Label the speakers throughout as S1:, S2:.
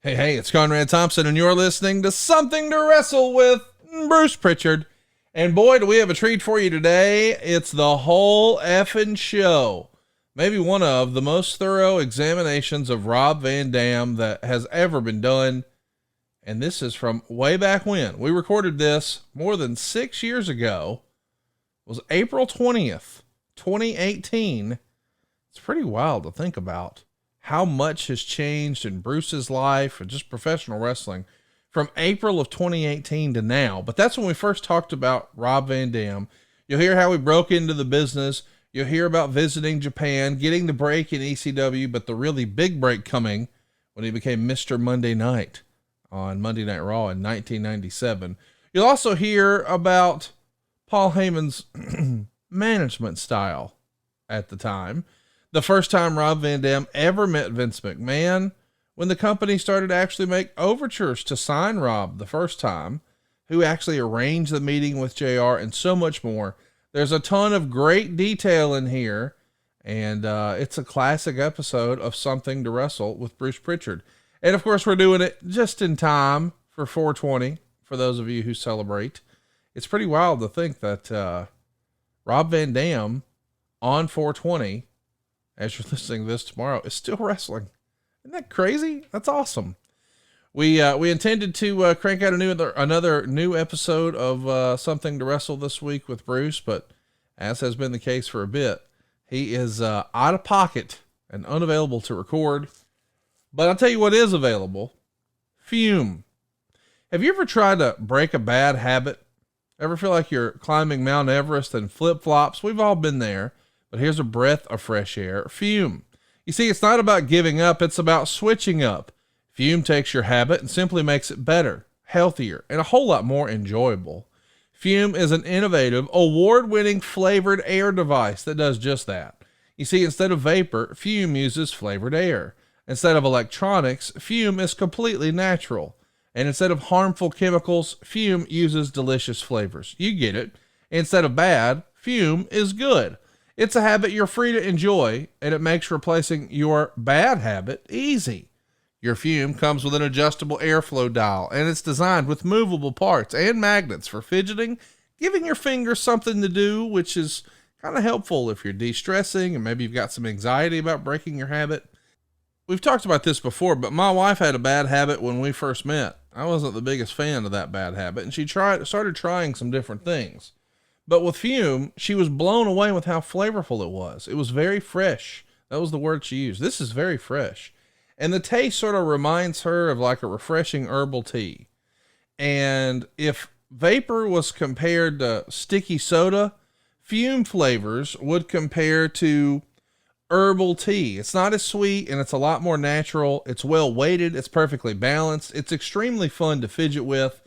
S1: Hey, it's Conrad Thompson, and you're listening to Something to Wrestle with Bruce Prichard. And boy, do we have a treat for you today. It's the whole effing show. Maybe one of the most thorough examinations of Rob Van Dam that has ever been done. And this is from way back when. We recorded this more than 6 years ago. It was April 20th, 2018. It's pretty wild to think about how much has changed in Bruce's life and just professional wrestling from April of 2018 to now. But that's when we first talked about Rob Van Dam. You'll hear how he broke into the business. You'll hear about visiting Japan, getting the break in ECW, but the really big break coming when he became Mr. Monday Night on Monday Night Raw in 1997. You'll also hear about Paul Heyman's management style at the time. The first time Rob Van Dam ever met Vince McMahon, when the company started to actually make overtures to sign Rob the first time, who actually arranged the meeting with JR, and so much more. There's a ton of great detail in here, and it's a classic episode of Something to Wrestle with Bruce Prichard. And of course, we're doing it just in time for 420, for those of you who celebrate. It's pretty wild to think that Rob Van Dam on 420, as you're listening to this tomorrow, is still wrestling. Isn't that crazy? That's awesome. We intended to crank out another new episode of Something to Wrestle this week with Bruce, but as has been the case for a bit, he is out of pocket and unavailable to record. But I'll tell you what is available. Fume. Have you ever tried to break a bad habit? Ever feel like you're climbing Mount Everest in flip-flops? We've all been there. But here's a breath of fresh air. Fume. You see, it's not about giving up. It's about switching up. Fume takes your habit and simply makes it better, healthier, and a whole lot more enjoyable. Fume is an innovative, award-winning flavored air device that does just that. You see, instead of vapor, Fume uses flavored air. Instead of electronics, Fume is completely natural. And instead of harmful chemicals, Fume uses delicious flavors. You get it. Instead of bad, Fume is good. It's a habit you're free to enjoy, and it makes replacing your bad habit easy. Your Fume comes with an adjustable airflow dial, and it's designed with movable parts and magnets for fidgeting, giving your fingers something to do, which is kind of helpful if you're de-stressing and maybe you've got some anxiety about breaking your habit. We've talked about this before, but my wife had a bad habit when we first met. I wasn't the biggest fan of that bad habit, and she started trying some different things. But with Fume, she was blown away with how flavorful it was. It was very fresh. That was the word she used. This is very fresh. And the taste sort of reminds her of like a refreshing herbal tea. And if vapor was compared to sticky soda, Fume flavors would compare to herbal tea. It's not as sweet, and it's a lot more natural. It's well weighted. It's perfectly balanced. It's extremely fun to fidget with.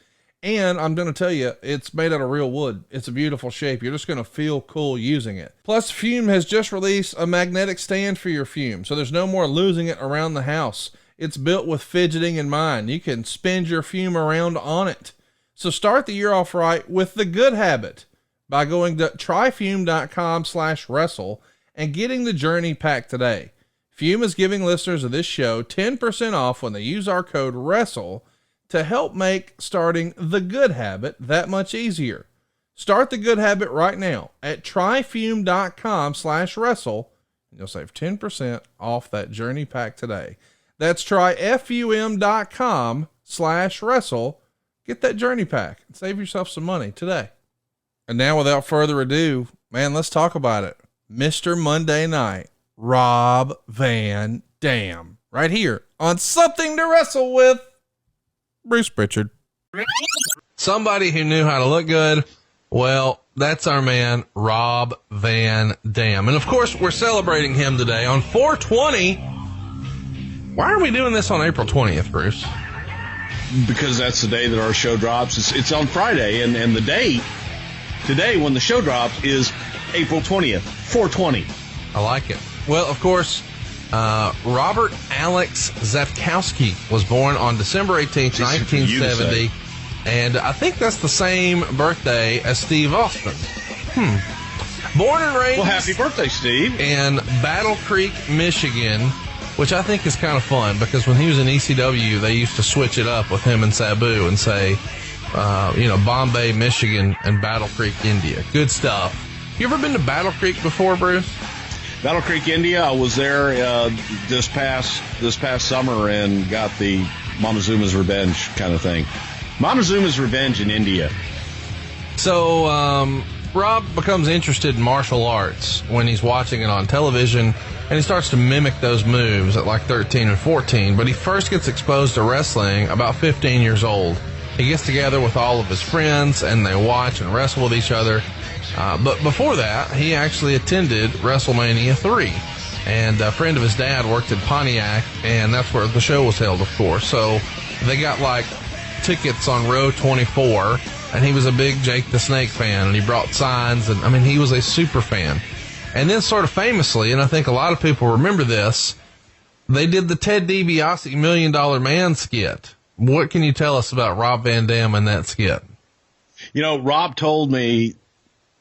S1: And I'm going to tell you, it's made out of real wood. It's a beautiful shape. You're just going to feel cool using it. Plus, Fume has just released a magnetic stand for your Fume, so there's no more losing it around the house. It's built with fidgeting in mind. You can spin your Fume around on it. So start the year off right with the good habit by going to tryfume.com/wrestle and getting the journey pack today. Fume is giving listeners of this show 10% off when they use our code WRESTLE to help make starting the good habit that much easier. Start the good habit right now at tryfume.com/wrestle, and you'll save 10% off that journey pack today. That's tryfum.com/wrestle. Get that journey pack and save yourself some money today. And now, without further ado, man, let's talk about it. Mr. Monday Night, Rob Van Dam, right here on Something to Wrestle with Bruce Prichard. Somebody who knew how to look good. Well, that's our man, Rob Van Dam. And of course, we're celebrating him today on 420. Why are we doing this on April 20th, Bruce?
S2: Because that's the day that our show drops. It's on Friday, and the date today when the show drops is April 20th, 420.
S1: I like it. Well, of course, Robert Alex Zafkowski was born on December 18th, 1970. And I think that's the same birthday as Steve Austin. Born and raised.
S2: Well, happy birthday, Steve.
S1: In Battle Creek, Michigan. which I think is kind of fun because when he was in ECW, they used to switch it up with him and Sabu and say, Bombay, Michigan, and Battle Creek, India. Good stuff. You ever been to Battle Creek before, Bruce?
S2: Battle Creek, India. I was there this past summer and got the Montezuma's Revenge kind of thing. Montezuma's Revenge in India.
S1: So Rob becomes interested in martial arts when he's watching it on television, and he starts to mimic those moves at like 13 and 14. But he first gets exposed to wrestling about 15 years old. He gets together with all of his friends, and they watch and wrestle with each other. But before that, he actually attended WrestleMania 3. And a friend of his dad worked at Pontiac, and that's where the show was held, of course. So they got like tickets on row 24, and he was a big Jake the Snake fan, and he brought signs, and I mean, he was a super fan. And then sort of famously, and I think a lot of people remember this, they did the Ted DiBiase $1 Million Man skit. What can you tell us about Rob Van Dam and that skit?
S2: Rob told me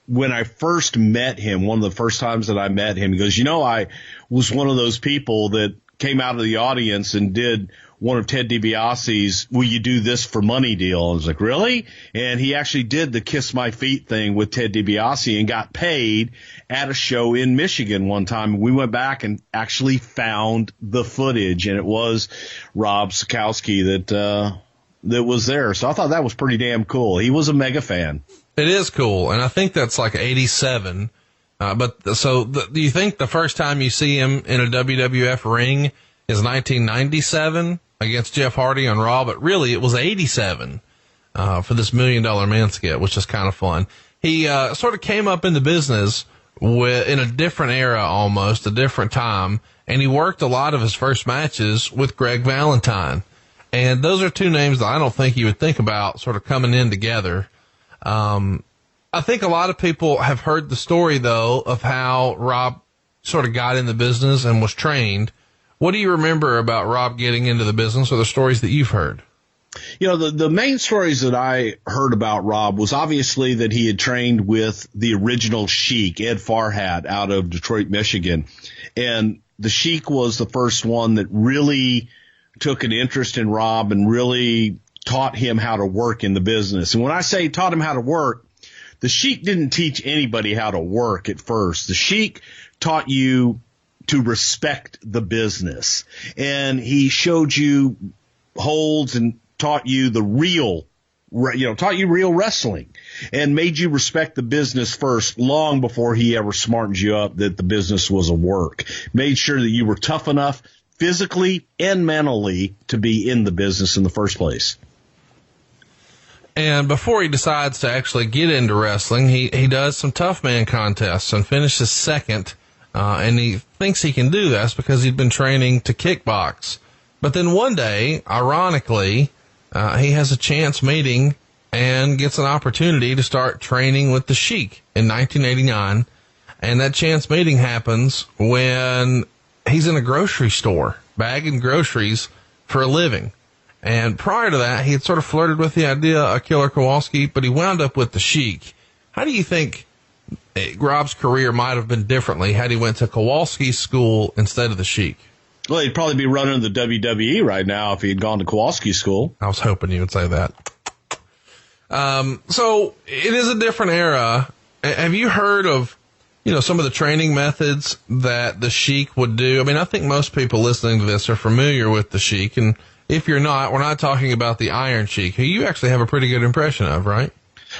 S2: when I first met him, one of the first times that I met him, he goes, I was one of those people that came out of the audience and did one of Ted DiBiase's "Will you do this for money" deal. I was like, really? And he actually did the kiss my feet thing with Ted DiBiase and got paid at a show in Michigan one time. We went back and actually found the footage, and it was Rob Sikowski that was there. So I thought that was pretty damn cool. He was a mega fan.
S1: It is cool, and I think that's like 87. Do you think the first time you see him in a WWF ring is 1997 against Jeff Hardy on Raw? But really, it was 87 for this $1 Million Man skit, which is kind of fun. He sort of came up in the business in a different era, almost a different time, and he worked a lot of his first matches with Greg Valentine. And those are two names that I don't think you would think about sort of coming in together. I think a lot of people have heard the story, though, of how Rob sort of got in the business and was trained. What do you remember about Rob getting into the business, or the stories that you've heard?
S2: The main stories that I heard about Rob was obviously that he had trained with the original Sheik, Ed Farhat, out of Detroit, Michigan. And the Sheik was the first one that really took an interest in Rob and really taught him how to work in the business. And when I say taught him how to work, the Sheik didn't teach anybody how to work at first. The Sheik taught you to respect the business, and he showed you holds and taught you real wrestling and made you respect the business first, long before he ever smartened you up that the business was a work. Made sure that you were tough enough physically and mentally to be in the business in the first place.
S1: And before he decides to actually get into wrestling, he does some tough man contests and finishes second. And he thinks he can do this because he'd been training to kickbox. But then one day, ironically, he has a chance meeting and gets an opportunity to start training with the Sheik in 1989. And that chance meeting happens when he's in a grocery store bagging groceries for a living. And prior to that, he had sort of flirted with the idea of Killer Kowalski, but he wound up with the Sheik. How do you think Rob's career might have been differently had he went to Kowalski's school instead of the Sheik?
S2: Well, he'd probably be running the WWE right now if he had gone to Kowalski's school.
S1: I was hoping you would say that. So it is a different era. Have you heard of, some of the training methods that the Sheik would do? I mean, I think most people listening to this are familiar with the Sheik, and if you're not, we're not talking about the Iron Sheik, who you actually have a pretty good impression of, right?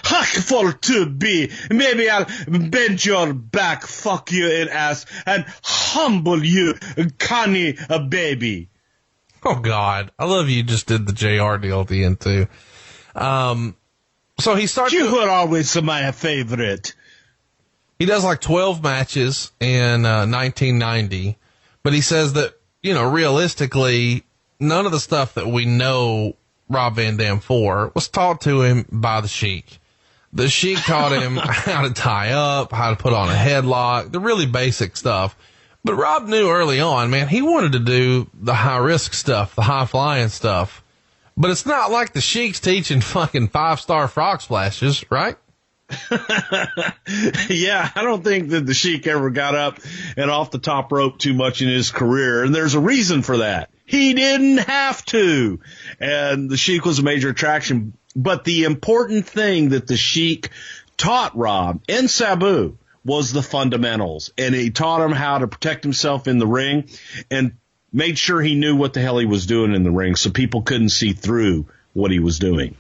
S2: Huck for to be. Maybe I'll bend your back, fuck you in ass, and humble you, Connie, a baby.
S1: Oh, God. I love you just did the JR deal at the end, too. So he starts...
S2: You were always my favorite.
S1: He does like 12 matches in 1990, but he says that, realistically, none of the stuff that we know Rob Van Dam for was taught to him by the Sheik. The Sheik taught him how to tie up, how to put on a headlock, the really basic stuff. But Rob knew early on, man, he wanted to do the high-risk stuff, the high-flying stuff. But it's not like the Sheik's teaching fucking 5-star frog splashes, right?
S2: Yeah, I don't think that the Sheik ever got up and off the top rope too much in his career, and there's a reason for that. He didn't have to, and the Sheik was a major attraction. But the important thing that the Sheik taught Rob and Sabu was the fundamentals, and he taught him how to protect himself in the ring and made sure he knew what the hell he was doing in the ring so people couldn't see through what he was doing.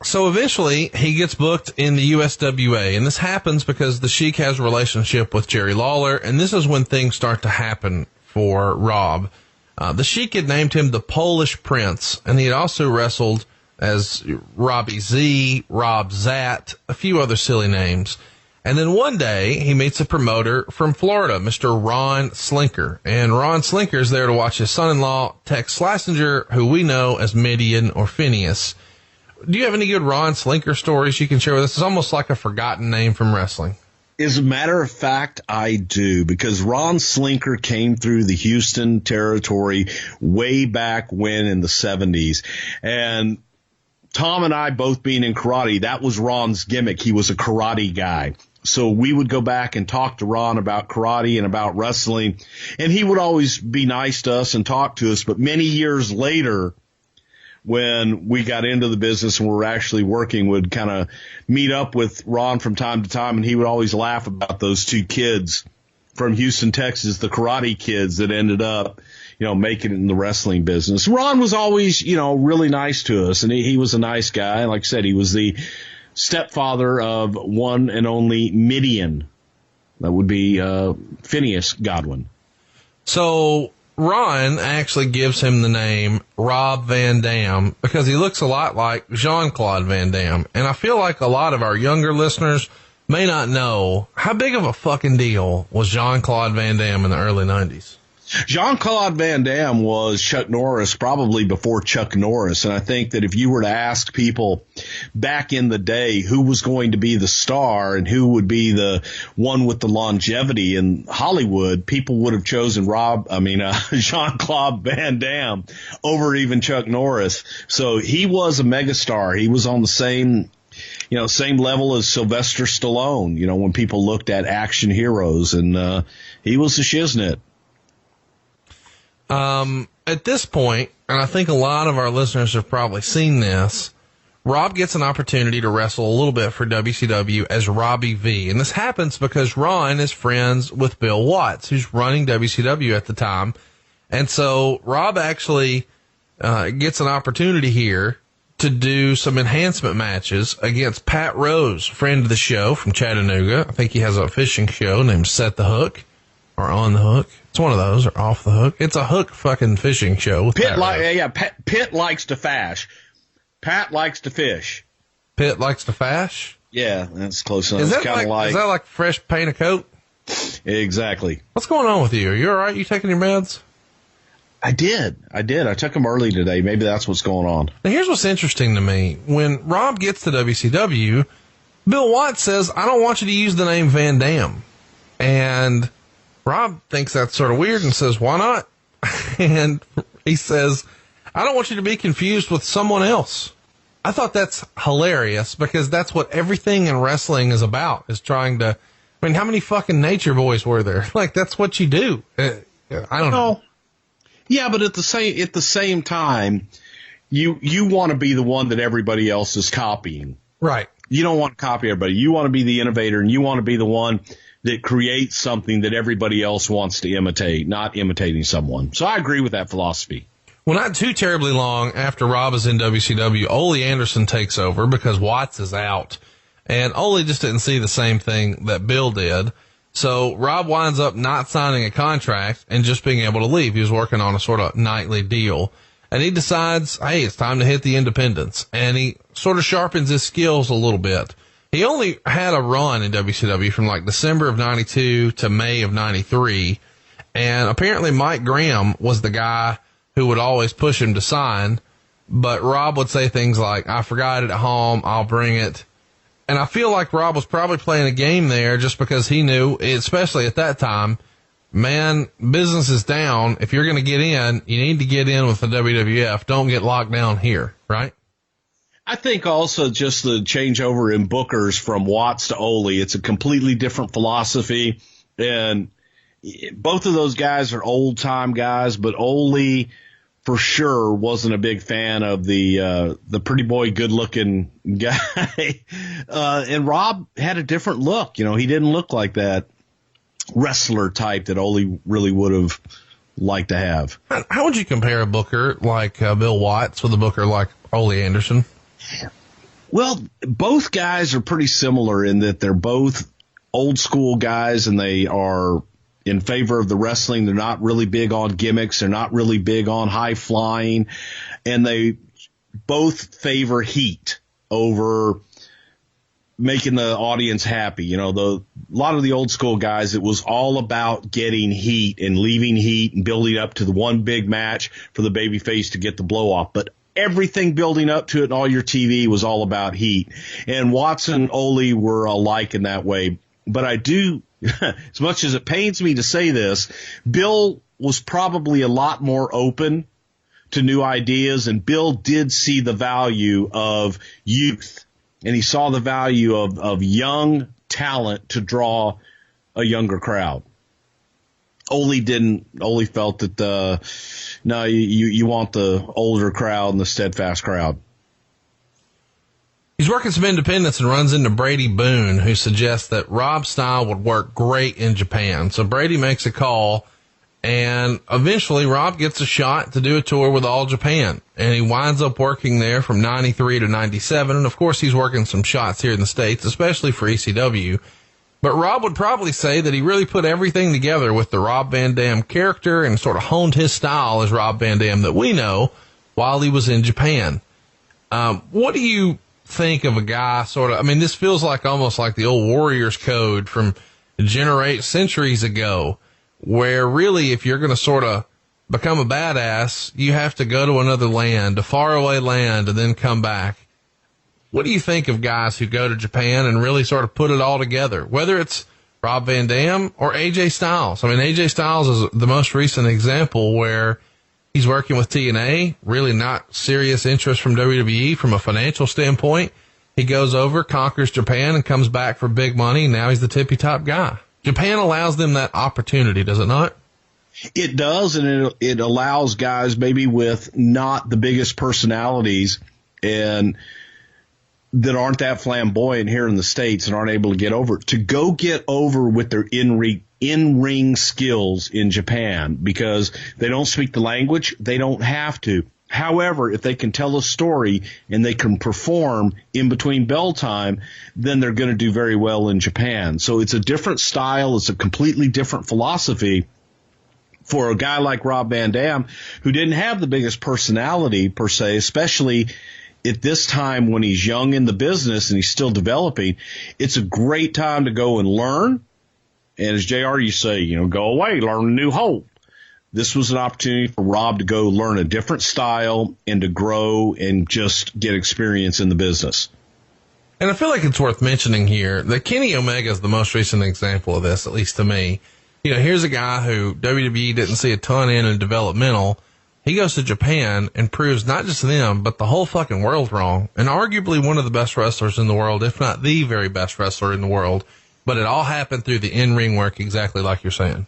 S1: So eventually he gets booked in the USWA, and this happens because the Sheik has a relationship with Jerry Lawler, and this is when things start to happen for Rob. The Sheik had named him the Polish Prince, and he had also wrestled as Robbie Z, Rob Zat, a few other silly names. And then one day he meets a promoter from Florida, Mr. Ron Slinker. And Ron Slinker is there to watch his son-in-law, Tex Slazenger, who we know as Midian or Phineas. Do you have any good Ron Slinker stories you can share with us? It's almost like a forgotten name from wrestling.
S2: As a matter of fact, I do, because Ron Slinker came through the Houston territory way back when in the 70s. And Tom and I both being in karate, that was Ron's gimmick. He was a karate guy. So we would go back and talk to Ron about karate and about wrestling, and he would always be nice to us and talk to us. But many years later, when we got into the business and were actually working, would kind of meet up with Ron from time to time, and he would always laugh about those two kids from Houston, Texas, the karate kids that ended up, making it in the wrestling business. Ron was always, really nice to us, and he was a nice guy. And like I said, he was the stepfather of one and only Midian. That would be Phineas Godwin.
S1: So Ron actually gives him the name Rob Van Dam because he looks a lot like Jean-Claude Van Damme. And I feel like a lot of our younger listeners may not know how big of a fucking deal was Jean-Claude Van Damme in the early 90s.
S2: Jean-Claude Van Damme was Chuck Norris probably before Chuck Norris. And I think that if you were to ask people back in the day who was going to be the star and who would be the one with the longevity in Hollywood, people would have chosen Jean-Claude Van Damme over even Chuck Norris. So he was a megastar. He was on the same level as Sylvester Stallone, when people looked at action heroes, and he was a shiznit.
S1: At this point, and I think a lot of our listeners have probably seen this, Rob gets an opportunity to wrestle a little bit for WCW as Robbie V. And this happens because Ron is friends with Bill Watts, who's running WCW at the time. And so Rob actually gets an opportunity here to do some enhancement matches against Pat Rose, friend of the show from Chattanooga. I think he has a fishing show named Set the Hook or On the Hook. It's one of those, or Off the Hook. It's a hook fucking fishing show. With Pitt
S2: Pitt likes to fash. Pat likes to fish.
S1: Pitt likes to fash?
S2: Yeah, that's close enough.
S1: Is that like fresh paint a coat?
S2: Exactly.
S1: What's going on with you? Are you all right? You taking your meds?
S2: I did. I took them early today. Maybe that's what's going on.
S1: Now, here's what's interesting to me. When Rob gets to WCW, Bill Watts says, I don't want you to use the name Van Dam. And Rob thinks that's sort of weird and says, why not? And he says, I don't want you to be confused with someone else. I thought that's hilarious because that's what everything in wrestling is about, is trying to, how many fucking Nature Boys were there? Like, that's what you do. I don't know.
S2: Yeah, but at the same time, you want to be the one that everybody else is copying.
S1: Right.
S2: You don't want to copy everybody. You want to be the innovator, and you want to be the one that creates something that everybody else wants to imitate, not imitating someone. So I agree with that philosophy.
S1: Well, not too terribly long after Rob is in WCW, Ole Anderson takes over because Watts is out. And Ole just didn't see the same thing that Bill did. So Rob winds up not signing a contract and just being able to leave. He was working on a sort of nightly deal. And he decides, hey, it's time to hit the independents. And he sort of sharpens his skills a little bit. He only had a run in WCW from like December of 92 to May of 93. And apparently Mike Graham was the guy who would always push him to sign. But Rob would say things like, I forgot it at home, I'll bring it. And I feel like Rob was probably playing a game there just because he knew, especially at that time, man, business is down. If you're going to get in, you need to get in with the WWF. Don't get locked down here, right?
S2: I think also just the changeover in bookers from Watts to Ole. It's a completely different philosophy, and both of those guys are old time guys, but Ole for sure wasn't a big fan of the pretty boy, good looking guy. And Rob had a different look. You know, he didn't look like that wrestler type that Ole really would have liked to have.
S1: How would you compare a booker like Bill Watts with a booker like Ole Anderson?
S2: Well, both guys are pretty similar in that they're both old school guys, and they are in favor of the wrestling. They're not really big on gimmicks. They're not really big on high flying, and they both favor heat over making the audience happy. You know, a lot of the old school guys, it was all about getting heat and leaving heat and building up to the one big match for the babyface to get the blow off. But everything building up to it and all your TV was all about heat. And Watts and Ole were alike in that way. But I do, as much as it pains me to say this, Bill was probably a lot more open to new ideas, and Bill did see the value of youth, and he saw the value of young talent to draw a younger crowd. Ole didn't. Ole felt that, no, you want the older crowd and the steadfast crowd.
S1: He's working some independents and runs into Brady Boone, who suggests that Rob's style would work great in Japan. So Brady makes a call, and eventually Rob gets a shot to do a tour with All Japan. And he winds up working there from 93 to 97. And of course, he's working some shots here in the States, especially for ECW. But Rob would probably say that he really put everything together with the Rob Van Dam character and sort of honed his style as Rob Van Dam that we know while he was in Japan. What do you think of a guy sort of, I mean, this feels like almost like the old Warriors code from centuries ago, where really if you're going to sort of become a badass, you have to go to another land, a faraway land, and then come back. What do you think of guys who go to Japan and really sort of put it all together, whether it's Rob Van Dam or AJ Styles? I mean, AJ Styles is the most recent example where he's working with TNA, really not serious interest from WWE from a financial standpoint. He goes over, conquers Japan, and comes back for big money. Now he's the tippy top guy. Japan allows them that opportunity, does it not?
S2: It does, and it allows guys maybe with not the biggest personalities and that aren't that flamboyant here in the States and aren't able to get over to go get over with their in-ring skills in Japan, because they don't speak the language. They don't have to. However, if they can tell a story and they can perform in between bell time, then they're going to do very well in Japan. So it's a different style. It's a completely different philosophy for a guy like Rob Van Dam, who didn't have the biggest personality per se, especially at this time when he's young in the business and he's still developing. It's a great time to go and learn. And as JR, you say, go away, learn a new hold. This was an opportunity for Rob to go learn a different style and to grow and just get experience in the business.
S1: And I feel like it's worth mentioning here that Kenny Omega is the most recent example of this, at least to me. Here's a guy who WWE didn't see a ton in developmental. He goes to Japan and proves not just them, but the whole fucking world wrong. And arguably one of the best wrestlers in the world, if not the very best wrestler in the world. But it all happened through the in-ring work, exactly like you're saying.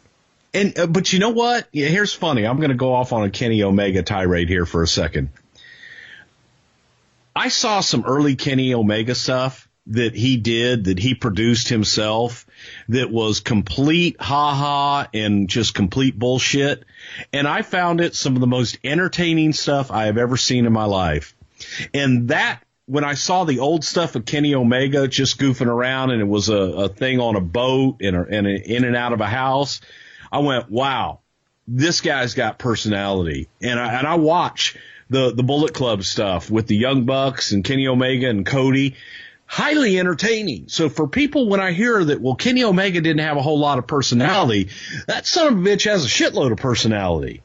S2: But you know what? Yeah, here's funny. I'm going to go off on a Kenny Omega tirade here for a second. I saw some early Kenny Omega stuff that he did, that he produced himself, that was complete ha-ha and just complete bullshit. And I found it some of the most entertaining stuff I have ever seen in my life. And that, when I saw the old stuff of Kenny Omega just goofing around, and it was a thing on a boat and in and out of a house, I went, wow, this guy's got personality. And I watch the Bullet Club stuff with the Young Bucks and Kenny Omega and Cody. Highly entertaining. So for people, when I hear that, well, Kenny Omega didn't have a whole lot of personality, that son of a bitch has a shitload of personality.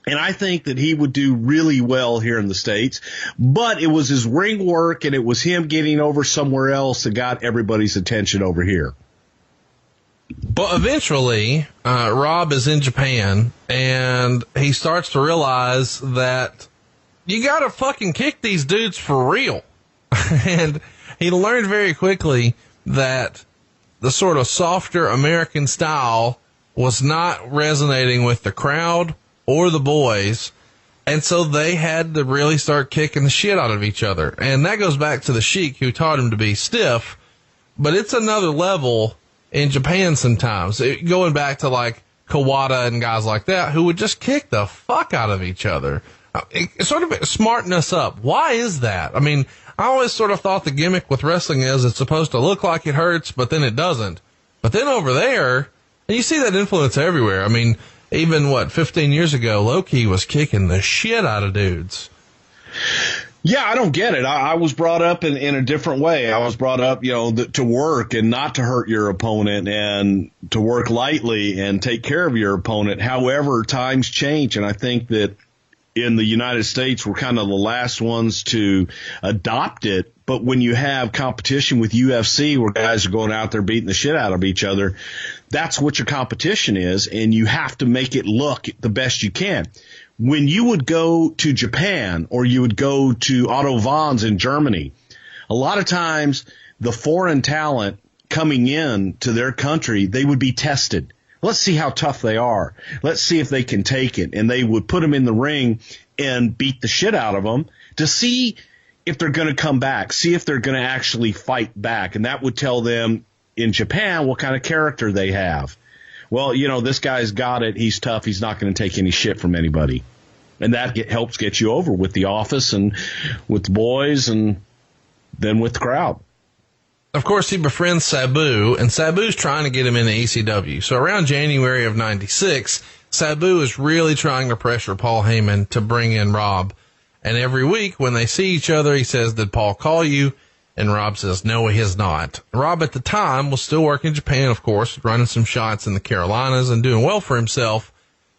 S2: And I think that he would do really well here in the States. But it was his ring work and it was him getting over somewhere else that got everybody's attention over here.
S1: But eventually, Rob is in Japan and he starts to realize that you gotta fucking kick these dudes for real. And he learned very quickly that the sort of softer American style was not resonating with the crowd or the boys. And so they had to really start kicking the shit out of each other. And that goes back to the Sheik, who taught him to be stiff. But it's another level in Japan sometimes. Going back to like Kawada and guys like that who would just kick the fuck out of each other. It sort of smarten us up. Why is that? I mean, I always sort of thought the gimmick with wrestling is it's supposed to look like it hurts, but then it doesn't. But then over there, and you see that influence everywhere. I mean, even 15 years ago, Low-Ki was kicking the shit out of dudes.
S2: Yeah, I don't get it. I was brought up in a different way. I was brought up, to work and not to hurt your opponent and to work lightly and take care of your opponent. However, times change, and I think that in the United States, we're kind of the last ones to adopt it. But when you have competition with UFC where guys are going out there beating the shit out of each other, that's what your competition is, and you have to make it look the best you can. When you would go to Japan or you would go to Otto Vahn's in Germany, a lot of times the foreign talent coming in to their country, they would be tested. Let's see how tough they are. Let's see if they can take it. And they would put them in the ring and beat the shit out of them to see if they're going to come back, see if they're going to actually fight back. And that would tell them in Japan what kind of character they have. Well, this guy's got it. He's tough. He's not going to take any shit from anybody. And that helps get you over with the office and with the boys and then with the crowd.
S1: Of course, he befriends Sabu, and Sabu's trying to get him into ECW. So around January of 96, Sabu is really trying to pressure Paul Heyman to bring in Rob. And every week when they see each other, he says, "Did Paul call you?" And Rob says, "No, he has not." Rob at the time was still working in Japan, of course, running some shots in the Carolinas and doing well for himself.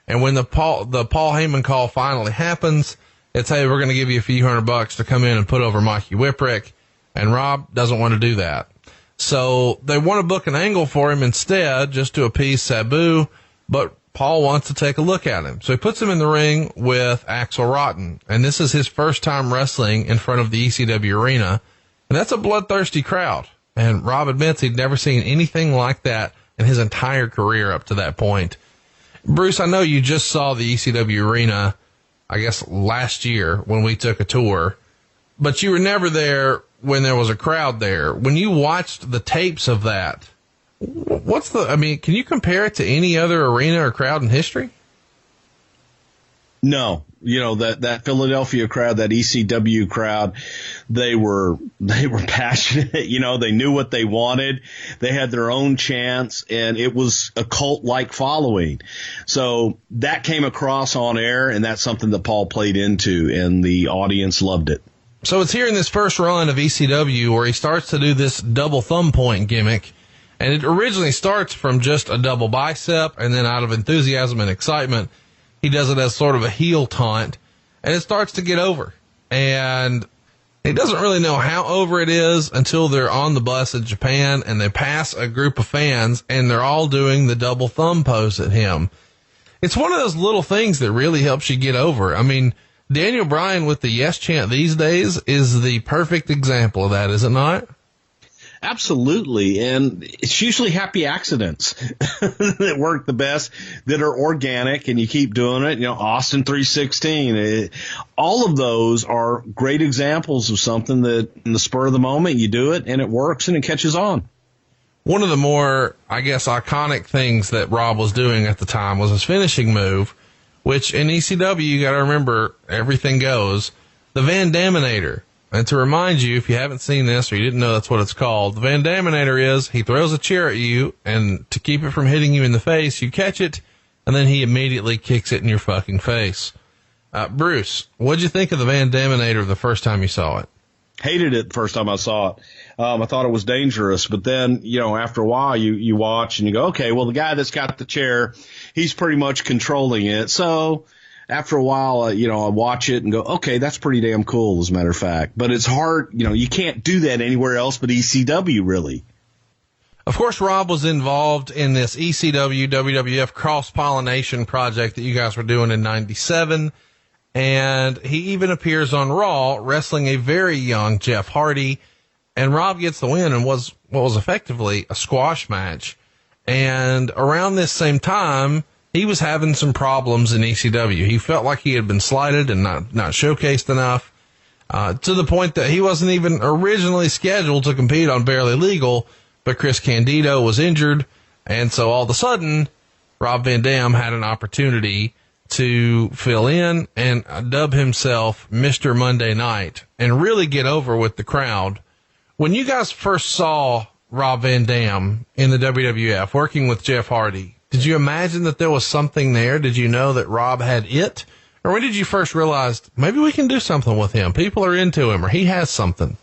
S1: And when the Paul Heyman call finally happens, it's, "Hey, we're going to give you a few $100 to come in and put over Mikey Whipwreck." And Rob doesn't want to do that. So they want to book an angle for him instead, just to appease Sabu, but Paul wants to take a look at him. So he puts him in the ring with Axel Rotten. And this is his first time wrestling in front of the ECW arena. And that's a bloodthirsty crowd. And Rob admits he'd never seen anything like that in his entire career up to that point. Bruce, I know you just saw the ECW arena, I guess, last year when we took a tour, but you were never there when there was a crowd there. When you watched the tapes of that, can you compare it to any other arena or crowd in history?
S2: No. That Philadelphia crowd, that ECW crowd, they were passionate. They knew what they wanted. They had their own chants, and it was a cult-like following. So that came across on air, and that's something that Paul played into, and the audience loved it.
S1: So it's here in this first run of ECW where he starts to do this double thumb point gimmick. And it originally starts from just a double bicep, and then out of enthusiasm and excitement, he does it as sort of a heel taunt, and it starts to get over. And he doesn't really know how over it is until they're on the bus in Japan, and they pass a group of fans, and they're all doing the double thumb pose at him. It's one of those little things that really helps you get over. I mean, Daniel Bryan with the yes chant these days is the perfect example of that, is it not?
S2: Absolutely. And it's usually happy accidents that work the best, that are organic, and you keep doing it. Austin 316, all of those are great examples of something that in the spur of the moment you do it and it works and it catches on.
S1: One of the more, I guess, iconic things that Rob was doing at the time was his finishing move, which in ECW, you got to remember, everything goes, the Van Daminator. And to remind you, if you haven't seen this or you didn't know that's what it's called, the Van Daminator is he throws a chair at you, and to keep it from hitting you in the face, you catch it, and then he immediately kicks it in your fucking face. Bruce, what'd you think of the Van Daminator the first time you saw it?
S2: Hated it the first time I saw it. I thought it was dangerous, but then, after a while you watch and you go, okay, well, the guy that's got the chair, he's pretty much controlling it. So after a while, I watch it and go, okay, that's pretty damn cool, as a matter of fact. But it's hard, you can't do that anywhere else but ECW, really.
S1: Of course, Rob was involved in this ECW WWF cross-pollination project that you guys were doing in 97. And he even appears on Raw wrestling a very young Jeff Hardy, and Rob gets the win and was what was effectively a squash match. And around this same time, he was having some problems in ECW. He felt like he had been slighted and not showcased enough, to the point that he wasn't even originally scheduled to compete on Barely Legal, but Chris Candido was injured. And so all of a sudden, Rob Van Dam had an opportunity to fill in and dub himself Mr. Monday Night and really get over with the crowd. When you guys first saw Rob Van Dam in the WWF working with Jeff Hardy, did you imagine that there was something there? Did you know that Rob had it? Or when did you first realize maybe we can do something with him? People are into him, or he has something.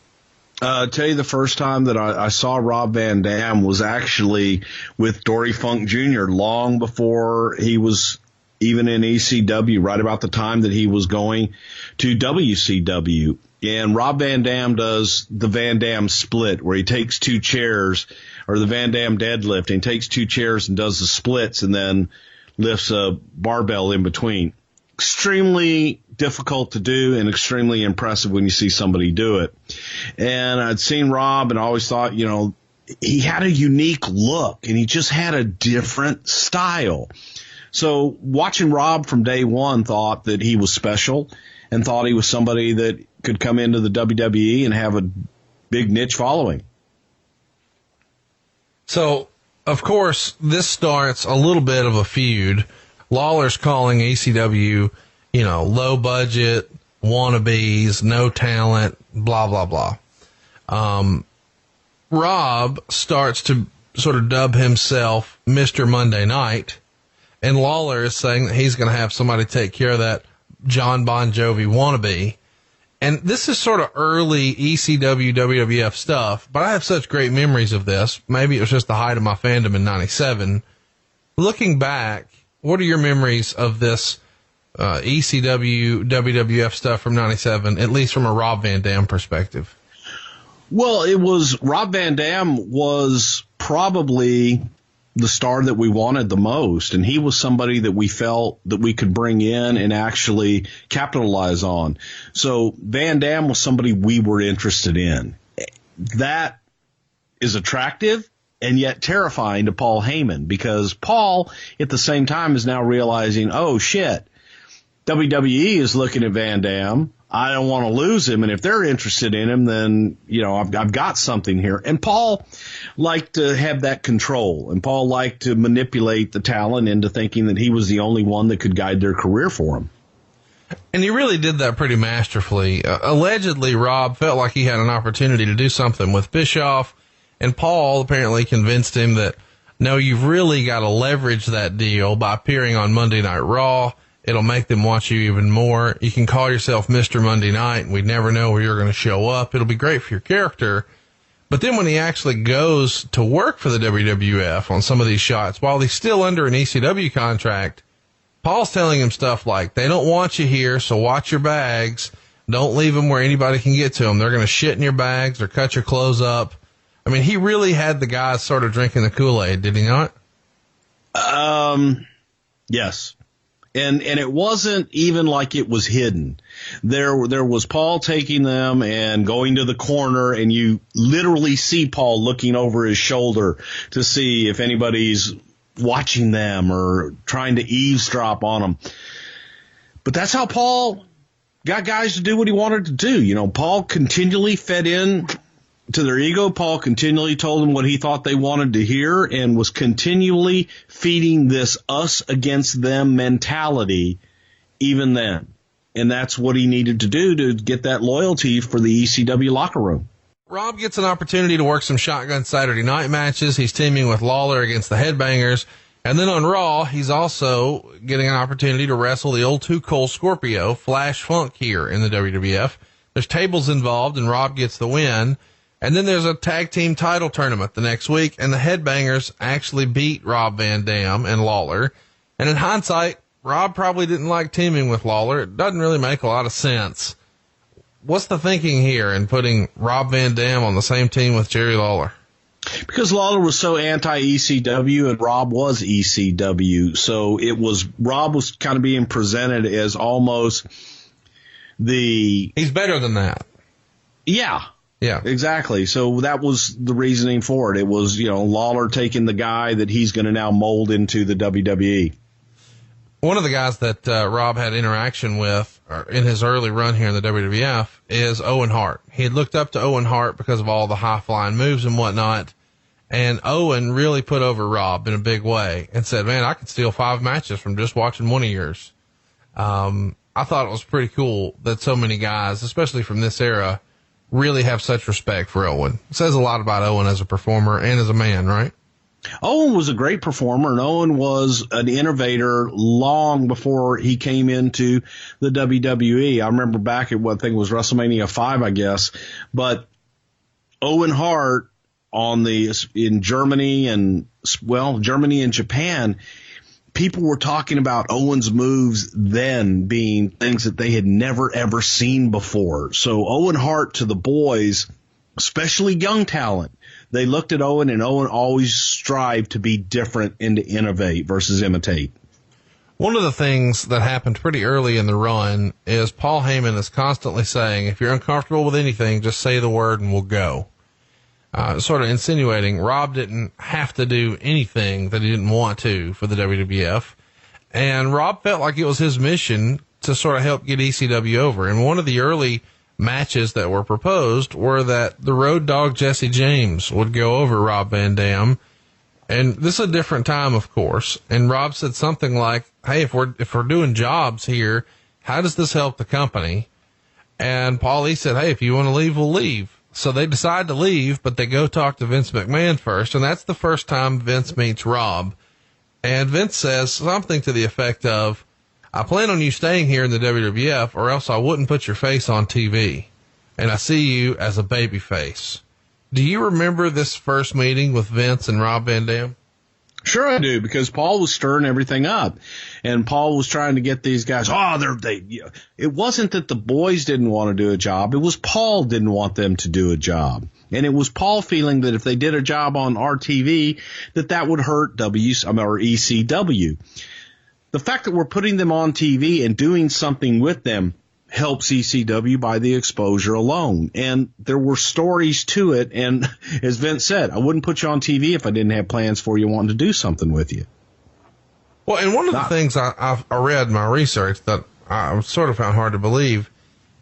S2: I'll tell you, the first time that I saw Rob Van Dam was actually with Dory Funk Jr. long before he was even in ECW, right about the time that he was going to WCW. And Rob Van Dam does the Van Dam split, where he takes two chairs, or the Van Dam deadlift, and he takes two chairs and does the splits and then lifts a barbell in between. Extremely difficult to do and extremely impressive when you see somebody do it. And I'd seen Rob and I always thought, you know, he had a unique look and he just had a different style. So watching Rob from day one, thought that he was special and thought he was somebody that could come into the WWE and have a big niche following.
S1: So, of course, this starts a little bit of a feud. Lawler's calling ECW, you know, low budget, wannabes, no talent, blah, blah, blah. Rob starts to sort of dub himself Mr. Monday Night, and Lawler is saying that he's going to have somebody take care of that John Bon Jovi wannabe. And this is sort of early ECW, WWF stuff, but I have such great memories of this. Maybe it was just the height of my fandom in 97. Looking back, what are your memories of this ECW, WWF stuff from 97, at least from a Rob Van Dam perspective?
S2: Well, Rob Van Dam was probably the star that we wanted the most, and he was somebody that we felt that we could bring in and actually capitalize on. So Van Dam was somebody we were interested in. That is attractive and yet terrifying to Paul Heyman, because Paul at the same time is now realizing, oh shit, WWE is looking at Van Dam. I don't want to lose him. And if they're interested in him, then, you know, I've got something here. And Paul liked to have that control, and Paul liked to manipulate the talent into thinking that he was the only one that could guide their career for him.
S1: And he really did that pretty masterfully. Allegedly, Rob felt like he had an opportunity to do something with Bischoff, and Paul apparently convinced him that, no, you've really got to leverage that deal by appearing on Monday Night Raw. It'll make them watch you even more. You can call yourself Mr. Monday Night, and we'd never know where you're going to show up. It'll be great for your character. But then when he actually goes to work for the WWF on some of these shots, while he's still under an ECW contract, Paul's telling him stuff like, they don't want you here, so watch your bags. Don't leave them where anybody can get to them. They're going to shit in your bags or cut your clothes up. I mean, he really had the guys sort of drinking the Kool-Aid, did he not?
S2: Yes. And it wasn't even like it was hidden. There was Paul taking them and going to the corner, and you literally see Paul looking over his shoulder to see if anybody's watching them or trying to eavesdrop on them. But that's how Paul got guys to do what he wanted to do. You know, Paul continually fed in to their ego. Paul continually told them what he thought they wanted to hear, and was continually feeding this us against them mentality even then. And that's what he needed to do to get that loyalty for the ECW locker room.
S1: Rob gets an opportunity to work some Shotgun Saturday Night matches. He's teaming with Lawler against the Headbangers. And then on Raw, he's also getting an opportunity to wrestle the old Too Cold Scorpio, Flash Funk, here in the WWF. There's tables involved, and Rob gets the win. And then there's a tag team title tournament the next week, and the Headbangers actually beat Rob Van Dam and Lawler. And in hindsight, Rob probably didn't like teaming with Lawler. It doesn't really make a lot of sense. What's the thinking here in putting Rob Van Dam on the same team with Jerry Lawler?
S2: Because Lawler was so anti-ECW and Rob was ECW. So Rob was kind of being presented as almost
S1: He's better than that.
S2: Yeah.
S1: Yeah,
S2: exactly. So that was the reasoning for it. It was, Lawler taking the guy that he's going to now mold into the WWE.
S1: One of the guys that Rob had interaction with in his early run here in the WWF is Owen Hart. He had looked up to Owen Hart because of all the high-flying moves and whatnot, and Owen really put over Rob in a big way and said, man, I could steal 5 matches from just watching one of yours. I thought it was pretty cool that so many guys, especially from this era, really have such respect for Owen. It says a lot about Owen as a performer and as a man, right?
S2: Owen was a great performer, and Owen was an innovator long before he came into the WWE. I remember back at what I think was WrestleMania 5, I guess. But Owen Hart in Germany and Japan, people were talking about Owen's moves then being things that they had never, ever seen before. So Owen Hart to the boys, especially young talent, they looked at Owen, and Owen always strived to be different and to innovate versus imitate.
S1: One of the things that happened pretty early in the run is Paul Heyman is constantly saying, if you're uncomfortable with anything, just say the word and we'll go. Sort of insinuating Rob didn't have to do anything that he didn't want to for the WWF. And Rob felt like it was his mission to sort of help get ECW over. And one of the early matches that were proposed were that the Road Dogg Jesse James would go over Rob Van Dam. And this is a different time, of course. And Rob said something like, hey, if we're doing jobs here, how does this help the company? And Paulie said, hey, if you want to leave, we'll leave. So they decide to leave, but they go talk to Vince McMahon first. And that's the first time Vince meets Rob. And Vince says something to the effect of, I plan on you staying here in the WWF or else I wouldn't put your face on TV. And I see you as a baby face. Do you remember this first meeting with Vince and Rob Van Dam?
S2: Sure I do, because Paul was stirring everything up, and Paul was trying to get these guys. It wasn't that the boys didn't want to do a job. It was Paul didn't want them to do a job. And it was Paul feeling that if they did a job on RTV, that would hurt ECW. The fact that we're putting them on TV and doing something with them helps ECW by the exposure alone. And there were stories to it. And as Vince said, I wouldn't put you on TV if I didn't have plans for you wanting to do something with you.
S1: Well, and one of the things I read in my research that I sort of found hard to believe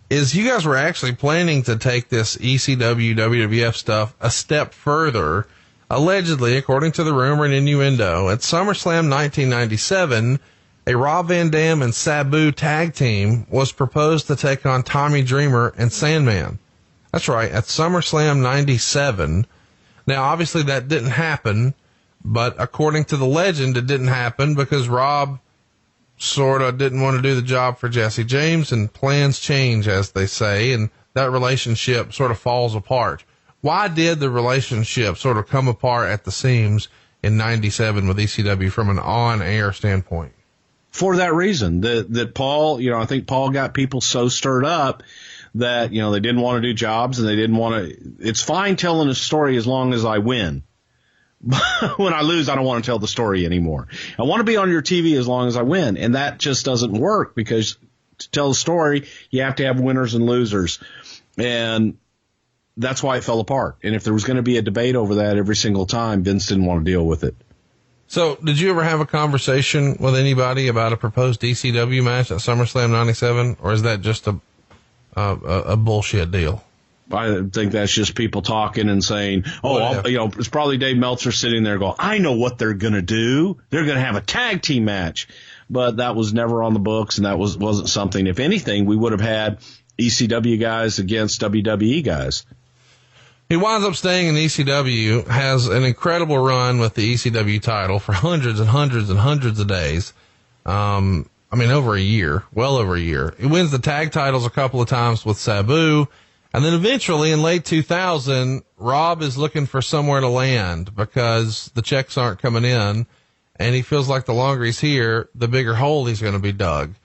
S1: is you guys were actually planning to take this ECW WWF stuff a step further, allegedly, according to the rumor and innuendo. At SummerSlam 1997, a Rob Van Dam and Sabu tag team was proposed to take on Tommy Dreamer and Sandman. That's right, at SummerSlam 97. Now, obviously that didn't happen, but according to the legend, it didn't happen because Rob sort of didn't want to do the job for Jesse James, and plans change, as they say, and that relationship sort of falls apart. Why did the relationship sort of come apart at the seams in 97 with ECW from an on-air standpoint?
S2: For that reason, that Paul, I think Paul got people so stirred up that, they didn't want to do jobs, and they didn't want to. It's fine telling a story as long as I win. But when I lose, I don't want to tell the story anymore. I want to be on your TV as long as I win. And that just doesn't work, because to tell a story, you have to have winners and losers. And that's why it fell apart. And if there was going to be a debate over that every single time, Vince didn't want to deal with it.
S1: So did you ever have a conversation with anybody about a proposed ECW match at SummerSlam 97, or is that just a bullshit deal?
S2: I think that's just people talking and saying, it's probably Dave Meltzer sitting there going, I know what they're going to do. They're going to have a tag team match. But that was never on the books, and that wasn't something. If anything, we would have had ECW guys against WWE guys.
S1: He winds up staying in ECW, has an incredible run with the ECW title for hundreds and hundreds and hundreds of days. Over a year, well over a year. He wins the tag titles a couple of times with Sabu. And then eventually in late 2000, Rob is looking for somewhere to land because the checks aren't coming in. And he feels like the longer he's here, the bigger hole he's going to be dug.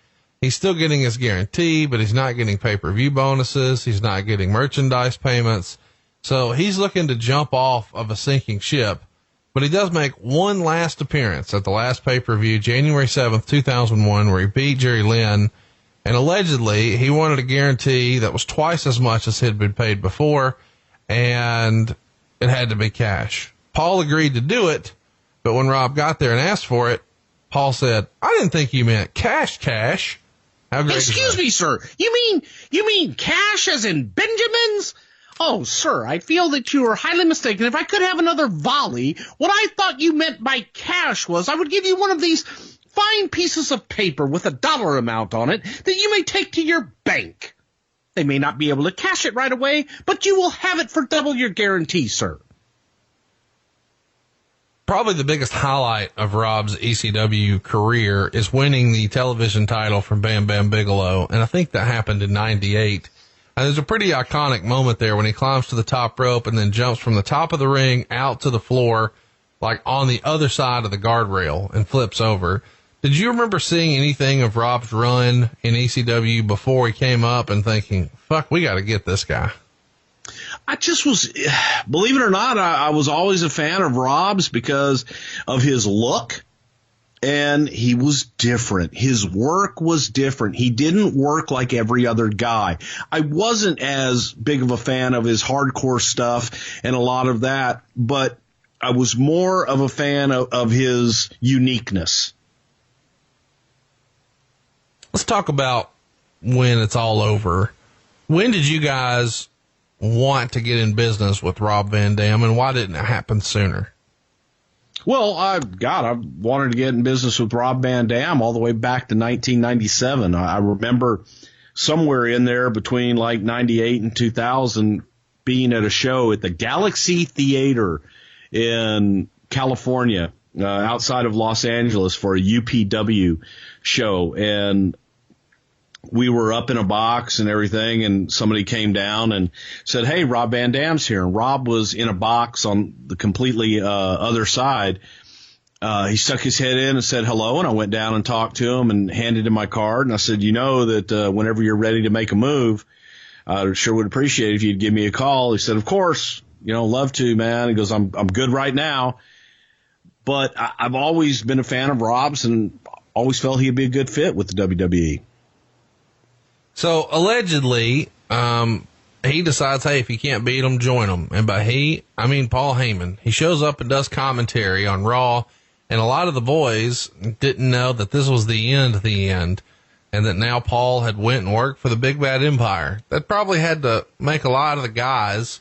S1: He's still getting his guarantee, but he's not getting pay-per-view bonuses. He's not getting merchandise payments. So he's looking to jump off of a sinking ship, but he does make one last appearance at the last pay-per-view, January 7th, 2001, where he beat Jerry Lynn And allegedly, he wanted a guarantee that was twice as much as had been paid before, and it had to be cash. Paul agreed to do it, but when Rob got there and asked for it, Paul said, "I didn't think you meant cash. How great
S2: Excuse me, sir. You mean cash as in Benjamins? Oh, sir, I feel that you are highly mistaken. If I could have another volley, what I thought you meant by cash was I would give you one of these fine pieces of paper with a dollar amount on it that you may take to your bank. They may not be able to cash it right away, but you will have it for double your guarantee, sir."
S1: Probably the biggest highlight of Rob's ECW career is winning the television title from Bam Bam Bigelow, and I think that happened in '98. And there's a pretty iconic moment there when he climbs to the top rope and then jumps from the top of the ring out to the floor, like on the other side of the guardrail, and flips over. Did you remember seeing anything of Rob's run in ECW before he came up and thinking, fuck, we got to get this guy?
S2: I just was, believe it or not, I was always a fan of Rob's because of his look. And he was different. His work was different. He didn't work like every other guy. I wasn't as big of a fan of his hardcore stuff and a lot of that, but I was more of a fan of his uniqueness.
S1: Let's talk about when it's all over. When did you guys want to get in business with Rob Van Dam, and why didn't it happen sooner?
S2: Well, I wanted to get in business with Rob Van Dam all the way back to 1997. I remember somewhere in there between like 98 and 2000 being at a show at the Galaxy Theater in California, outside of Los Angeles, for a UPW show. And we were up in a box and everything, and somebody came down and said, "Hey, Rob Van Dam's here." And Rob was in a box on the completely other side. He stuck his head in and said hello, and I went down and talked to him and handed him my card. And I said, "You know that whenever you're ready to make a move, I sure would appreciate it if you'd give me a call." He said, "Of course, love to, man." He goes, I'm good right now. But I've always been a fan of Rob's and always felt he'd be a good fit with the WWE.
S1: So allegedly, he decides, hey, if you can't beat him, join him. And by he, I mean Paul Heyman. He shows up and does commentary on Raw, and a lot of the boys didn't know that this was the end, and that now Paul had went and worked for the Big Bad Empire. That probably had to make a lot of the guys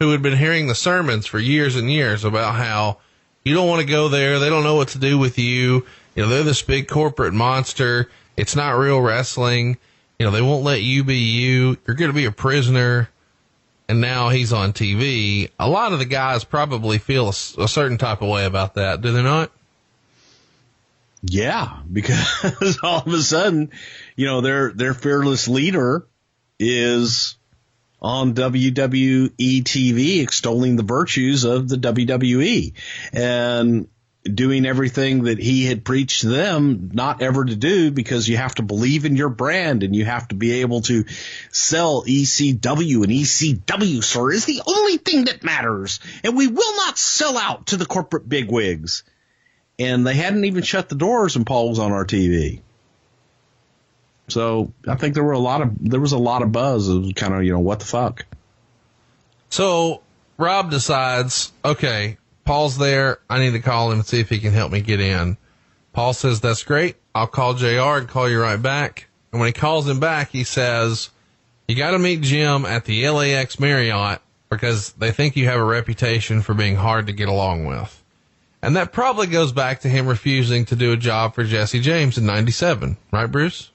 S1: who had been hearing the sermons for years and years about how you don't want to go there, they don't know what to do with you, they're this big corporate monster, it's not real wrestling. They won't let you be you. You're going to be a prisoner. And now he's on TV. A lot of the guys probably feel a certain type of way about that. Do they not?
S2: Yeah, because all of a sudden, their fearless leader is on WWE TV extolling the virtues of the WWE and doing everything that he had preached to them not ever to do, because you have to believe in your brand and you have to be able to sell ECW, and ECW, sir, is the only thing that matters, and we will not sell out to the corporate bigwigs. And they hadn't even shut the doors and Paul was on our TV. So I think there was a lot of buzz of kind of, what the fuck.
S1: So Rob decides, okay, Paul's there. I need to call him and see if he can help me get in. Paul says, that's great. I'll call JR and call you right back. And when he calls him back, he says, you got to meet Jim at the LAX Marriott because they think you have a reputation for being hard to get along with. And that probably goes back to him refusing to do a job for Jesse James in 97. Right, Bruce?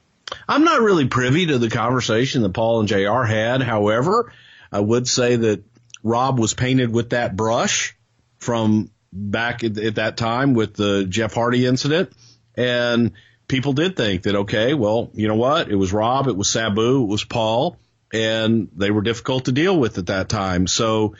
S2: I'm not really privy to the conversation that Paul and JR had. However, I would say that Rob was painted with that brush from back at that time with the Jeff Hardy incident. And people did think that, okay, well, you know what? It was Rob, it was Sabu, it was Paul, and they were difficult to deal with at that time. So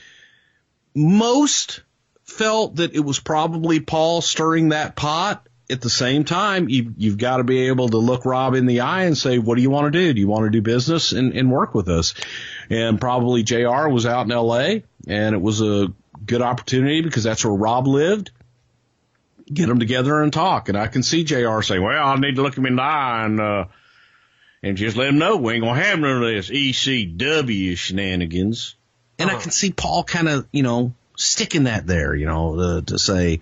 S2: most felt that it was probably Paul stirring that pot. At the same time, you've got to be able to look Rob in the eye and say, what do you want to do? Do you want to do business and work with us? And probably JR was out in L.A., and it was a good opportunity because that's where Rob lived. Get them together and talk. And I can see JR saying, well, I need to look him in the eye and, and just let them know we ain't going to have none of this ECW shenanigans. And I can see Paul kind of, sticking that there, to say,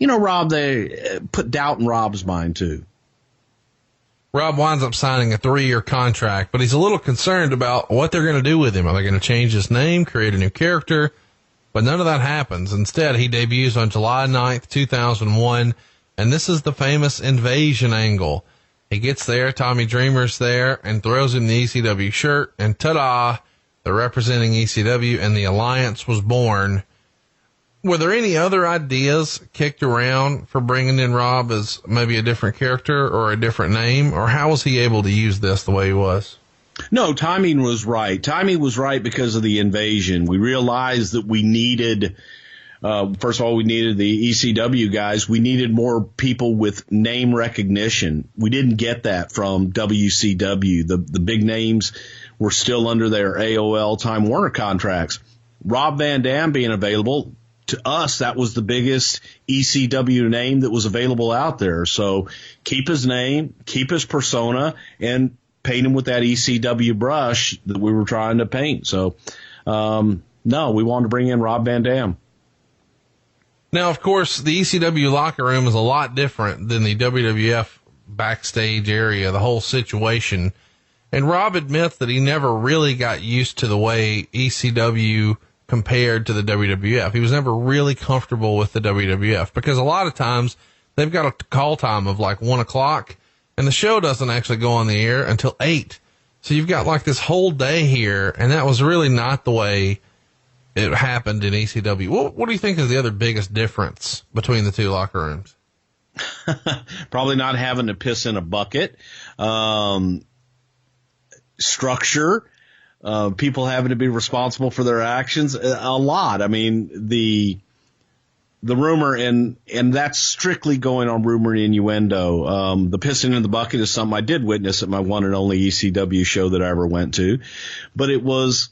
S2: Rob, they put doubt in Rob's mind too.
S1: Rob winds up signing a 3-year contract, but he's a little concerned about what they're going to do with him. Are they going to change his name, create a new character? But none of that happens. Instead, he debuts on July 9th, 2001, and this is the famous invasion angle. He gets there, Tommy Dreamer's there, and throws him the ECW shirt, and ta-da, they're representing ECW, and the alliance was born. Were there any other ideas kicked around for bringing in Rob as maybe a different character or a different name, or how was he able to use this the way he was?
S2: No, timing was right. Timing was right because of the invasion. We realized that we needed, first of all, we needed the ECW guys. We needed more people with name recognition. We didn't get that from WCW. The big names were still under their AOL Time Warner contracts. Rob Van Dam being available, to us, that was the biggest ECW name that was available out there. So keep his name, keep his persona, and paint him with that ECW brush that we were trying to paint. So, no, we wanted to bring in Rob Van Dam.
S1: Now, of course, the ECW locker room is a lot different than the WWF backstage area, the whole situation. And Rob admits that he never really got used to the way ECW compared to the WWF. He was never really comfortable with the WWF because a lot of times they've got a call time of like 1 o'clock and the show doesn't actually go on the air until 8. So you've got like this whole day here, and that was really not the way it happened in ECW. What do you think is the other biggest difference between the two locker rooms?
S2: Probably not having to piss in a bucket. Structure. People having to be responsible for their actions, a lot. I mean, the rumor, and that's strictly going on rumor and innuendo. The pissing in the bucket is something I did witness at my one and only ECW show that I ever went to, but it was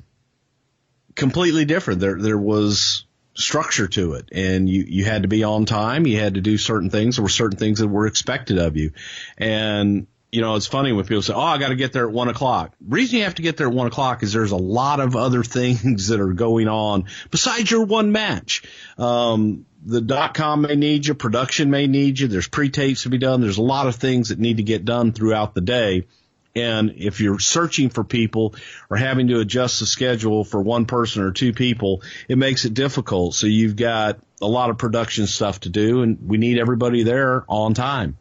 S2: completely different. There was structure to it, and you had to be on time. You had to do certain things. There were certain things that were expected of you. And it's funny when people say, I got to get there at 1 o'clock. The reason you have to get there at 1 o'clock is there's a lot of other things that are going on besides your one match. The .com may need you. Production may need you. There's pre-tapes to be done. There's a lot of things that need to get done throughout the day. And if you're searching for people or having to adjust the schedule for one person or two people, it makes it difficult. So you've got a lot of production stuff to do, and we need everybody there on time.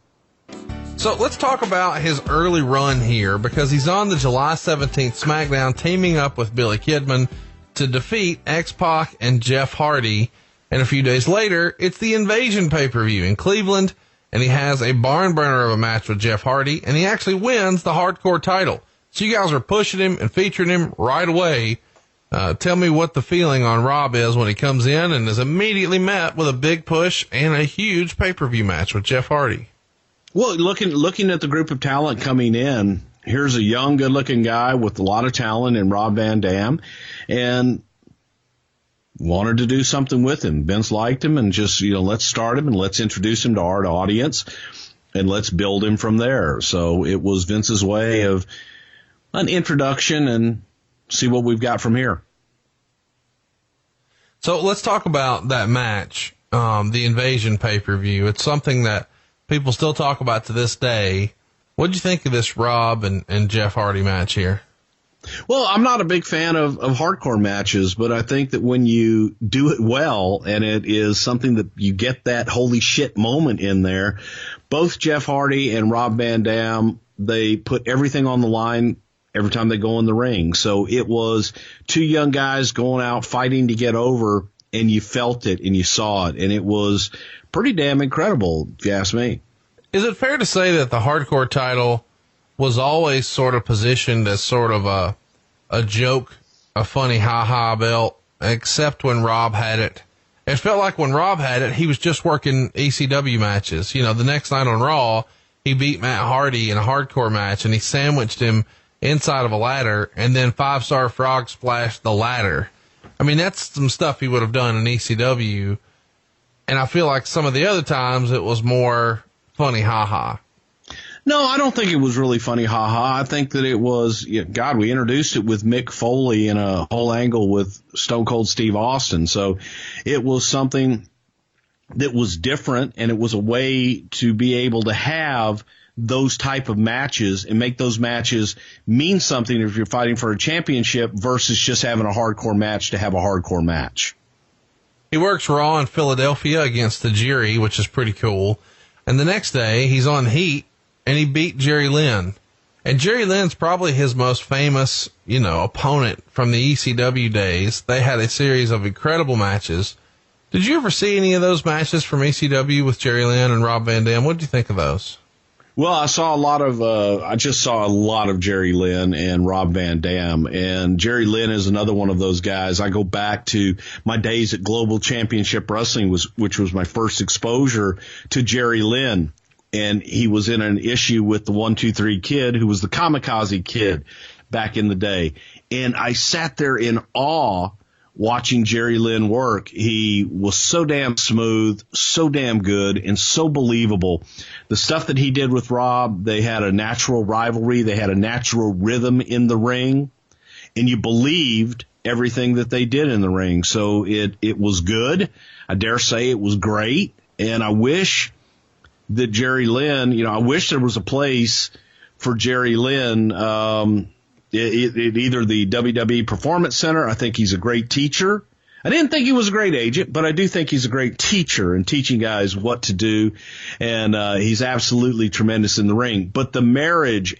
S1: So let's talk about his early run here, because he's on the July 17th SmackDown teaming up with Billy Kidman to defeat X-Pac and Jeff Hardy. And a few days later, it's the Invasion pay-per-view in Cleveland, and he has a barn burner of a match with Jeff Hardy, and he actually wins the hardcore title. So you guys are pushing him and featuring him right away. Tell me what the feeling on Rob is when he comes in and is immediately met with a big push and a huge pay-per-view match with Jeff Hardy.
S2: Well, looking at the group of talent coming in, here's a young, good-looking guy with a lot of talent in Rob Van Dam, and wanted to do something with him. Vince liked him, and just, let's start him and let's introduce him to our audience, and let's build him from there. So it was Vince's way of an introduction and see what we've got from here.
S1: So let's talk about that match, the Invasion pay-per-view. It's something that people still talk about to this day. What did you think of this Rob and Jeff Hardy match here?
S2: Well, I'm not a big fan of hardcore matches, but I think that when you do it well and it is something that you get that holy shit moment in there, both Jeff Hardy and Rob Van Dam, they put everything on the line every time they go in the ring. So it was two young guys going out fighting to get over, and you felt it and you saw it, and it was pretty damn incredible, if you ask me.
S1: Is it fair to say that the hardcore title was always sort of positioned as sort of a joke, a funny ha-ha belt, except when Rob had it? It felt like when Rob had it, he was just working ECW matches. The next night on Raw, he beat Matt Hardy in a hardcore match, and he sandwiched him inside of a ladder, and then 5-star frog splashed the ladder. I mean, that's some stuff he would have done in ECW. And I feel like some of the other times it was more funny ha-ha.
S2: No, I don't think it was really funny, haha. I think that it was, God, we introduced it with Mick Foley in a whole angle with Stone Cold Steve Austin. So it was something that was different, and it was a way to be able to have those type of matches and make those matches mean something if you're fighting for a championship versus just having a hardcore match to have a hardcore match.
S1: He works Raw in Philadelphia against Tajiri, which is pretty cool. And the next day he's on Heat, and he beat Jerry Lynn. And Jerry Lynn's probably his most famous, opponent from the ECW days. They had a series of incredible matches. Did you ever see any of those matches from ECW with Jerry Lynn and Rob Van Dam? What did you think of those?
S2: Well, I just saw a lot of Jerry Lynn and Rob Van Dam, and Jerry Lynn is another one of those guys. I go back to my days at Global Championship Wrestling, which was my first exposure to Jerry Lynn. And he was in an issue with the 1-2-3 Kid, who was the Kamikaze Kid back in the day. And I sat there in awe watching Jerry Lynn work. He was so damn smooth, so damn good, and so believable. The stuff that he did with Rob, they had a natural rivalry. They had a natural rhythm in the ring. And you believed everything that they did in the ring. So it was good. I dare say it was great. And I wish that Jerry Lynn, I wish there was a place for Jerry Lynn, either the WWE Performance Center. I think he's a great teacher. I didn't think he was a great agent, but I do think he's a great teacher and teaching guys what to do. And, he's absolutely tremendous in the ring. But the marriage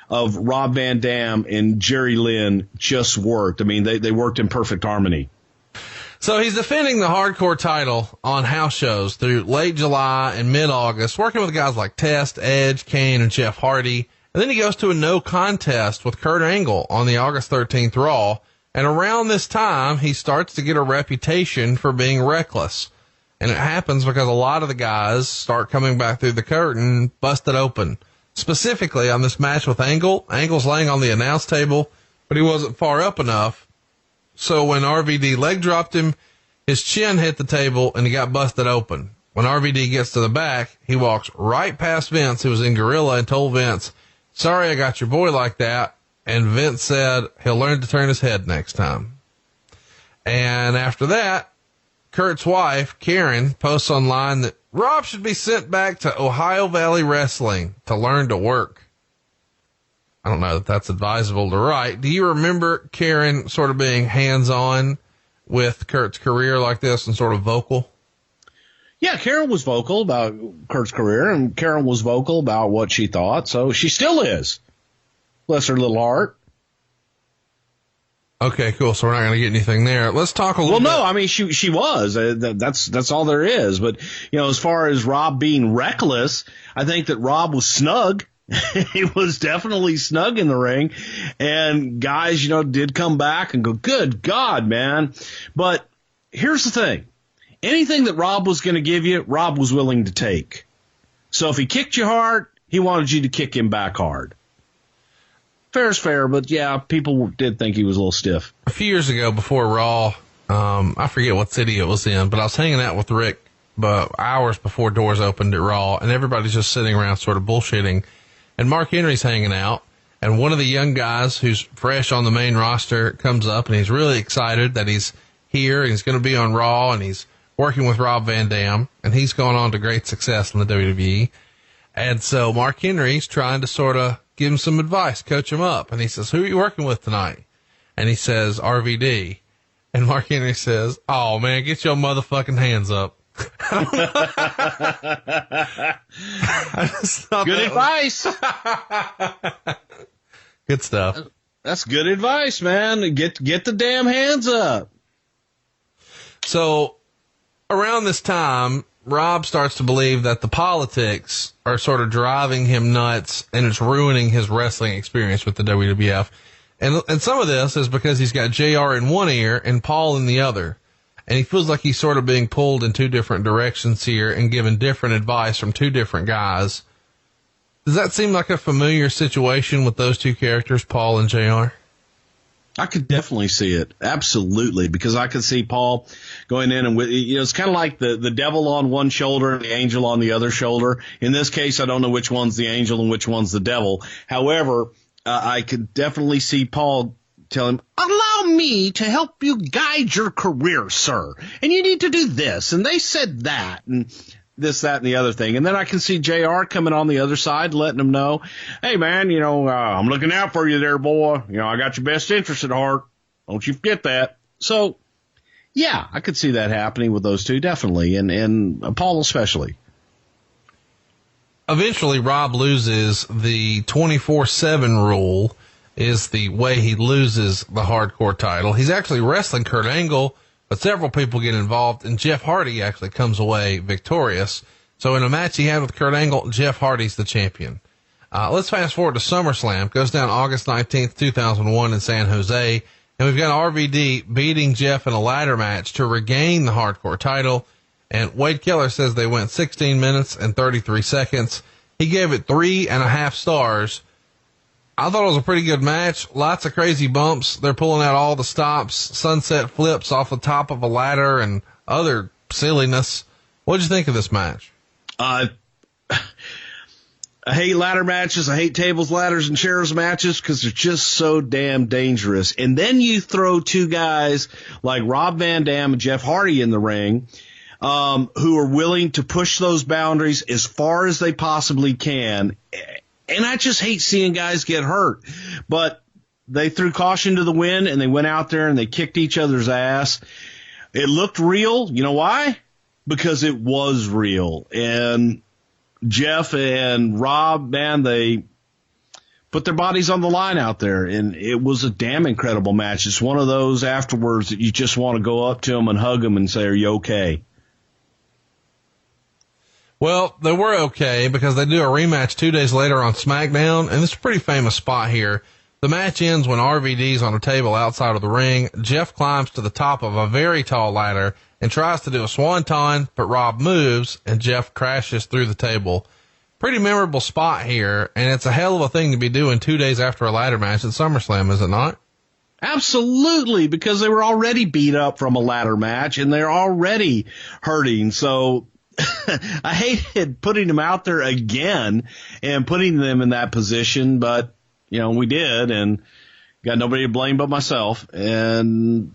S2: of Rob Van Dam and Jerry Lynn just worked. I mean, they worked in perfect harmony.
S1: So he's defending the hardcore title on house shows through late July and mid-August, working with guys like Test, Edge, Kane, and Jeff Hardy. And then he goes to a no contest with Kurt Angle on the August 13th Raw. And around this time, he starts to get a reputation for being reckless. And it happens because a lot of the guys start coming back through the curtain, busted open. Specifically on this match with Angle, Angle's laying on the announce table, but he wasn't far up enough. So when RVD leg dropped him, his chin hit the table and he got busted open. When RVD gets to the back, he walks right past Vince, who was in Gorilla, and told Vince, "Sorry I got your boy like that." And Vince said he'll learn to turn his head next time. And after that, Kurt's wife, Karen, posts online that Rob should be sent back to Ohio Valley Wrestling to learn to work. I don't know that that's advisable to write. Do you remember Karen sort of being hands-on with Kurt's career like this and sort of vocal?
S2: Yeah, Karen was vocal about Kurt's career, and Karen was vocal about what she thought, so she still is. Bless her little heart.
S1: Okay, cool. So we're not going to get anything there. Let's talk a little bit.
S2: Well, no, I mean, she was. That's all there is. But, as far as Rob being reckless, I think that Rob was snug. He was definitely snug in the ring, and guys, did come back and go, good God, man. But here's the thing. Anything that Rob was going to give you, Rob was willing to take. So if he kicked you hard, he wanted you to kick him back hard. Fair is fair, but yeah, people did think he was a little stiff.
S1: A few years ago before Raw, I forget what city it was in, but I was hanging out with Rick hours before doors opened at Raw, and everybody's just sitting around sort of bullshitting. And Mark Henry's hanging out, and one of the young guys who's fresh on the main roster comes up, and he's really excited that he's here, and he's going to be on Raw, and he's working with Rob Van Dam, and he's gone on to great success in the WWE. And so Mark Henry's trying to sort of give him some advice, coach him up. And he says, "Who are you working with tonight?" And he says, "RVD." And Mark Henry says, "Oh, man, get your motherfucking hands up."
S2: Good advice.
S1: Good stuff.
S2: That's good advice, man. Get the damn hands up.
S1: So around this time, Rob starts to believe that the politics are sort of driving him nuts and it's ruining his wrestling experience with the WWF. And some of this is because he's got JR in one ear and Paul in the other. And he feels like he's sort of being pulled in two different directions here and given different advice from two different guys. Does that seem like a familiar situation with those two characters, Paul and JR?
S2: I could definitely see it. Absolutely. Because I could see Paul going in and it's kind of like the devil on one shoulder and the angel on the other shoulder. In this case, I don't know which one's the angel and which one's the devil. However, I could definitely see Paul tell him, allow me to help you guide your career, sir. And you need to do this. And they said that. And this, that, and the other thing. And then I can see JR coming on the other side, letting him know, hey, man, I'm looking out for you there, boy. I got your best interest at heart. Don't you forget that. So, yeah, I could see that happening with those two, definitely, and Paul especially.
S1: Eventually, Rob loses the 24/7 rule is the way he loses the hardcore title. He's actually wrestling Kurt Angle, but several people get involved, and Jeff Hardy actually comes away victorious. So in a match he had with Kurt Angle, Jeff Hardy's the champion. Let's fast forward to SummerSlam. It goes down August 19th, 2001 in San Jose. And we've got RVD beating Jeff in a ladder match to regain the hardcore title. And Wade Keller says they went 16 minutes and 33 seconds. He gave it 3.5 stars. I thought it was a pretty good match. Lots of crazy bumps. They're pulling out all the stops, sunset flips off the top of a ladder and other silliness. What'd you think of this match?
S2: I hate ladder matches. I hate tables, ladders, and chairs matches because they're just so damn dangerous. And then you throw two guys like Rob Van Dam and Jeff Hardy in the ring, who are willing to push those boundaries as far as they possibly can. And I just hate seeing guys get hurt. But they threw caution to the wind, and they went out there and they kicked each other's ass. It looked real. You know why? Because it was real. And Jeff and Rob, man, they put their bodies on the line out there, and it was a damn incredible match. It's one of those afterwards that you just want to go up to them and hug them and say, are you okay?
S1: Well, they were okay because they do a rematch 2 days later on SmackDown, and it's a pretty famous spot here. The match ends when RVD's on a table outside of the ring. Jeff climbs to the top of a very tall ladder and tries to do a swanton, but Rob moves and Jeff crashes through the table. Pretty memorable spot here, and it's a hell of a thing to be doing 2 days after a ladder match at SummerSlam, is it not?
S2: Absolutely, because they were already beat up from a ladder match and they're already hurting. So I hated putting them out there again and putting them in that position, but we did, and got nobody to blame but myself. And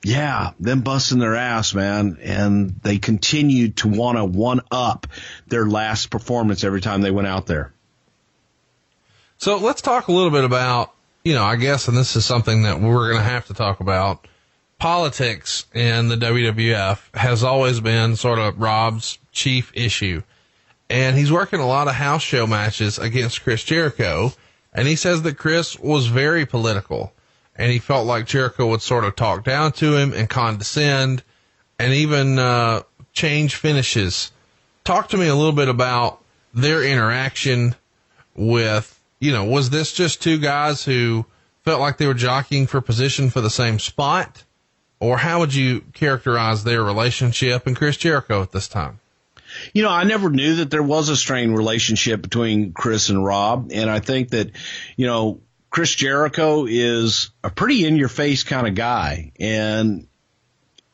S2: yeah, them busting their ass, man. And they continued to want to one up their last performance every time they went out there.
S1: So let's talk a little bit about, I guess, and this is something that we're going to have to talk about. Politics in the WWF has always been sort of Rob's chief issue. And he's working a lot of house show matches against Chris Jericho. And he says that Chris was very political, and he felt like Jericho would sort of talk down to him and condescend and even change finishes. Talk to me a little bit about their interaction with, was this just two guys who felt like they were jockeying for position for the same spot? Or how would you characterize their relationship and Chris Jericho at this time?
S2: I never knew that there was a strained relationship between Chris and Rob. And I think that, Chris Jericho is a pretty in-your-face kind of guy. And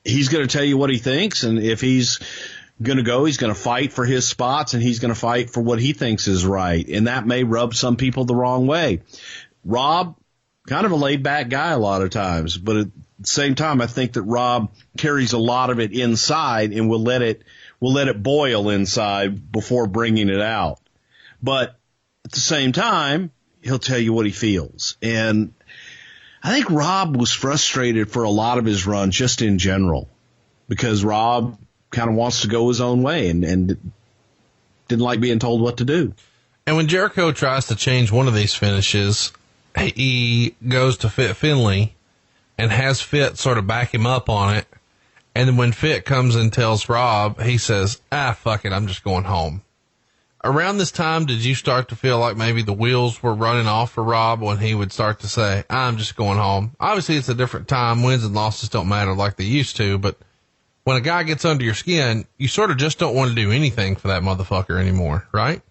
S2: he's going to tell you what he thinks. And if he's going to go, he's going to fight for his spots, and he's going to fight for what he thinks is right. And that may rub some people the wrong way. Rob, kind of a laid-back guy a lot of times. But at the same time, I think that Rob carries a lot of it inside and will let it boil inside before bringing it out. But at the same time, he'll tell you what he feels. And I think Rob was frustrated for a lot of his run just in general, because Rob kind of wants to go his own way and didn't like being told what to do.
S1: And when Jericho tries to change one of these finishes, he goes to Fit Finlay and has Fit sort of back him up on it. And then when Fit comes and tells Rob, he says, fuck it, I'm just going home. Around this time, did you start to feel like maybe the wheels were running off for Rob when he would start to say, I'm just going home? Obviously, it's a different time. Wins and losses don't matter like they used to. But when a guy gets under your skin, you sort of just don't want to do anything for that motherfucker anymore, right?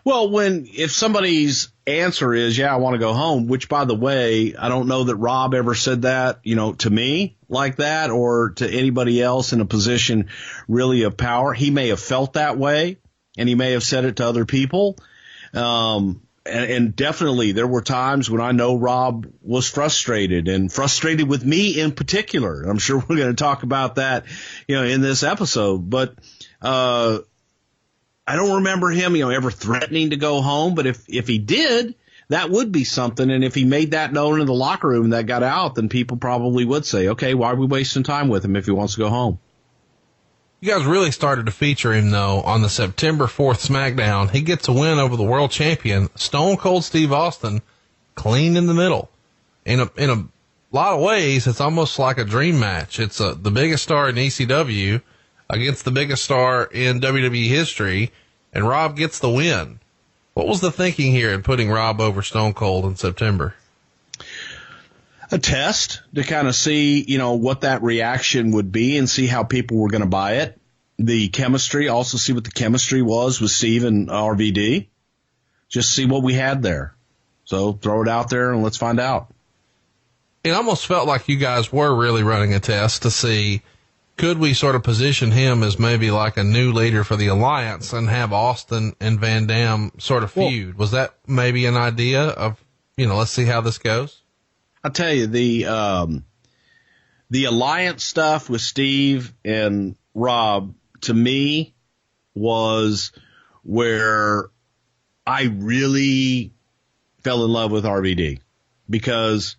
S2: Well, if somebody's answer is, yeah, I want to go home, which, by the way, I don't know that Rob ever said that, to me like that or to anybody else in a position really of power. He may have felt that way, and he may have said it to other people. And definitely there were times when I know Rob was frustrated with me in particular. I'm sure we're going to talk about that, in this episode. But I don't remember him, ever threatening to go home. But if he did, that would be something. And if he made that known in the locker room and that got out, then people probably would say, okay, why are we wasting time with him if he wants to go home?
S1: You guys really started to feature him, though, on the September 4th SmackDown. He gets a win over the world champion, Stone Cold Steve Austin, clean in the middle. In a lot of ways, it's almost like a dream match. It's the biggest star in ECW against the biggest star in WWE history, and Rob gets the win. What was the thinking here in putting Rob over Stone Cold in September?
S2: A test to kind of see, what that reaction would be and see how people were going to buy it. The chemistry, also see what the chemistry was with Steve and RVD. Just see what we had there. So throw it out there and let's find out.
S1: It almost felt like you guys were really running a test to see, could we sort of position him as maybe like a new leader for the Alliance and have Austin and Van Dam sort of feud? Was that maybe an idea of, let's see how this goes?
S2: I'll tell you, the Alliance stuff with Steve and Rob, to me, was where I really fell in love with RVD, because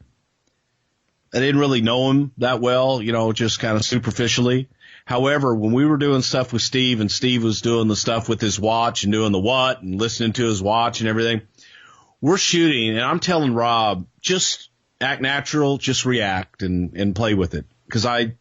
S2: I didn't really know him that well, just kind of superficially. However, when we were doing stuff with Steve and Steve was doing the stuff with his watch and doing the what and listening to his watch and everything, we're shooting, and I'm telling Rob, just act natural, just react and play with it. Because I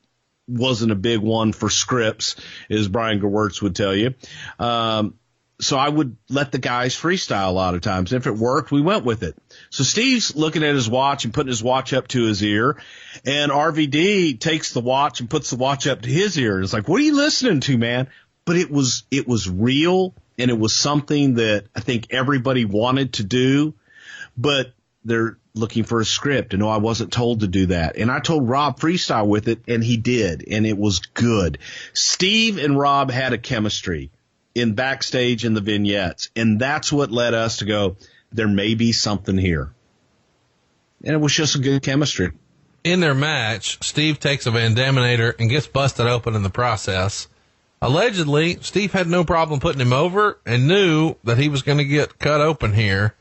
S2: wasn't a big one for scripts, as Brian Gewirtz would tell you. So I would let the guys freestyle a lot of times. If it worked, we went with it. So Steve's looking at his watch and putting his watch up to his ear, and RVD takes the watch and puts the watch up to his ear. And it's like, what are you listening to, man? But it was real, and it was something that I think everybody wanted to do, but they're looking for a script. And no, I wasn't told to do that. And I told Rob freestyle with it, and he did, and it was good. Steve and Rob had a chemistry in Backstage and the vignettes, and that's what led us to go, there may be something here. And it was just a good chemistry.
S1: In their match, Steve takes a Van Daminator and gets busted open in the process. Allegedly, Steve had no problem putting him over and knew that he was going to get cut open here.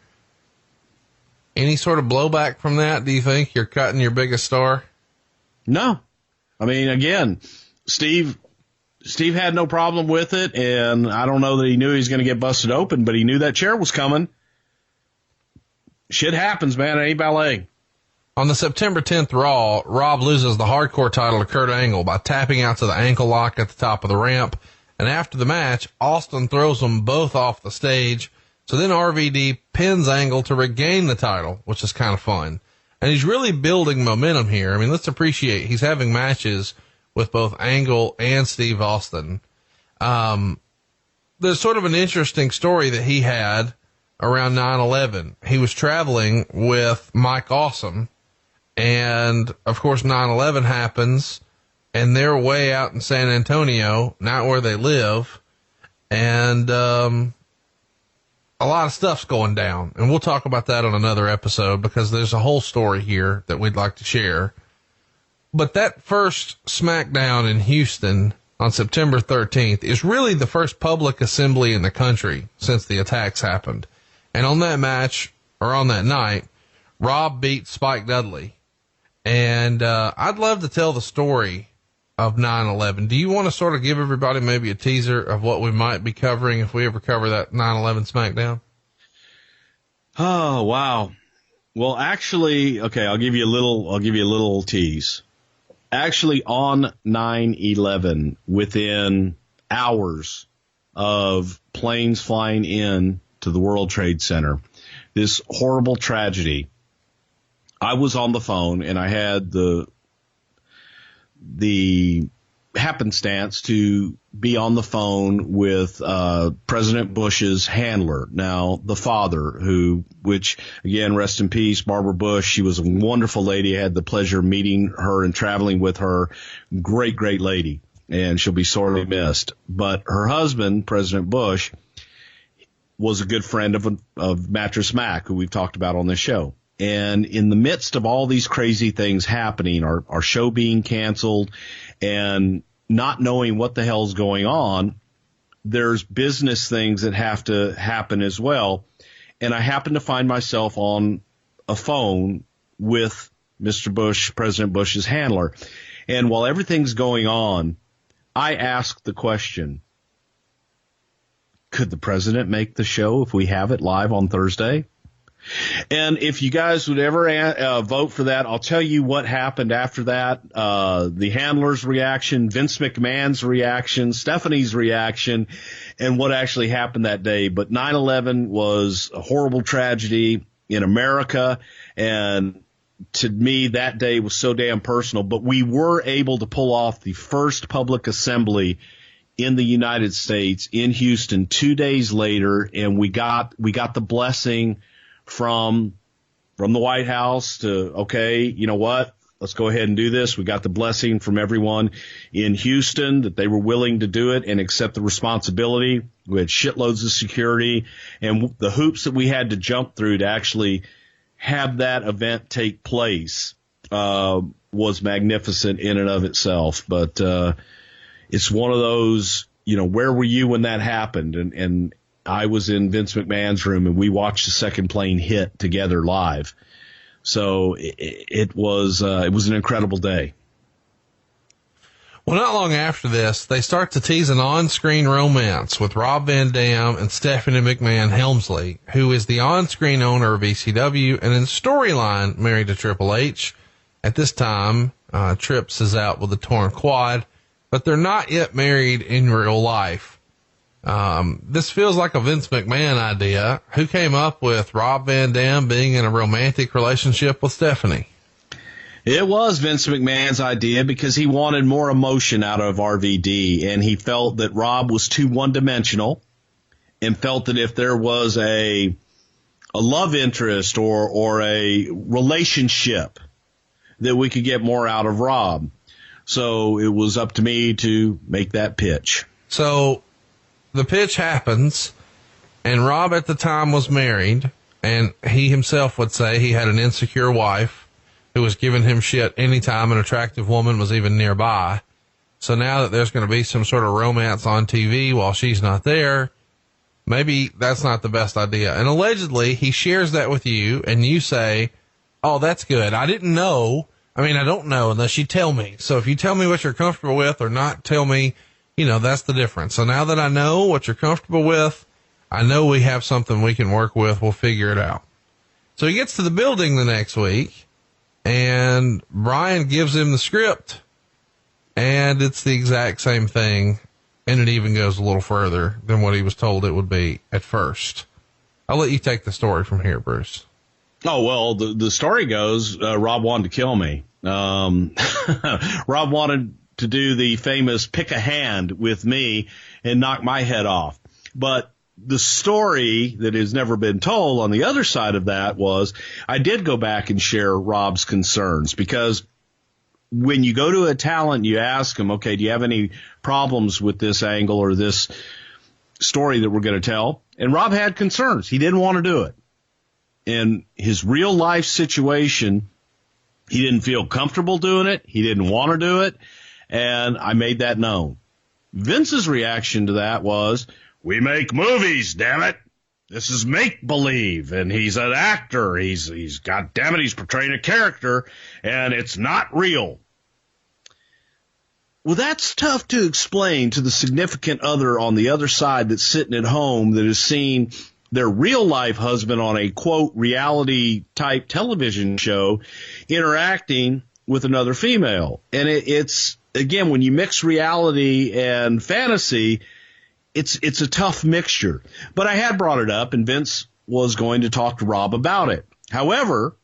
S1: Any sort of blowback from that? Do you think you're cutting your biggest star?
S2: No. I mean, again, Steve had no problem with it, and I don't know that he knew he was going to get busted open, but he knew that chair was coming. Shit happens, man. It ain't ballet.
S1: On the September 10th Raw, Rob loses the hardcore title to Kurt Angle by tapping out to the ankle lock at the top of the ramp. And after the match, Austin throws them both off the stage. So then RVD pins Angle to regain the title, which is kind of fun. And he's really building momentum here. I mean, let's appreciate he's having matches with both Angle and Steve Austin. There's sort of an interesting story that he had around 9/11. He was traveling with Mike Awesome, and of course 9/11 happens, and they're way out in San Antonio, not where they live, and a lot of stuff's going down, and we'll talk about that on another episode because there's a whole story here that we'd like to share. But that first SmackDown in Houston on September 13th is really the first public assembly in the country since the attacks happened. And on that match, or on that night, Rob beat Spike Dudley. And I'd love to tell the story of 9/11. Do you want to sort of give everybody maybe a teaser of what we might be covering if we ever cover that 9/11 SmackDown?
S2: Oh, wow. Well, actually, okay, I'll give you a little tease. Actually, on 9/11, within hours of planes flying in to the World Trade Center, this horrible tragedy, I was on the phone and I had the happenstance to be on the phone with President Bush's handler, now the father, which again, rest in peace, Barbara Bush. She was a wonderful lady. I had the pleasure of meeting her and traveling with her. Great, great lady, and she'll be sorely missed. But her husband, President Bush, was a good friend of Mattress Mac, who we've talked about on this show. And in the midst of all these crazy things happening, our show being canceled and not knowing what the hell's going on, there's business things that have to happen as well. And I happen to find myself on a phone with Mr. Bush, President Bush's handler. And while everything's going on, I ask the question, could the president make the show if we have it live on Thursday? And if you guys would ever vote for that, I'll tell you what happened after that. The handler's reaction, Vince McMahon's reaction, Stephanie's reaction, and what actually happened that day. But 9/11 was a horrible tragedy in America, and to me, that day was so damn personal. But we were able to pull off the first public assembly in the United States in Houston 2 days later, and we got the blessing from the White House to, okay, you know what, let's go ahead and do this. We got the blessing from everyone in Houston that they were willing to do it and accept the responsibility. We had shitloads of security, and the hoops that we had to jump through to actually have that event take place was magnificent in and of itself. But it's one of those, where were you when that happened? And I was in Vince McMahon's room, and we watched the second plane hit together live. So it was an incredible day.
S1: Well, not long after this, they start to tease an on-screen romance with Rob Van Dam and Stephanie McMahon Helmsley, who is the on-screen owner of ECW and in storyline married to Triple H. At this time, Trips is out with a torn quad, but they're not yet married in real life. This feels like a Vince McMahon idea. Who came up with Rob Van Dam being in a romantic relationship with Stephanie?
S2: It was Vince McMahon's idea because he wanted more emotion out of RVD, and he felt that Rob was too one-dimensional and felt that if there was a love interest or a relationship that we could get more out of Rob. So it was up to me to make that pitch.
S1: So the pitch happens, and Rob at the time was married, and he himself would say he had an insecure wife who was giving him shit anytime an attractive woman was even nearby. So now that there's going to be some sort of romance on TV while she's not there, maybe that's not the best idea. And allegedly he shares that with you, and you say, oh, that's good. I didn't know. I mean, I don't know unless you tell me. So if you tell me what you're comfortable with or not tell me, that's the difference. So now that I know what you're comfortable with, I know we have something we can work with. We'll figure it out. So he gets to the building the next week, and Brian gives him the script, and it's the exact same thing. And it even goes a little further than what he was told it would be at first. I'll let you take the story from here, Bruce.
S2: Oh, well, the story goes, Rob wanted to kill me. Rob wanted to do the famous pick a hand with me and knock my head off. But the story that has never been told on the other side of that was I did go back and share Rob's concerns, because when you go to a talent, you ask them, okay, do you have any problems with this angle or this story that we're going to tell? And Rob had concerns. He didn't want to do it. In his real life situation, he didn't feel comfortable doing it. He didn't want to do it. And I made that known. Vince's reaction to that was, we make movies, damn it. This is make-believe, and he's an actor. He's goddamn it, he's portraying a character, and it's not real. Well, that's tough to explain to the significant other on the other side that's sitting at home that has seen their real-life husband on a, quote, reality-type television show interacting with another female. And it's, again, when you mix reality and fantasy, it's a tough mixture. But I had brought it up, and Vince was going to talk to Rob about it. However,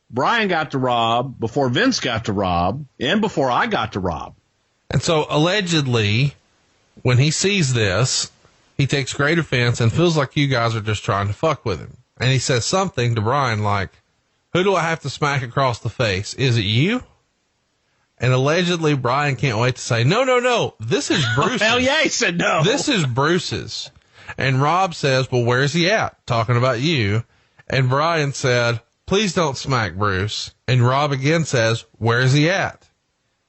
S2: Brian got to Rob before Vince got to Rob and before I got to Rob.
S1: And so allegedly, when he sees this, he takes great offense and feels like you guys are just trying to fuck with him. And he says something to Brian like, who do I have to smack across the face? Is it you? And allegedly, Brian can't wait to say, no, this is Bruce's.
S2: Hell yeah, he said no.
S1: This is Bruce's. And Rob says, well, where's he at? Talking about you. And Brian said, please don't smack Bruce. And Rob again says, where's he at?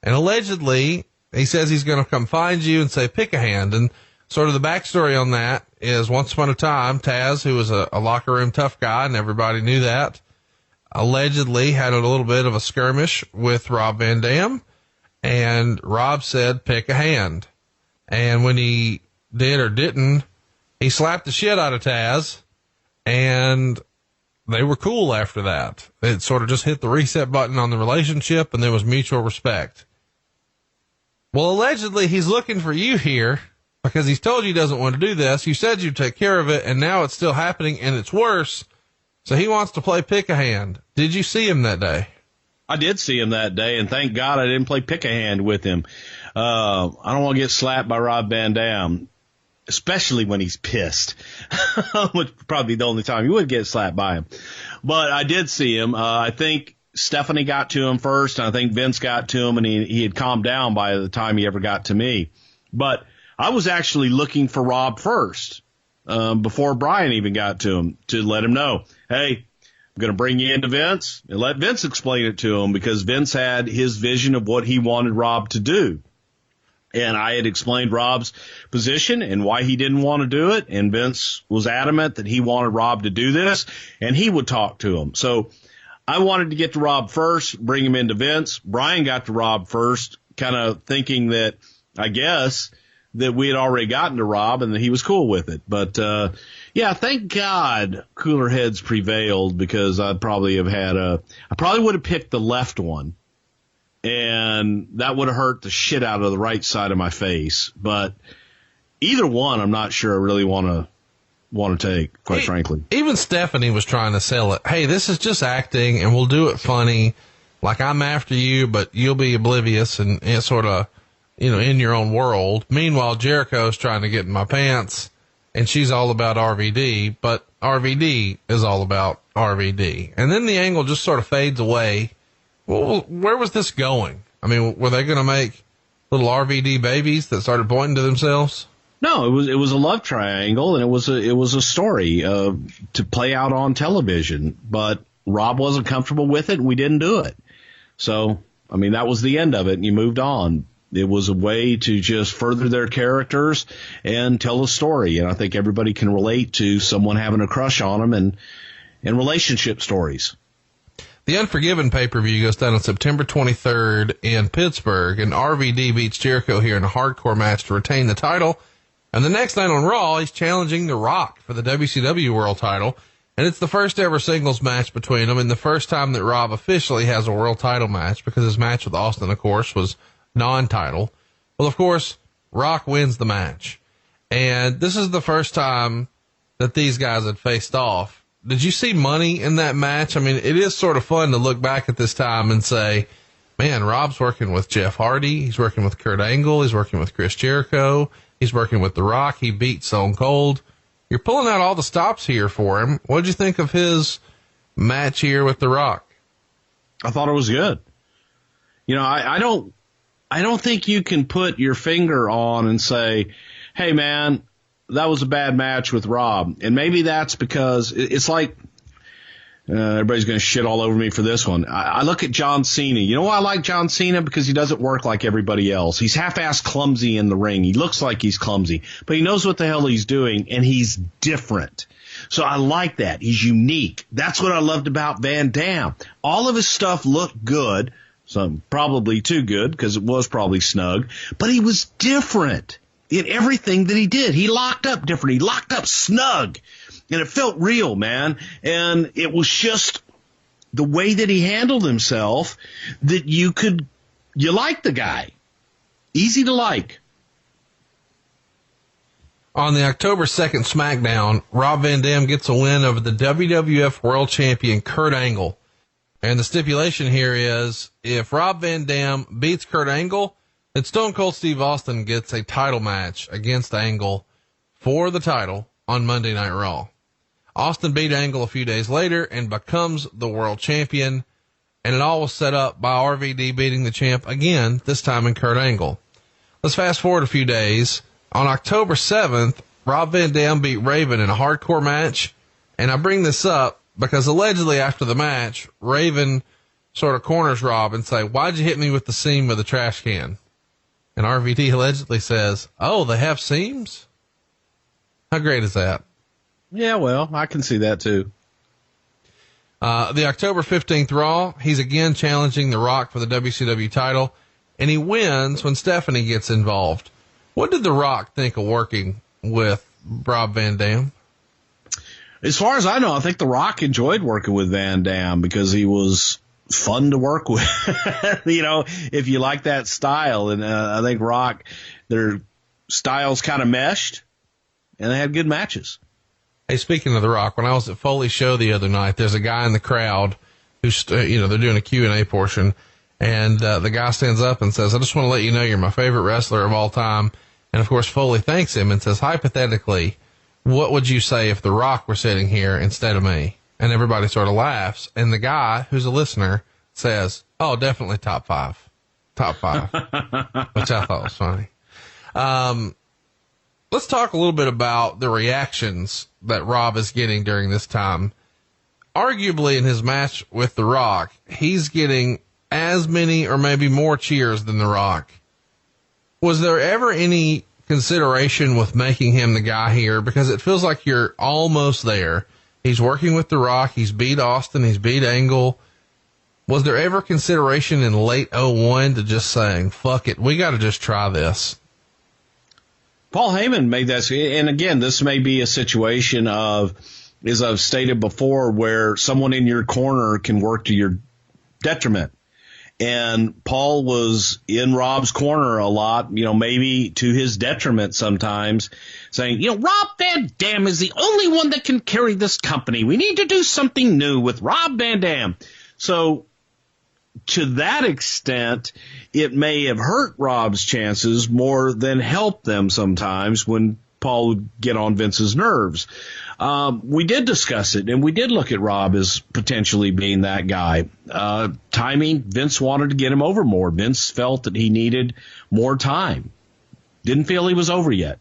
S1: And allegedly, he says he's going to come find you and say, pick a hand. And sort of the backstory on that is once upon a time, Taz, who was a locker room tough guy, and everybody knew that, allegedly had a little bit of a skirmish with Rob Van Dam, and Rob said, pick a hand. And when he did or didn't, he slapped the shit out of Taz, and they were cool after that. It sort of just hit the reset button on the relationship, and there was mutual respect. Well, allegedly, he's looking for you here because he's told you he doesn't want to do this. You said you'd take care of it, and now it's still happening, and it's worse. So he wants to play pick a hand. Did you see him that day?
S2: I did see him that day, and thank God I didn't play pick a hand with him. I don't want to get slapped by Rob Van Dam, especially when he's pissed, which would probably be the only time you would get slapped by him. But I did see him. I think Stephanie got to him first, and I think Vince got to him, and he had calmed down by the time he ever got to me. But I was actually looking for Rob first, before Brian even got to him, to let him know, hey, I'm going to bring you into Vince and let Vince explain it to him, because Vince had his vision of what he wanted Rob to do. And I had explained Rob's position and why he didn't want to do it. And Vince was adamant that he wanted Rob to do this, and he would talk to him. So I wanted to get to Rob first, bring him into Vince. Brian got to Rob first, kind of thinking that, I guess, that we had already gotten to Rob and that he was cool with it. But, yeah, thank God cooler heads prevailed, because I probably would have picked the left one, and that would have hurt the shit out of the right side of my face. But either one, I'm not sure I really want to take, quite frankly. Even
S1: Stephanie was trying to sell it. Hey, this is just acting, and we'll do it funny. Like, I'm after you, but you'll be oblivious and sort of, in your own world. Meanwhile, Jericho's trying to get in my pants, and she's all about RVD, but RVD is all about RVD. And then the angle just sort of fades away. Well, where was this going? I mean, were they going to make little RVD babies that started pointing to themselves?
S2: No, it was a love triangle, and it was a story to play out on television. But Rob wasn't comfortable with it, and we didn't do it. So, I mean, that was the end of it, and you moved on. It was a way to just further their characters and tell a story. And I think everybody can relate to someone having a crush on them and relationship stories.
S1: The Unforgiven pay-per-view goes down on September 23rd in Pittsburgh, and RVD beats Jericho here in a hardcore match to retain the title. And the next night on Raw, he's challenging The Rock for the WCW World title. And it's the first ever singles match between them, and the first time that Rob officially has a world title match, because his match with Austin, of course, was non-title. Well, of course, Rock wins the match. And this is the first time that these guys had faced off. Did you see money in that match? I mean, it is sort of fun to look back at this time and say, man, Rob's working with Jeff Hardy. He's working with Kurt Angle. He's working with Chris Jericho. He's working with The Rock. He beat Stone Cold. You're pulling out all the stops here for him. What did you think of his match here with The Rock?
S2: I thought it was good. I don't think you can put your finger on and say, hey, man, that was a bad match with Rob. And maybe that's because it's like everybody's going to shit all over me for this one. I look at John Cena. You know why I like John Cena? Because he doesn't work like everybody else. He's half-assed clumsy in the ring. He looks like he's clumsy, but he knows what the hell he's doing, and he's different. So I like that. He's unique. That's what I loved about Van Dam. All of his stuff looked good. Some probably too good, because it was probably Snug, but he was different in everything that he did. He locked up different. He locked up Snug, and it felt real, man. And it was just the way that he handled himself that you like the guy. Easy to like.
S1: On the October 2nd SmackDown, Rob Van Dam gets a win over the WWF World Champion Kurt Angle. And the stipulation here is, if Rob Van Dam beats Kurt Angle, And Stone Cold Steve Austin gets a title match against Angle for the title on Monday Night Raw. Austin beat Angle a few days later and becomes the world champion. And it all was set up by RVD beating the champ again, this time in Kurt Angle. Let's fast forward a few days. On October 7th, Rob Van Dam beat Raven in a hardcore match. And I bring this up because allegedly after the match, Raven sort of corners Rob and say, "Why'd you hit me with the seam of the trash can?" And RVD allegedly says, "Oh, they have seams?" How great is that?
S2: Yeah, well, I can see that too.
S1: The October 15th Raw, he's again challenging The Rock for the WCW title, and he wins when Stephanie gets involved. What did The Rock think of working with Rob Van Dam?
S2: As far as I know, I think The Rock enjoyed working with Van Dam because he was fun to work with. You know, if you like that style. And I think Rock, their styles kind of meshed, and they had good matches.
S1: Hey, speaking of The Rock, when I was at Foley's show the other night, there's a guy in the crowd who's, they're doing a Q&A portion, and the guy stands up and says, "I just want to let you know you're my favorite wrestler of all time." And of course, Foley thanks him and says, "Hypothetically, what would you say if The Rock were sitting here instead of me?" And everybody sort of laughs. And the guy, who's a listener, says, "Oh, definitely top five, which I thought was funny. Let's talk a little bit about the reactions that Rob is getting during this time. Arguably in his match with The Rock, he's getting as many or maybe more cheers than The Rock. Was there ever any consideration with making him the guy here? Because it feels like you're almost there. He's working with The Rock. He's beat Austin. He's beat Angle. Was there ever consideration in late 01 to just saying, fuck it, we got to just try this?
S2: Paul Heyman made that. And again, this may be a situation of, as I've stated before, where someone in your corner can work to your detriment. And Paul was in Rob's corner a lot, maybe to his detriment sometimes, saying, Rob Van Dam is the only one that can carry this company. We need to do something new with Rob Van Dam. So to that extent, it may have hurt Rob's chances more than helped them sometimes when Paul would get on Vince's nerves. We did discuss it, and we did look at Rob as potentially being that guy. Timing, Vince wanted to get him over more. Vince felt that he needed more time. Didn't feel he was over yet.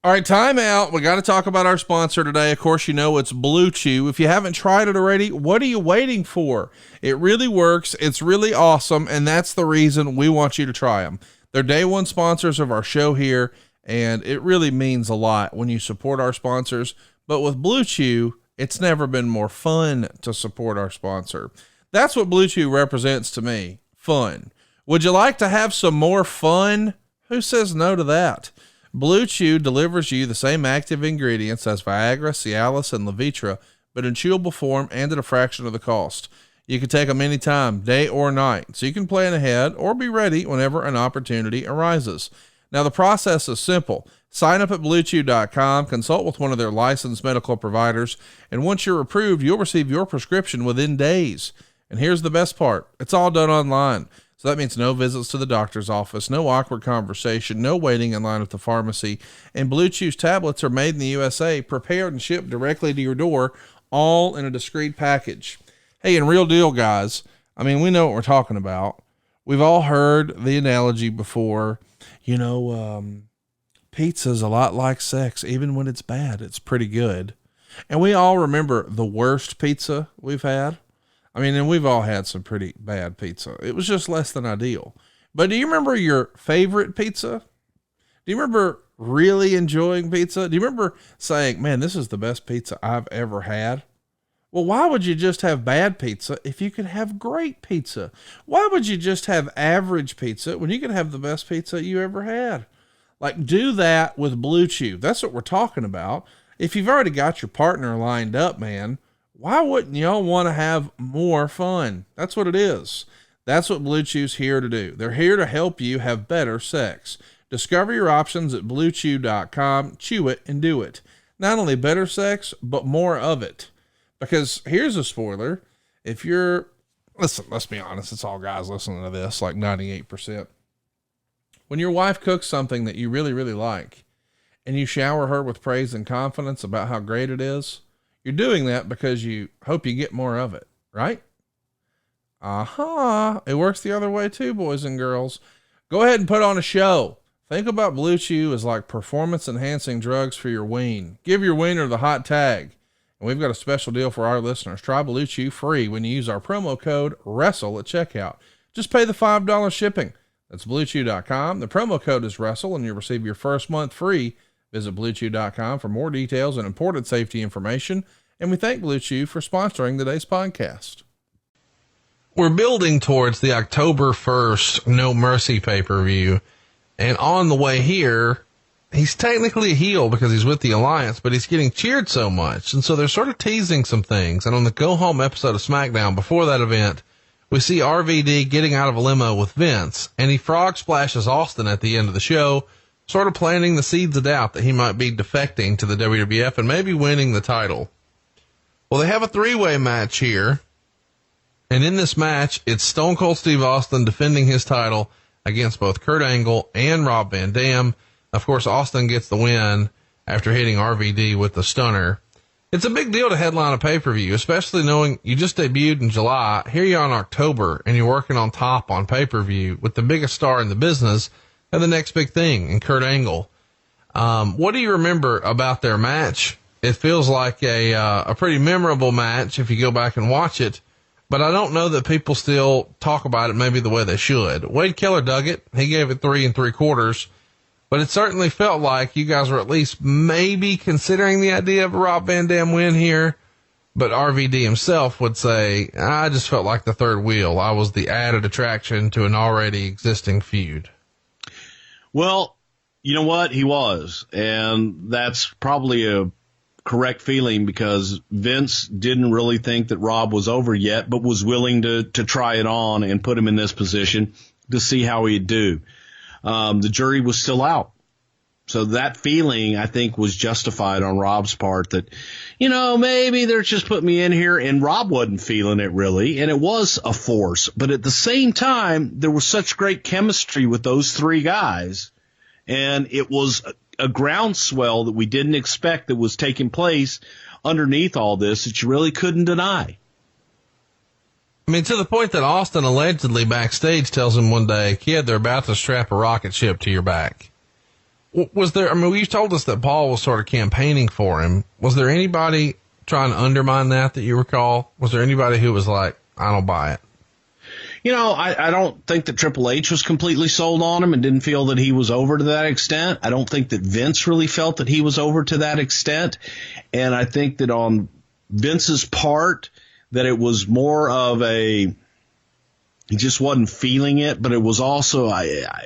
S1: All right, time out. We got to talk about our sponsor today. Of course, it's Blue Chew. If you haven't tried it already, what are you waiting for? It really works. It's really awesome, and that's the reason we want you to try them. They're day one sponsors of our show here, and it really means a lot when you support our sponsors. But with Blue Chew, it's never been more fun to support our sponsor. That's what Blue Chew represents to me, fun. Would you like to have some more fun? Who says no to that? Blue Chew delivers you the same active ingredients as Viagra, Cialis, and Levitra, but in chewable form and at a fraction of the cost. You can take them anytime, day or night, so you can plan ahead or be ready whenever an opportunity arises. Now, the process is simple. Sign up at BlueChew.com, consult with one of their licensed medical providers, and once you're approved, you'll receive your prescription within days. And here's the best part. It's all done online. So that means no visits to the doctor's office, no awkward conversation, no waiting in line at the pharmacy. And Blue Chew's tablets are made in the USA, prepared and shipped directly to your door, all in a discreet package. Hey, and real deal, guys. We know what we're talking about. We've all heard the analogy before. Pizza's a lot like sex. Even when it's bad, it's pretty good. And we all remember the worst pizza we've had. And we've all had some pretty bad pizza. It was just less than ideal. But do you remember your favorite pizza? Do you remember really enjoying pizza? Do you remember saying, man, this is the best pizza I've ever had? Well, why would you just have bad pizza if you could have great pizza? Why would you just have average pizza when you could have the best pizza you ever had? Do that with Blue Chew. That's what we're talking about. If you've already got your partner lined up, man, why wouldn't y'all want to have more fun? That's what it is. That's what Blue Chew's here to do. They're here to help you have better sex. Discover your options at BlueChew.com. Chew it and do it. Not only better sex, but more of it. Because here's a spoiler. Let's be honest, it's all guys listening to this, like 98%. When your wife cooks something that you really, really like, and you shower her with praise and confidence about how great it is, you're doing that because you hope you get more of it, right? It works the other way too, boys and girls. Go ahead and put on a show. Think about Blue Chew as like performance enhancing drugs for your ween. Give your wiener the hot tag. And we've got a special deal for our listeners. Try Blue Chew free when you use our promo code WRESTLE at checkout. Just pay the $5 shipping. That's BlueChew.com. The promo code is WRESTLE and you'll receive your first month free. Visit BlueChew.com for more details and important safety information. And we thank Blue Chew for sponsoring today's podcast. We're building towards the October 1st No Mercy pay-per-view. And on the way here, he's technically a heel because he's with the Alliance, but he's getting cheered so much. And so they're sort of teasing some things. And on the go home episode of SmackDown before that event, we see RVD getting out of a limo with Vince, and he frog splashes Austin at the end of the show, sort of planting the seeds of doubt that he might be defecting to the WWF and maybe winning the title. Well, they have a three-way match here. And in this match, it's Stone Cold Steve Austin defending his title against both Kurt Angle and Rob Van Dam. Of course, Austin gets the win after hitting RVD with the stunner. It's a big deal to headline a pay-per-view, especially knowing you just debuted in July. Here you are in October, and you're working on top on pay-per-view with the biggest star in the business and the next big thing in Kurt Angle. What do you remember about their match? It feels like a pretty memorable match if you go back and watch it. But I don't know that people still talk about it maybe the way they should. Wade Keller dug it. He gave it 3 3/4. But it certainly felt like you guys were at least maybe considering the idea of a Rob Van Dam win here. But RVD himself would say, I just felt like the third wheel. I was the added attraction to an already existing feud.
S2: Well, you know what? He was. And that's probably a correct feeling because Vince didn't really think that Rob was over yet, but was willing to try it on and put him in this position to see how he'd do. The jury was still out. So that feeling, I think, was justified on Rob's part that, maybe they're just putting me in here, and Rob wasn't feeling it really, and it was a force. But at the same time, there was such great chemistry with those three guys, and it was a groundswell that we didn't expect that was taking place underneath all this that you really couldn't deny.
S1: I mean, to the point that Austin allegedly backstage tells him one day, kid, they're about to strap a rocket ship to your back. Was there, you told us that Paul was sort of campaigning for him. Was there anybody trying to undermine that you recall? Was there anybody who was like, I don't buy it?
S2: I don't think that Triple H was completely sold on him and didn't feel that he was over to that extent. I don't think that Vince really felt that he was over to that extent. And I think that on Vince's part, that it was more of he just wasn't feeling it, but it was also,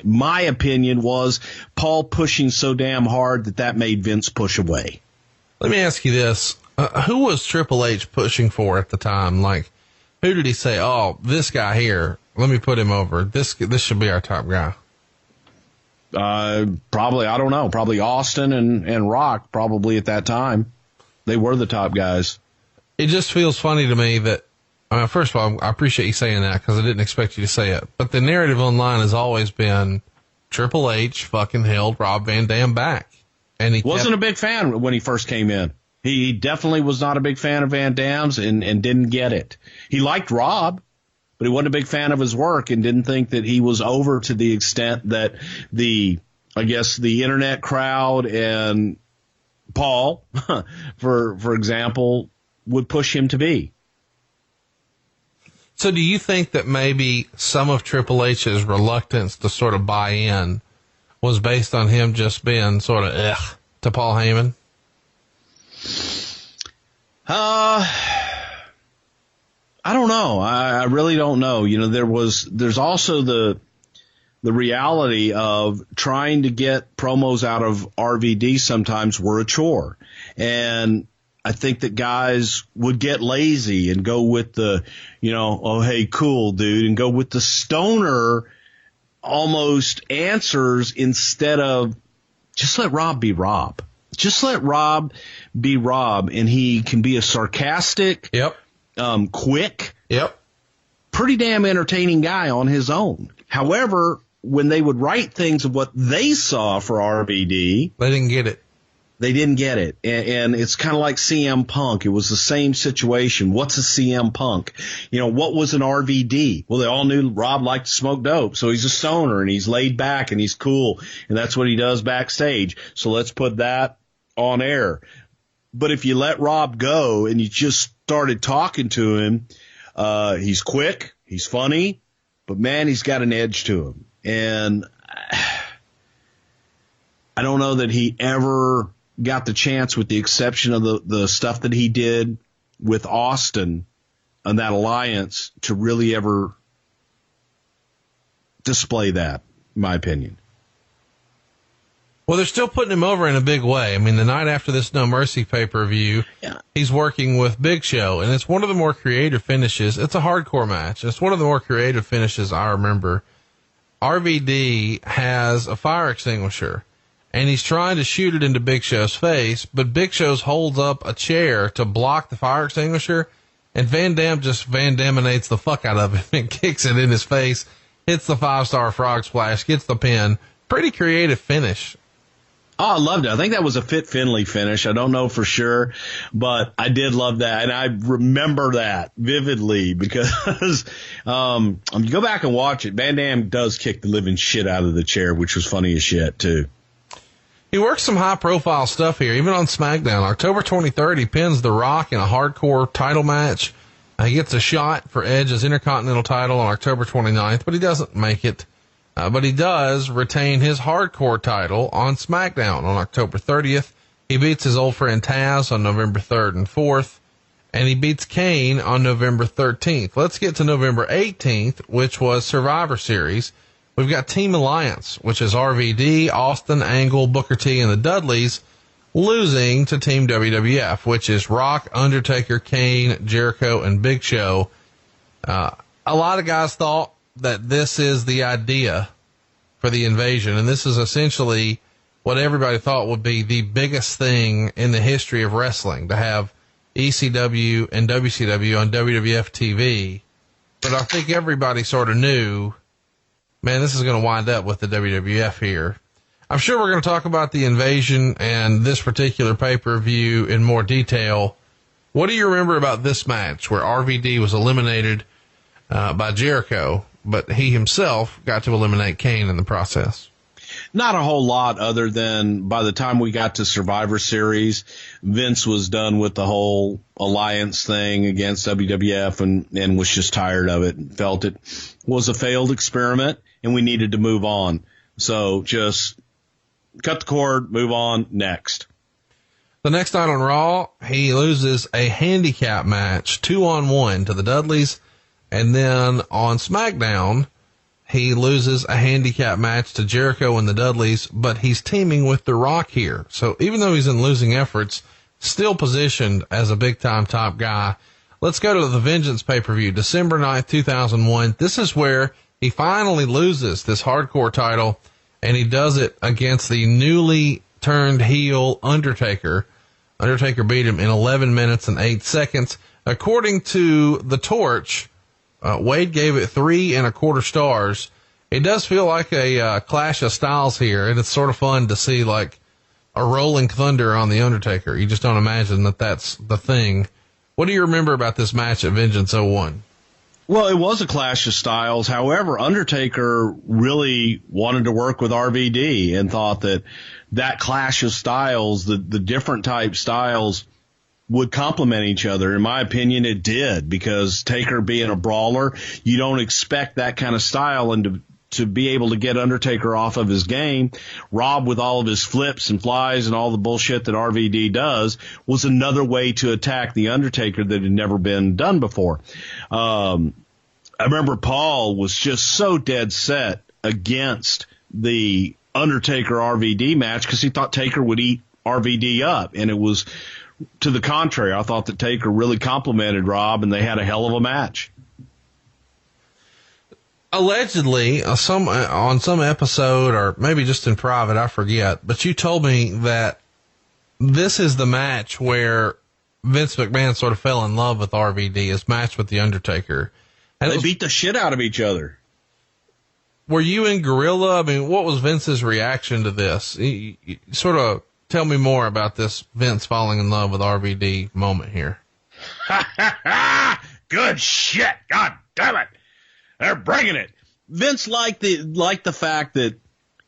S2: my opinion was Paul pushing so damn hard that made Vince push away.
S1: Let me ask you this. Who was Triple H pushing for at the time? Like, who did he say, oh, this guy here, let me put him over. This should be our top guy.
S2: Probably, I don't know, probably Austin and Rock probably at that time. They were the top guys.
S1: It just feels funny to me that, first of all, I appreciate you saying that because I didn't expect you to say it. But the narrative online has always been Triple H fucking held Rob Van Dam back. And he
S2: wasn't a big fan when he first came in. He definitely was not a big fan of Van Dam's and didn't get it. He liked Rob, but he wasn't a big fan of his work and didn't think that he was over to the extent that the internet crowd and Paul, for example, would push him to be.
S1: So do you think that maybe some of Triple H's reluctance to sort of buy in was based on him just being sort of to Paul Heyman?
S2: I don't know. I really don't know. There's also the reality of trying to get promos out of RVD sometimes were a chore. And I think that guys would get lazy and go with the, oh, hey, cool, dude, and go with the stoner almost answers instead of just let Rob be Rob. Just let Rob be Rob, and he can be a sarcastic, quick, pretty damn entertaining guy on his own. However, when they would write things of what they saw for RVD,
S1: they didn't get it.
S2: They didn't get it. And it's kind of like CM Punk. It was the same situation. What's a CM Punk? You know, what was an RVD? Well, they all knew Rob liked to smoke dope. So he's a stoner and he's laid back and he's cool. And that's what he does backstage. So let's put that on air. But if you let Rob go and you just started talking to him, he's quick, he's funny, but man, he's got an edge to him. And I don't know that he ever got the chance, with the exception of the stuff that he did with Austin and that alliance, to really ever display that, in my opinion.
S1: Well, they're still putting him over in a big way. I mean, the night after this No Mercy pay-per-view, he's working with Big Show, and it's one of the more creative finishes. It's a hardcore match. It's one of the more creative finishes I remember. RVD has a fire extinguisher, and he's trying to shoot it into Big Show's face, but Big Show holds up a chair to block the fire extinguisher, and Van Dam just Van Daminates the fuck out of him and kicks it in his face, hits the 5-star frog splash, gets the pin. Pretty creative finish.
S2: Oh, I loved it. I think that was a Fit Finlay finish. I don't know for sure, but I did love that. And I remember that vividly because you go back and watch it. Van Dam does kick the living shit out of the chair, which was funny as shit, too.
S1: He works some high-profile stuff here, even on SmackDown. October 23rd, he pins The Rock in a hardcore title match. He gets a shot for Edge's Intercontinental title on October 29th, but he doesn't make it. But he does retain his hardcore title on SmackDown on October 30th. He beats his old friend Taz on November 3rd and 4th, and he beats Kane on November 13th. Let's get to November 18th, which was Survivor Series. We've got Team Alliance, which is RVD, Austin, Angle, Booker T, and the Dudleys, losing to Team WWF, which is Rock, Undertaker, Kane, Jericho, and Big Show. A lot of guys thought that this is the idea for the invasion, and this is essentially what everybody thought would be the biggest thing in the history of wrestling, to have ECW and WCW on WWF TV. But I think everybody sort of knew, man, this is going to wind up with the WWF here. I'm sure we're going to talk about the invasion and this particular pay-per-view in more detail. What do you remember about this match where RVD was eliminated by Jericho, but he himself got to eliminate Kane in the process?
S2: Not a whole lot, other than by the time we got to Survivor Series, Vince was done with the whole alliance thing against WWF and was just tired of it and felt it was a failed experiment and we needed to move on. So just cut the cord, move on, next.
S1: The next night on Raw, he loses a handicap match 2-on-1 to the Dudleys. And then on SmackDown, he loses a handicap match to Jericho and the Dudleys, but he's teaming with The Rock here. So even though he's in losing efforts, still positioned as a big-time top guy. Let's go to the Vengeance pay-per-view, December 9th, 2001. This is where he finally loses this hardcore title, and he does it against the newly turned heel Undertaker. Undertaker beat him in 11 minutes and 8 seconds. According to The Torch, Wade gave it 3 1/4 stars. It does feel like a clash of styles here, and it's sort of fun to see like a rolling thunder on the Undertaker. You just don't imagine that that's the thing. What do you remember about this match at Vengeance 01?
S2: Well, it was a clash of styles. However, Undertaker really wanted to work with RVD and thought that clash of styles, the different type styles, would complement each other. In my opinion, it did, because Taker being a brawler, you don't expect that kind of style, and to be able to get Undertaker off of his game, Rob with all of his flips and flies and all the bullshit that RVD does, was another way to attack the Undertaker that had never been done before. I remember Paul was just so dead set against the Undertaker RVD match because he thought Taker would eat RVD up, and it was to the contrary. I thought that Taker really complimented Rob, and they had a hell of a match.
S1: Allegedly, on some episode, or maybe just in private, I forget, but you told me that this is the match where Vince McMahon sort of fell in love with RVD, his match with The Undertaker. And
S2: they beat the shit out of each other.
S1: were you in Gorilla? I mean, what was Vince's reaction to this? Sort of tell me more about this Vince falling in love with RVD moment here.
S2: Good shit. God damn it. They're bringing it. Vince liked the fact that,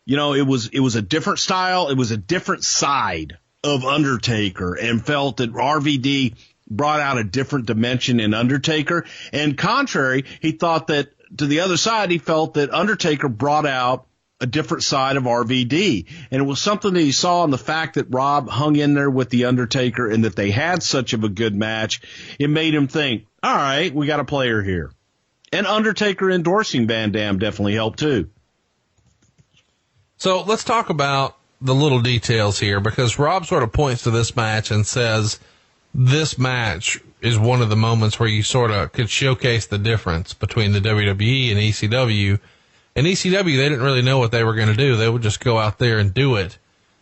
S2: you know, it was a different style. It was a different side of Undertaker, and felt that RVD brought out a different dimension in Undertaker. And contrary, he thought that to the other side, he felt that Undertaker brought out a different side of RVD. And it was something that he saw in the fact that Rob hung in there with the Undertaker and that they had such of a good match. It made him think, all right, we got a player here. And Undertaker endorsing Van Dam definitely helped too.
S1: So let's talk about the little details here, because Rob sort of points to this match and says this match is one of the moments where you sort of could showcase the difference between the WWE and ECW. In ECW, they didn't really know what they were going to do. They would just go out there and do it.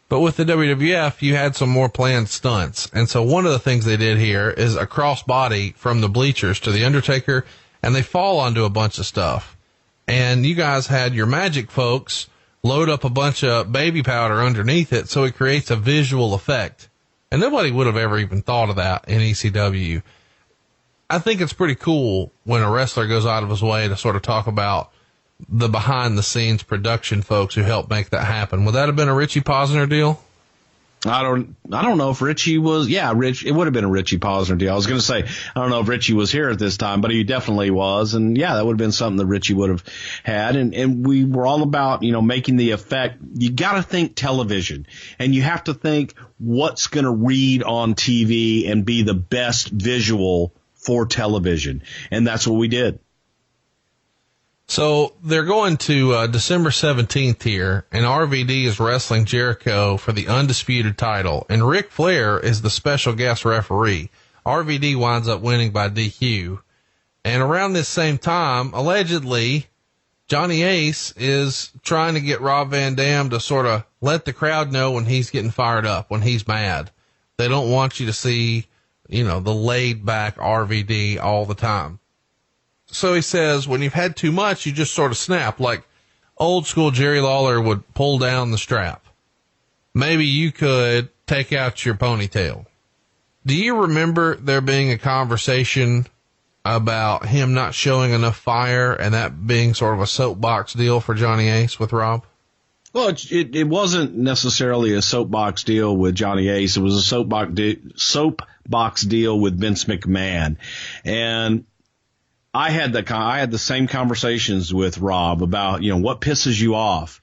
S1: But with the WWF, you had some more planned stunts. And so one of the things they did here is a crossbody from the bleachers to the Undertaker, and they fall onto a bunch of stuff. And you guys had your magic folks load up a bunch of baby powder underneath it, so it creates a visual effect. And nobody would have ever even thought of that in ECW. I think it's pretty cool when a wrestler goes out of his way to sort of talk about the behind the scenes production folks who helped make that happen. Would that have been a Richie Posner deal?
S2: I don't know if Richie was, it would have been a Richie Posner deal. I was going to say, I don't know if Richie was here at this time, but he definitely was. And yeah, that would have been something that Richie would have had. And we were all about, you know, making the effect. You got to think television, and you have to think what's going to read on TV and be the best visual for television. And that's what we did.
S1: So they're going to December 17th here, and RVD is wrestling Jericho for the undisputed title, and Ric Flair is the special guest referee. RVD winds up winning by DQ. And around this same time, allegedly, Johnny Ace is trying to get Rob Van Dam to sort of let the crowd know when he's getting fired up, when he's mad. They don't want you to see, you know, the laid back RVD all the time. So he says, when you've had too much, you just sort of snap, like old school Jerry Lawler would pull down the strap. Maybe you could take out your ponytail. Do you remember there being a conversation about him not showing enough fire, and that being sort of a soapbox deal for Johnny Ace with Rob?
S2: Well, it wasn't necessarily a soapbox deal with Johnny Ace. It was a soapbox deal with Vince McMahon. And I had the same conversations with Rob about, you know, what pisses you off.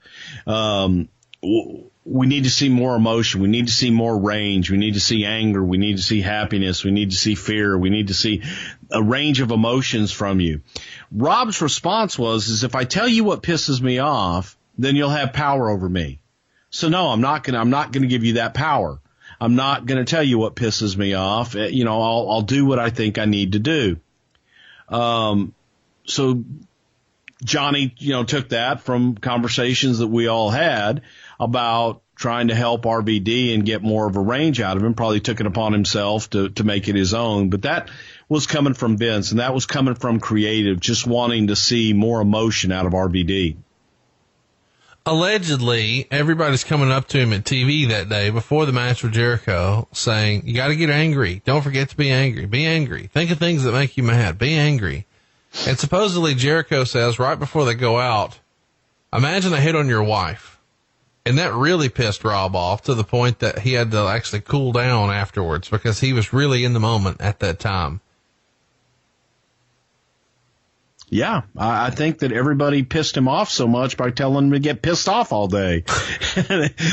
S2: We need to see more emotion. We need to see more range. We need to see anger. We need to see happiness. We need to see fear. We need to see a range of emotions from you. Rob's response was, if I tell you what pisses me off, then you'll have power over me. So no, I'm not going to give you that power. I'm not going to tell you what pisses me off. You know, I'll do what I think I need to do. So Johnny, you know, took that from conversations that we all had about trying to help RVD and get more of a range out of him, probably took it upon himself to make it his own. But that was coming from Vince, and that was coming from creative, just wanting to see more emotion out of RVD.
S1: Allegedly, everybody's coming up to him at TV that day before the match with Jericho saying, you got to get angry. Don't forget to be angry. Be angry. Think of things that make you mad. Be angry. And supposedly Jericho says right before they go out, imagine a hit on your wife. And that really pissed Rob off to the point that he had to actually cool down afterwards because he was really in the moment at that time.
S2: Yeah, I think that everybody pissed him off so much by telling him to get pissed off all day.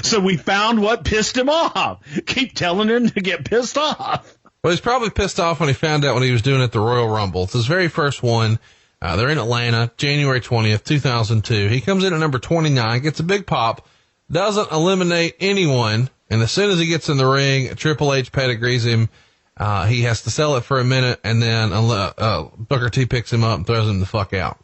S2: So we found what pissed him off. Keep telling him to get pissed off.
S1: Well, he's probably pissed off when he found out what he was doing at the Royal Rumble. It's his very first one. They're in Atlanta, January 20th, 2002. He comes in at number 29, gets a big pop, doesn't eliminate anyone, and as soon as he gets in the ring, Triple H pedigrees him. He has to sell it for a minute, and then Booker T picks him up and throws him the fuck out.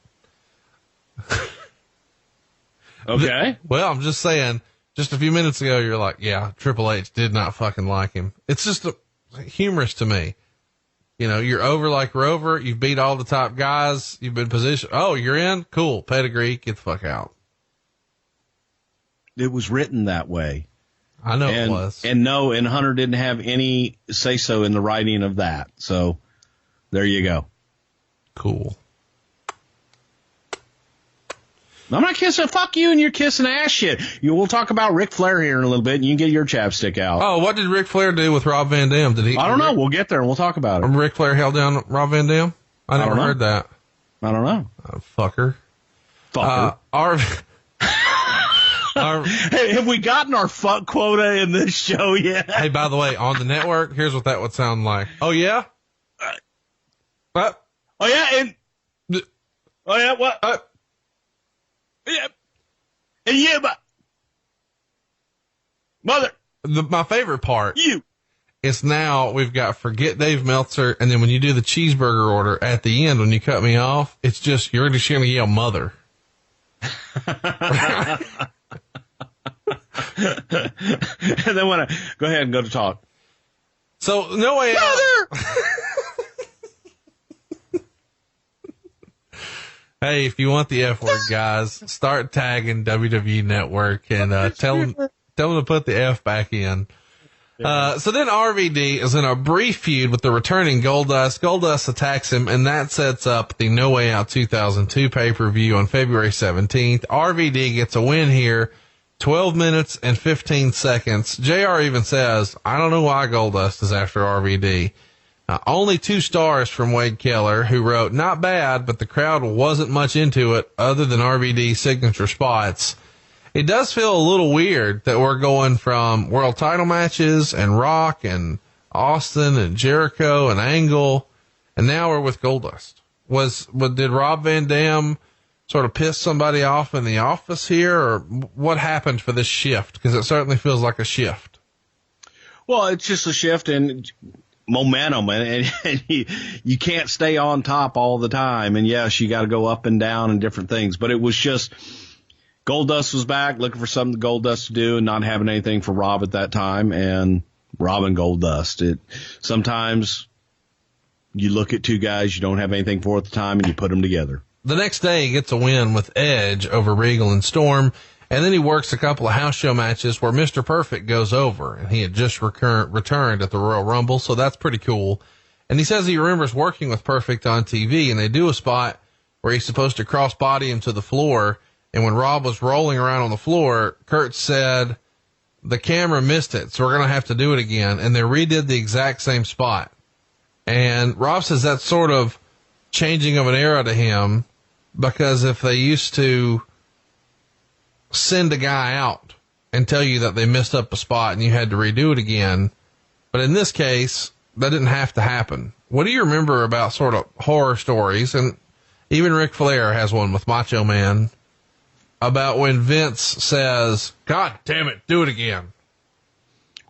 S2: Okay.
S1: Well, I'm just saying, just a few minutes ago, you're like, yeah, Triple H did not fucking like him. It's just humorous to me. You know, you're over like Rover. You've beat all the top guys. You've been positioned. Oh, you're in? Cool. Pedigree. Get the fuck out.
S2: It was written that way.
S1: I know it was.
S2: And Hunter didn't have any say-so in the writing of that. So there you go.
S1: Cool.
S2: I'm not kissing. Fuck you and your kissing ass shit. We'll talk about Ric Flair here in a little bit, and you can get your chapstick out.
S1: Oh, what did Ric Flair do with Rob Van Dam?
S2: I don't know. We'll get there and we'll talk about it.
S1: Ric Flair held down Rob Van Dam? I never heard that.
S2: I don't know.
S1: Fucker.
S2: Hey, have we gotten our fuck quota in this show yet?
S1: Hey, by the way, on the network, here's what that would sound like. Oh, yeah? What?
S2: Oh, yeah, what? Yeah. And yeah, but mother.
S1: My favorite part. It's now we've got forget Dave Meltzer. And then when you do the cheeseburger order at the end, when you cut me off, it's just, you're just going to yell mother.
S2: And then when go ahead and go to talk.
S1: So no way out. Hey, if you want the F word, guys, start tagging WWE Network and tell them to put the F back in. So then RVD is in a brief feud with the returning Goldust. Goldust attacks him, and that sets up the No Way Out 2002 pay-per-view on February 17th. RVD gets a win here, 12 minutes and 15 seconds. JR even says, I don't know why Goldust is after RVD. Only 2 stars from Wade Keller, who wrote, not bad, but the crowd wasn't much into it other than RVD's signature spots. It does feel a little weird that we're going from world title matches and Rock and Austin and Jericho and Angle, and now we're with Goldust. Did Rob Van Dam sort of piss somebody off in the office here, or what happened for this shift? Because it certainly feels like a shift.
S2: Well, it's just a shift in momentum, and you can't stay on top all the time. And yes, you got to go up and down and different things, but it was just Goldust was back looking for something Goldust to do and not having anything for Rob at that time. And Rob and Goldust, sometimes you look at 2 guys you don't have anything for at the time and you put them together. The
S1: next day he gets a win with Edge over Regal and Storm. And then he works a couple of house show matches where Mr. Perfect goes over, and he had just returned at the Royal Rumble. So that's pretty cool. And he says he remembers working with Perfect on TV, and they do a spot where he's supposed to cross body him to the floor. And when Rob was rolling around on the floor, Kurt said the camera missed it. So we're going to have to do it again. And they redid the exact same spot. And Rob says that's sort of changing of an era to him, because if they used to send a guy out and tell you that they messed up a spot and you had to redo it again. But in this case, that didn't have to happen. What do you remember about sort of horror stories? And even Ric Flair has one with Macho Man about when Vince says, God damn it, do it again.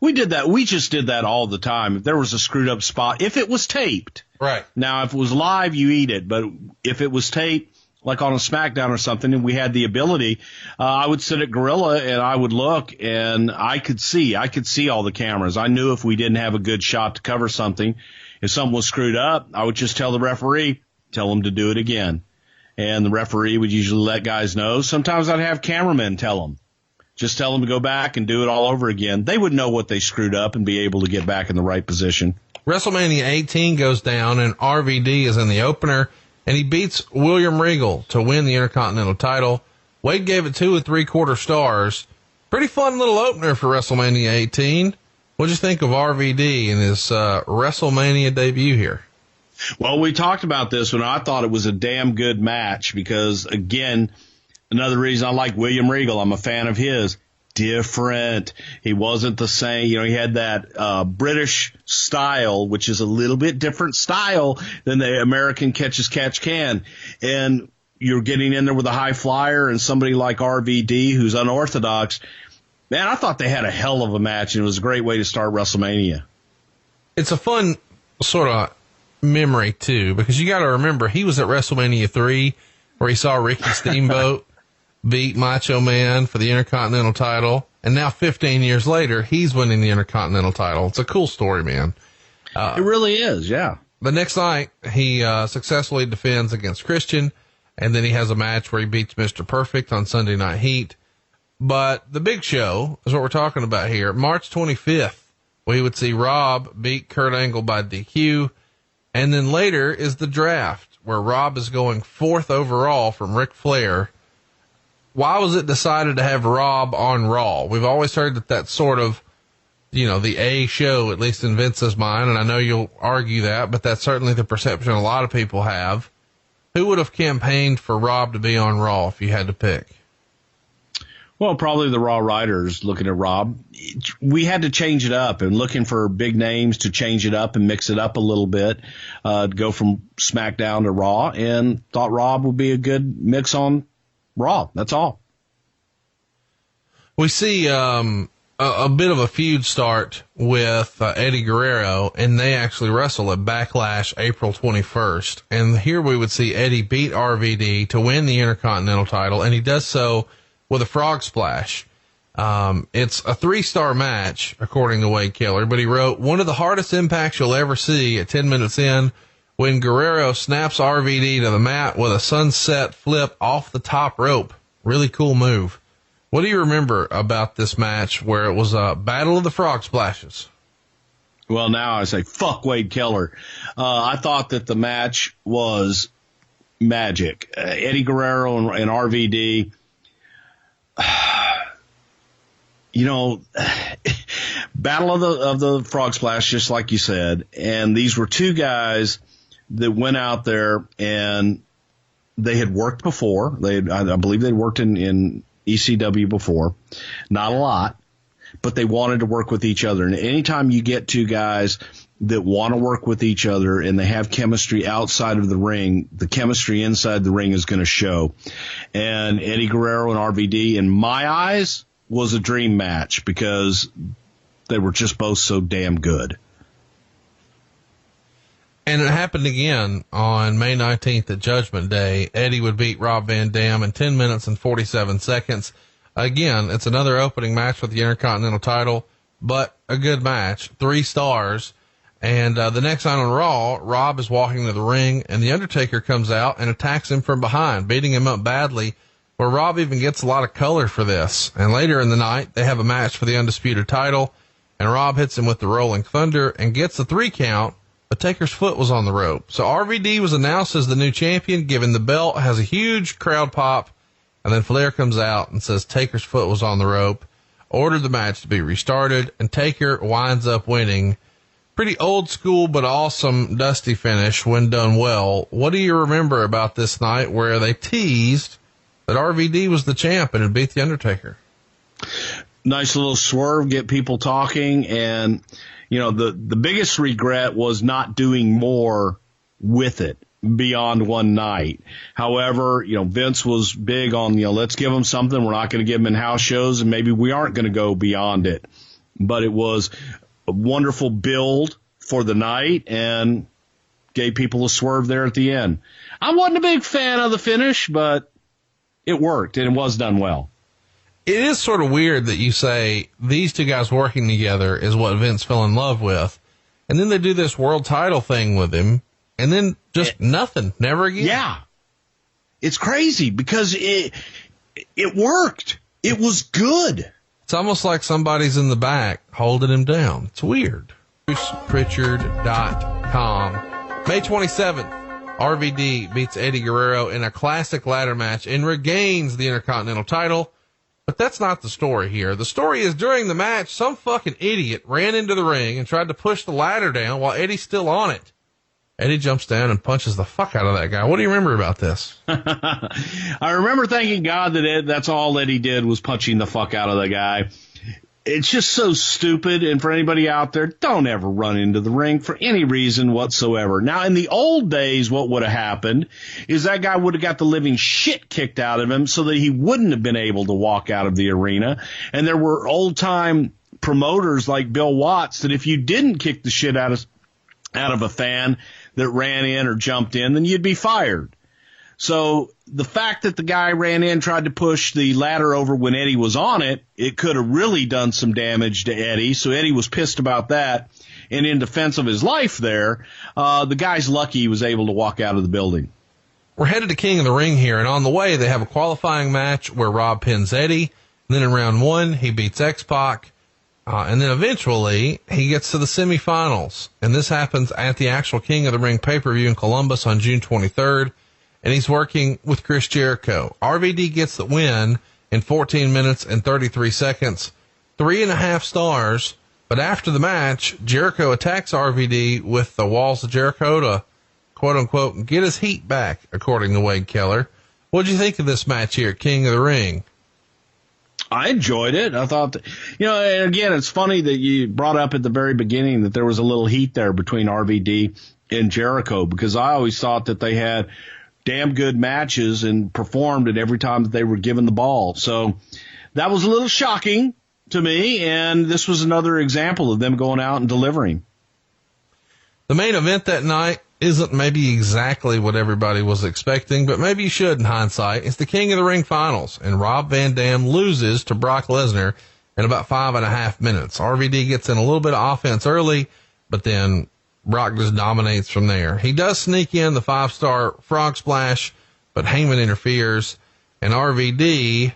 S2: We did that. We just did that all the time. If there was a screwed up spot, if it was taped.
S1: Right.
S2: Now, if it was live, you eat it. But if it was taped, like on a SmackDown or something, and we had the ability, I would sit at Gorilla and I would look, and I could see all the cameras. I knew if we didn't have a good shot to cover something, if something was screwed up, I would just tell the referee, tell him to do it again. And the referee would usually let guys know. Sometimes I'd have cameramen tell them, just tell them to go back and do it all over again. They would know what they screwed up and be able to get back in the right position.
S1: WrestleMania 18 goes down, and RVD is in the opener. And he beats William Regal to win the Intercontinental title. Wade gave it 2 3/4 stars. Pretty fun little opener for WrestleMania 18. What'd you think of RVD in his WrestleMania debut here?
S2: Well, we talked about this when I thought it was a damn good match because, again, another reason I like William Regal, I'm a fan of his. Different. He wasn't the same. You know, he had that British style, which is a little bit different style than the American catch can. And you're getting in there with a high flyer and somebody like RVD who's unorthodox. Man, I thought they had a hell of a match, and it was a great way to start WrestleMania.
S1: It's a fun sort of memory, too, because you got to remember he was at WrestleMania 3 where he saw Ricky Steamboat beat Macho Man for the Intercontinental title, and now 15 years later, he's winning the Intercontinental title. It's a cool story, man.
S2: It really is, yeah.
S1: The next night, he successfully defends against Christian, and then he has a match where he beats Mr. Perfect on Sunday Night Heat. But the big show is what we're talking about here. March 25th, we would see Rob beat Kurt Angle by DQ. And then later is the draft, where Rob is going 4th overall from Ric Flair. Why was it decided to have Rob on Raw? We've always heard that that's sort of, you know, the A show, at least in Vince's mind. And I know you'll argue that, but that's certainly the perception a lot of people have. Who would have campaigned for Rob to be on Raw if you had to pick?
S2: Well, probably the Raw writers looking at Rob. We had to change it up and looking for big names to change it up and mix it up a little bit, go from SmackDown to Raw, and thought Rob would be a good mix on Raw. That's all.
S1: We see a bit of a feud start with Eddie Guerrero, and they actually wrestle at Backlash April 21st. And here we would see Eddie beat RVD to win the Intercontinental title, and he does so with a frog splash. It's a 3-star match, according to Wade Keller, but he wrote, one of the hardest impacts you'll ever see at 10 minutes in, when Guerrero snaps RVD to the mat with a sunset flip off the top rope. Really cool move. What do you remember about this match where it was a battle of the frog splashes?
S2: Well, now I say, fuck Wade Keller. I thought that the match was magic. Eddie Guerrero and RVD, you know, battle of the frog splash, just like you said. And these were two guys that went out there and they had worked before. I believe they'd worked in ECW before, not a lot, but they wanted to work with each other. And anytime you get two guys that want to work with each other and they have chemistry outside of the ring, the chemistry inside the ring is going to show. And Eddie Guerrero and RVD, in my eyes, was a dream match because they were just both so damn good.
S1: And it happened again on May 19th at Judgment Day. Eddie would beat Rob Van Dam in 10 minutes and 47 seconds. Again, it's another opening match with the Intercontinental title, but a good match, 3 stars. And the next night on Raw, Rob is walking to the ring, and the Undertaker comes out and attacks him from behind, beating him up badly, where Rob even gets a lot of color for this. And later in the night, they have a match for the undisputed title, and Rob hits him with the Rolling Thunder and gets the 3 count, but Taker's foot was on the rope. So RVD was announced as the new champion, given the belt, has a huge crowd pop, and then Flair comes out and says Taker's foot was on the rope, ordered the match to be restarted, and Taker winds up winning. Pretty old school, but awesome dusty finish when done well. What do you remember about this night where they teased that RVD was the champ and had beat the Undertaker?
S2: Nice little swerve, get people talking. And, you know, the biggest regret was not doing more with it beyond one night. However, you know, Vince was big on, you know, let's give them something. We're not going to give them in house shows, and maybe we aren't going to go beyond it. But it was a wonderful build for the night and gave people a swerve there at the end. I wasn't a big fan of the finish, but it worked and it was done well.
S1: It is sort of weird that you say these two guys working together is what Vince fell in love with. And then they do this world title thing with him and then just nothing, never again.
S2: Yeah. It's crazy because it worked. It was good.
S1: It's almost like somebody's in the back holding him down. It's weird. BrucePrichard.com. May 27th, RVD beats Eddie Guerrero in a classic ladder match and regains the Intercontinental title. But that's not the story here. The story is during the match, some fucking idiot ran into the ring and tried to push the ladder down while Eddie's still on it. Eddie jumps down and punches the fuck out of that guy. What do you remember about this?
S2: I remember thanking God that that's all Eddie did was punching the fuck out of the guy. It's just so stupid. And for anybody out there, don't ever run into the ring for any reason whatsoever. Now, in the old days, what would have happened is that guy would have got the living shit kicked out of him so that he wouldn't have been able to walk out of the arena. And there were old time promoters like Bill Watts that if you didn't kick the shit out of a fan that ran in or jumped in, then you'd be fired. So the fact that the guy ran in, tried to push the ladder over when Eddie was on it, it could have really done some damage to Eddie. So Eddie was pissed about that. And in defense of his life there, the guy's lucky he was able to walk out of the building.
S1: We're headed to King of the Ring here, and on the way, they have a qualifying match where Rob pins Eddie. And then in round 1, he beats X-Pac. And then eventually, he gets to the semifinals. And this happens at the actual King of the Ring pay-per-view in Columbus on June 23rd. And he's working with Chris Jericho. RVD gets the win in 14 minutes and 33 seconds. 3.5 stars. But after the match, Jericho attacks RVD with the Walls of Jericho to, quote unquote, get his heat back, according to Wade Keller. What'd you think of this match here at King of the Ring?
S2: I enjoyed it. I thought, and again, it's funny that you brought up at the very beginning that there was a little heat there between RVD and Jericho, because I always thought that they had damn good matches and performed at every time that they were given the ball. So that was a little shocking to me, and this was another example of them going out and delivering.
S1: The main event that night isn't maybe exactly what everybody was expecting, but maybe you should in hindsight. It's the King of the Ring finals, and Rob Van Dam loses to Brock Lesnar in about 5.5 minutes. RVD gets in a little bit of offense early, but then Brock just dominates from there. He does sneak in the 5-star frog splash, but Heyman interferes, and RVD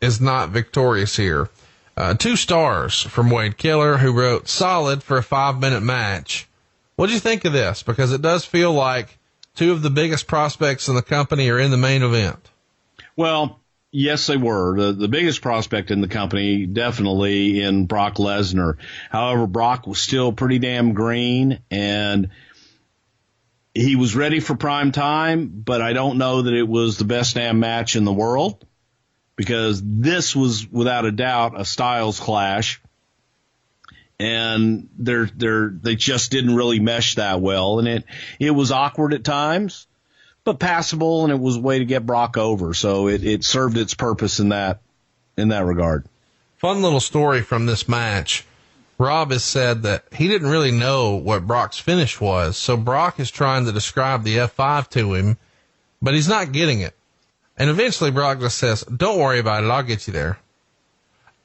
S1: is not victorious here. 2 stars from Wade Keller, who wrote solid for a 5-minute match. What do you think of this? Because it does feel like 2 of the biggest prospects in the company are in the main event.
S2: Well, yes, they were. The biggest prospect in the company, definitely in Brock Lesnar. However, Brock was still pretty damn green, and he was ready for prime time, but I don't know that it was the best damn match in the world, because this was without a doubt a styles clash. And they just didn't really mesh that well. And it was awkward at times, but passable, and it was a way to get Brock over. So it served its purpose in that regard.
S1: Fun little story from this match. Rob has said that he didn't really know what Brock's finish was. So Brock is trying to describe the F5 to him, but he's not getting it. And eventually Brock just says, don't worry about it. I'll get you there.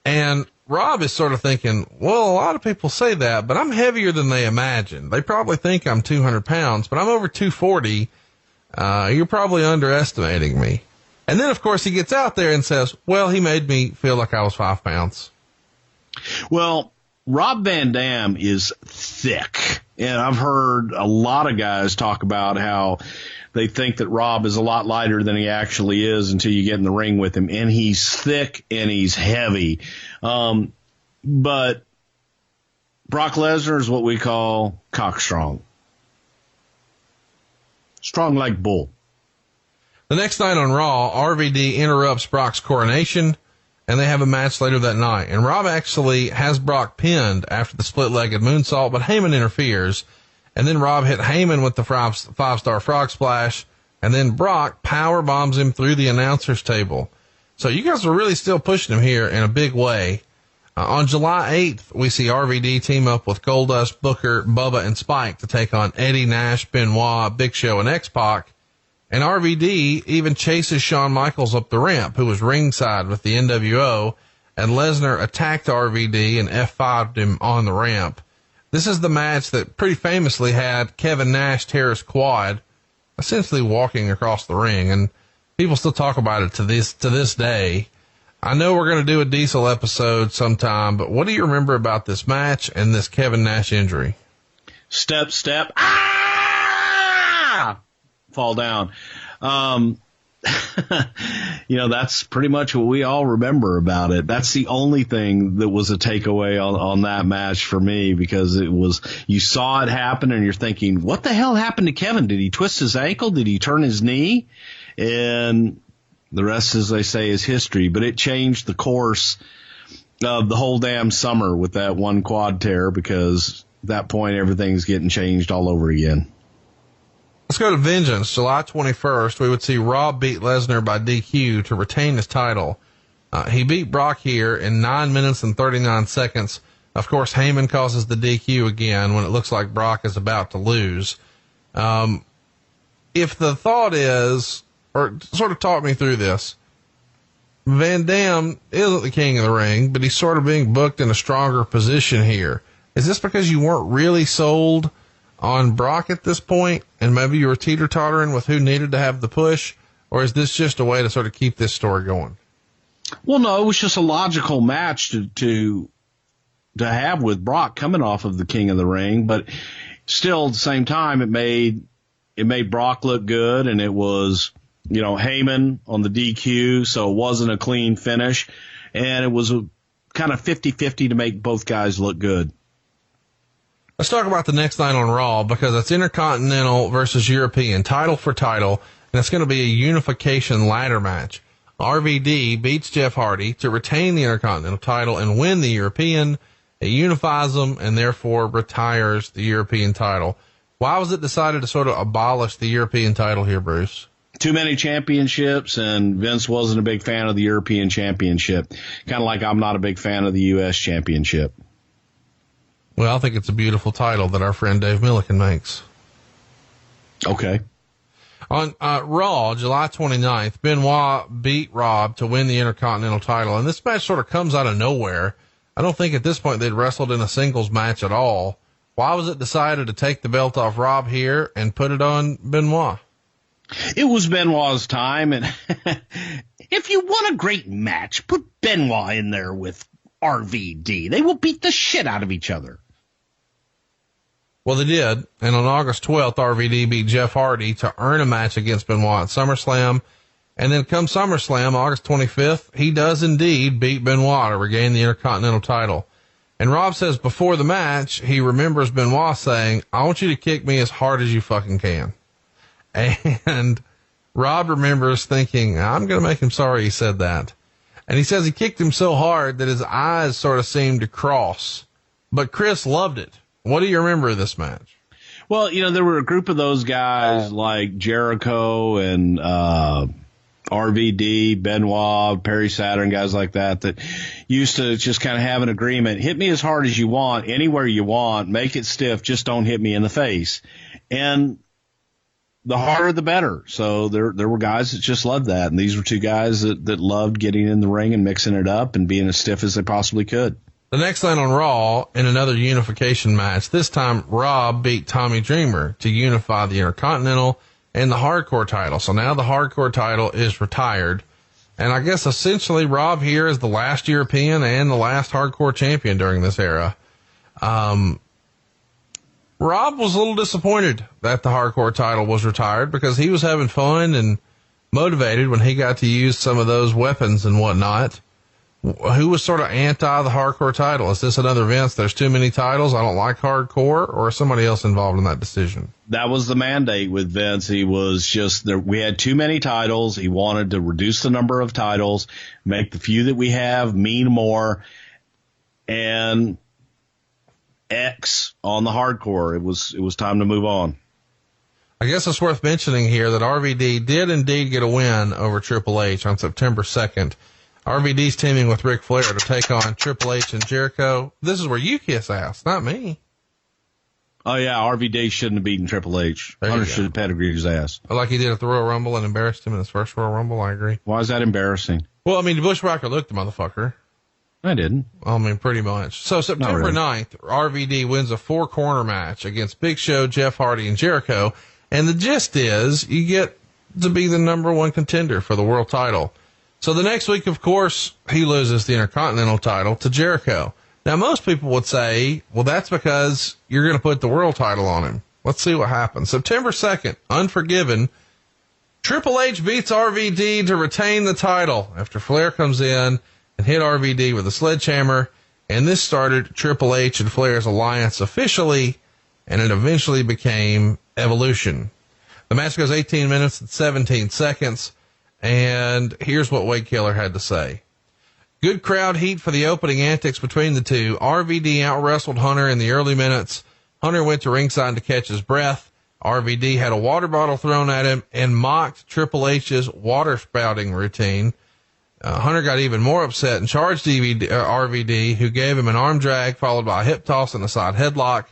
S1: And Rob is sort of thinking, well, a lot of people say that, but I'm heavier than they imagine. They probably think I'm 200 pounds, but I'm over 240. You're probably underestimating me. And then, of course, he gets out there and says, well, he made me feel like I was 5 pounds.
S2: Well, Rob Van Dam is thick. And I've heard a lot of guys talk about how they think that Rob is a lot lighter than he actually is until you get in the ring with him. And he's thick and he's heavy. But Brock Lesnar is what we call cockstrong. Strong like bull.
S1: The next night on Raw, RVD interrupts Brock's coronation, and they have a match later that night. And Rob actually has Brock pinned after the split-legged moonsault, but Heyman interferes. And then Rob hit Heyman with the 5-star frog splash, and then Brock power bombs him through the announcer's table. So you guys are really still pushing him here in a big way. On July 8th, we see RVD team up with Goldust, Booker, Bubba, and Spike to take on Eddie, Nash, Benoit, Big Show, and X-Pac. And RVD even chases Shawn Michaels up the ramp, who was ringside with the NWO, and Lesnar attacked RVD and F5'd him on the ramp. This is the match that pretty famously had Kevin Nash tear his quad, essentially walking across the ring, and people still talk about it to this day. I know we're going to do a Diesel episode sometime, but what do you remember about this match and this Kevin Nash injury?
S2: Step, ah! Fall down. That's pretty much what we all remember about it. That's the only thing that was a takeaway on that match for me, because you saw it happen and you're thinking, what the hell happened to Kevin? Did he twist his ankle? Did he turn his knee? And the rest, as they say, is history. But it changed the course of the whole damn summer with that one quad tear, because at that point everything's getting changed all over again.
S1: Let's go to Vengeance. July 21st, we would see Rob beat Lesnar by DQ to retain his title. He beat Brock here in 9 minutes and 39 seconds. Of course, Heyman causes the DQ again when it looks like Brock is about to lose. If the thought is, or sort of talk me through this, Van Dam isn't the king of the ring, but he's sort of being booked in a stronger position here. Is this because you weren't really sold on Brock at this point, and maybe you were teeter-tottering with who needed to have the push, or is this just a way to sort of keep this story going?
S2: Well, no, it was just a logical match to have with Brock coming off of the King of the Ring, but still at the same time, it made Brock look good, and it was, Heyman on the DQ, so it wasn't a clean finish, and it was a kind of 50-50 to make both guys look good.
S1: Let's talk about the next night on Raw, because it's Intercontinental versus European, title for title, and it's going to be a unification ladder match. RVD beats Jeff Hardy to retain the Intercontinental title and win the European. It unifies them and therefore retires the European title. Why was it decided to sort of abolish the European title here, Bruce?
S2: Too many championships, and Vince wasn't a big fan of the European Championship. Kind of like I'm not a big fan of the U.S. Championship.
S1: Well, I think it's a beautiful title that our friend Dave Milliken makes.
S2: Okay.
S1: On Raw, July 29th, Benoit beat Rob to win the Intercontinental title, and this match sort of comes out of nowhere. I don't think at this point they'd wrestled in a singles match at all. Why was it decided to take the belt off Rob here and put it on Benoit?
S2: It was Benoit's time, and if you want a great match, put Benoit in there with RVD. They will beat the shit out of each other.
S1: Well, they did, and on August 12th, RVD beat Jeff Hardy to earn a match against Benoit at SummerSlam, and then come SummerSlam, August 25th, he does indeed beat Benoit to regain the Intercontinental title. And Rob says before the match, he remembers Benoit saying, "I want you to kick me as hard as you fucking can." And Rob remembers thinking, I'm going to make him sorry he said that. And he says he kicked him so hard that his eyes sort of seemed to cross, but Chris loved it. What do you remember of this match?
S2: Well, there were a group of those guys like Jericho and RVD, Benoit, Perry Saturn, guys like that used to just kind of have an agreement. Hit me as hard as you want, anywhere you want, make it stiff, just don't hit me in the face. And the harder the better. So there were guys that just loved that. And these were two guys that loved getting in the ring and mixing it up and being as stiff as they possibly could.
S1: The next night on Raw, in another unification match, this time Rob beat Tommy Dreamer to unify the Intercontinental and the Hardcore title. So now the Hardcore title is retired. And I guess essentially Rob here is the last European and the last Hardcore champion during this era. Rob was a little disappointed that the Hardcore title was retired because he was having fun and motivated when he got to use some of those weapons and whatnot. Who was sort of anti the Hardcore title? Is this another Vince, there's too many titles, I don't like Hardcore, or is somebody else involved in that decision?
S2: That was the mandate with Vince. He was just there. We had too many titles. He wanted to reduce the number of titles, make the few that we have mean more, and X on the Hardcore. It was time to move on.
S1: I guess it's worth mentioning here that RVD did indeed get a win over Triple H on September 2nd. RVD's teaming with Ric Flair to take on Triple H and Jericho. This is where you kiss ass, not me.
S2: Oh, yeah, RVD shouldn't have beaten Triple H. Hunter should have pedigreed his ass.
S1: Like he did at the Royal Rumble and embarrassed him in his first Royal Rumble, I agree.
S2: Why is that embarrassing?
S1: Well, I mean, the Bushwhacker looked the motherfucker.
S2: I didn't.
S1: I mean, pretty much. So September 9th, RVD wins a 4-corner match against Big Show, Jeff Hardy, and Jericho. And the gist is you get to be the number one contender for the world title. So the next week, of course, he loses the Intercontinental title to Jericho. Now, most people would say, well, that's because you're going to put the world title on him. Let's see what happens. September 2nd, Unforgiven. Triple H beats RVD to retain the title after Flair comes in and hit RVD with a sledgehammer. And this started Triple H and Flair's alliance officially, and it eventually became Evolution. The match goes 18 minutes and 17 seconds. And here's what Wade Keller had to say. Good crowd heat for the opening antics between the two. RVD out-wrestled Hunter in the early minutes. Hunter went to ringside to catch his breath. RVD had a water bottle thrown at him and mocked Triple H's water spouting routine. Hunter got even more upset and charged RVD, who gave him an arm drag followed by a hip toss and a side headlock.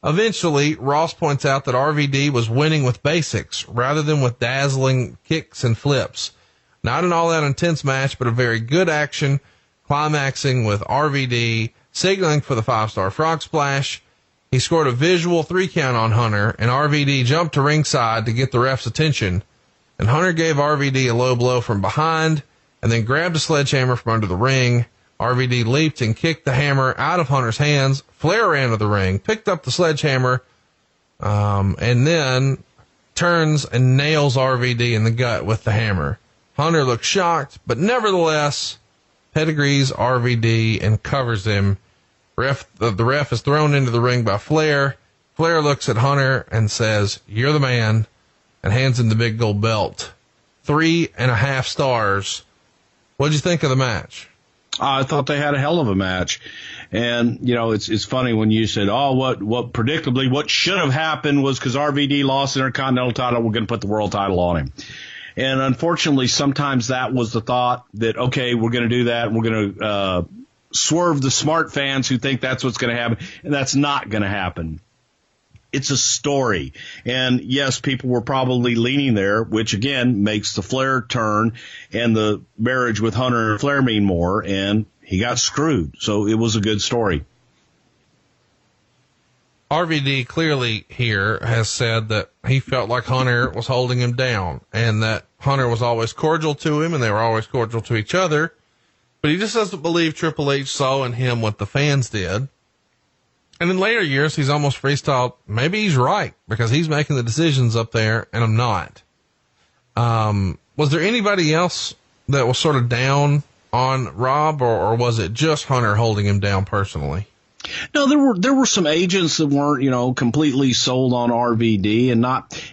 S1: Eventually, Ross points out that RVD was winning with basics rather than with dazzling kicks and flips. Not an all-out intense match, but a very good action, climaxing with RVD signaling for the 5-star frog splash. He scored a visual 3 count on Hunter, and RVD jumped to ringside to get the ref's attention. And Hunter gave RVD a low blow from behind and then grabbed a sledgehammer from under the ring. RVD leaped and kicked the hammer out of Hunter's hands. Flair ran to the ring, picked up the sledgehammer, and then turns and nails RVD in the gut with the hammer. Hunter looks shocked, but nevertheless pedigrees RVD and covers him. The ref is thrown into the ring by Flair. Flair looks at Hunter and says, "You're the man," and hands him the big gold belt. 3.5 stars. What'd you think of the match?
S2: I thought they had a hell of a match. And, you know, it's funny when you said, what predictably, what should have happened was because RVD lost the Intercontinental title, we're going to put the world title on him. And unfortunately, sometimes that was the thought that, okay, we're going to do that. We're going to swerve the smart fans who think that's what's going to happen. And that's not going to happen. It's a story. And yes, people were probably leaning there, which again makes the Flair turn and the marriage with Hunter and Flair mean more. And he got screwed. So it was a good story.
S1: RVD clearly here has said that he felt like Hunter was holding him down and that Hunter was always cordial to him and they were always cordial to each other. But he just doesn't believe Triple H saw in him what the fans did. And in later years, he's almost freestyled. Maybe he's right because he's making the decisions up there and I'm not. Was there anybody else that was sort of down on Rob or was it just Hunter holding him down personally?
S2: No, there were some agents that weren't, you know, completely sold on RVD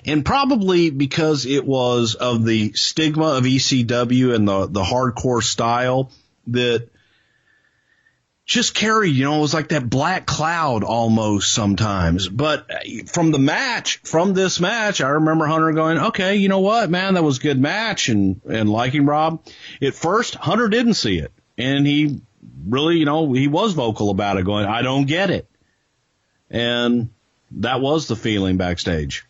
S2: and probably because it was of the stigma of ECW and the hardcore style that just carried, you know, it was like that black cloud almost sometimes. But from this match, I remember Hunter going, okay, you know what, man, that was a good match and liking Rob. At first, Hunter didn't see it. And he really, you know, he was vocal about it going, I don't get it. And that was the feeling backstage.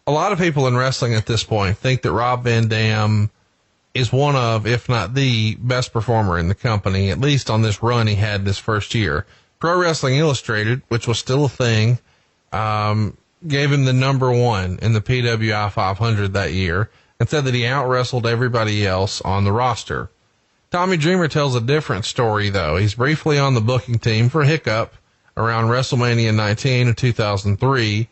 S1: A lot of people in wrestling at this point think that Rob Van Dam is one of, if not the best performer in the company, at least on this run he had this first year. Pro Wrestling Illustrated, which was still a thing, gave him the number 1 in the PWI 500 that year and said that he out-wrestled everybody else on the roster. Tommy Dreamer tells a different story, though. He's briefly on the booking team for a hiccup around WrestleMania 19 of 2003,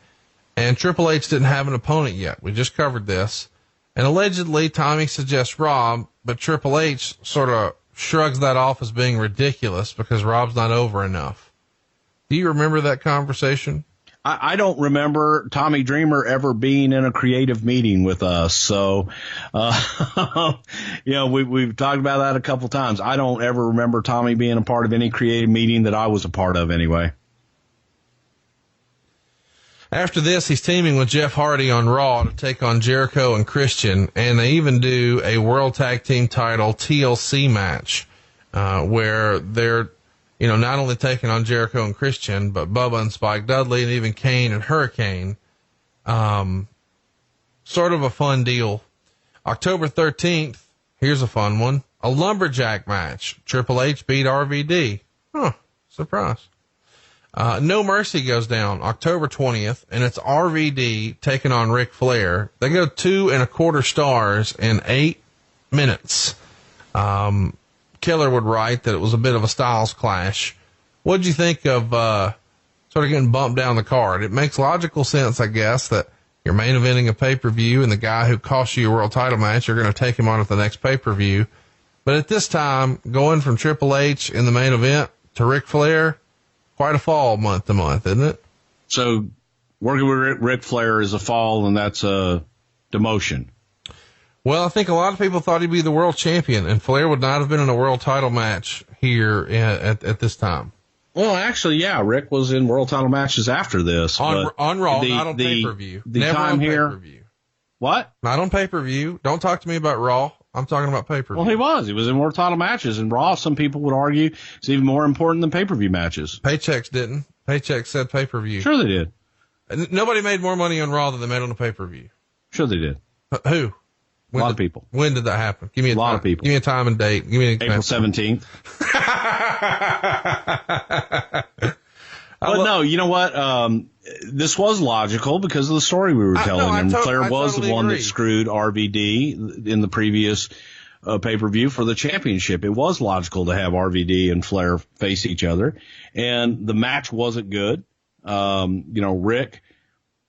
S1: and Triple H didn't have an opponent yet. We just covered this. And allegedly, Tommy suggests Rob, but Triple H sort of shrugs that off as being ridiculous because Rob's not over enough. Do you remember that conversation?
S2: I don't remember Tommy Dreamer ever being in a creative meeting with us. So, you know, we've talked about that a couple times. I don't ever remember Tommy being a part of any creative meeting that I was a part of anyway.
S1: After this, he's teaming with Jeff Hardy on Raw to take on Jericho and Christian, and they even do a World Tag Team title TLC match, where they're, you know, not only taking on Jericho and Christian, but Bubba and Spike Dudley and even Kane and Hurricane. Sort of a fun deal. October 13th, here's a fun one, a lumberjack match. Triple H beat RVD. Huh, surprise. No Mercy goes down October 20th, and it's RVD taking on Ric Flair. They go 2.25 stars in 8 minutes. Killer would write that it was a bit of a styles clash. What'd you think of sort of getting bumped down the card? It makes logical sense, I guess, that you're main eventing a pay-per-view, and the guy who cost you a world title match, you're going to take him on at the next pay-per-view. But at this time, going from Triple H in the main event to Ric Flair, quite a fall month to month, isn't it?
S2: So working with Ric Flair is a fall, and that's a demotion.
S1: Well, I think a lot of people thought he'd be the world champion, and Flair would not have been in a world title match here at this time.
S2: Well, actually, yeah, Rick was in world title matches after this.
S1: On Raw, not on pay-per-view. Never
S2: time
S1: on
S2: here.
S1: Pay-per-view.
S2: What?
S1: Not on pay-per-view. Don't talk to me about Raw. I'm talking about pay-per-view.
S2: Well, he was in world title matches, and Raw, some people would argue, is even more important than pay-per-view matches.
S1: Paychecks didn't. Paychecks said pay-per-view.
S2: Sure they did.
S1: Nobody made more money on Raw than they made on the pay-per-view.
S2: Sure they did.
S1: Who?
S2: A lot of people.
S1: When did that happen? Give me a
S2: lot
S1: time.
S2: of people.
S1: Give me a time and date. Give me an
S2: April
S1: example.
S2: 17th. But no, you know what? This was logical because of the story we were telling. And Flair was the one that screwed RVD in the previous pay-per-view for the championship. It was logical to have RVD and Flair face each other. And the match wasn't good. Rick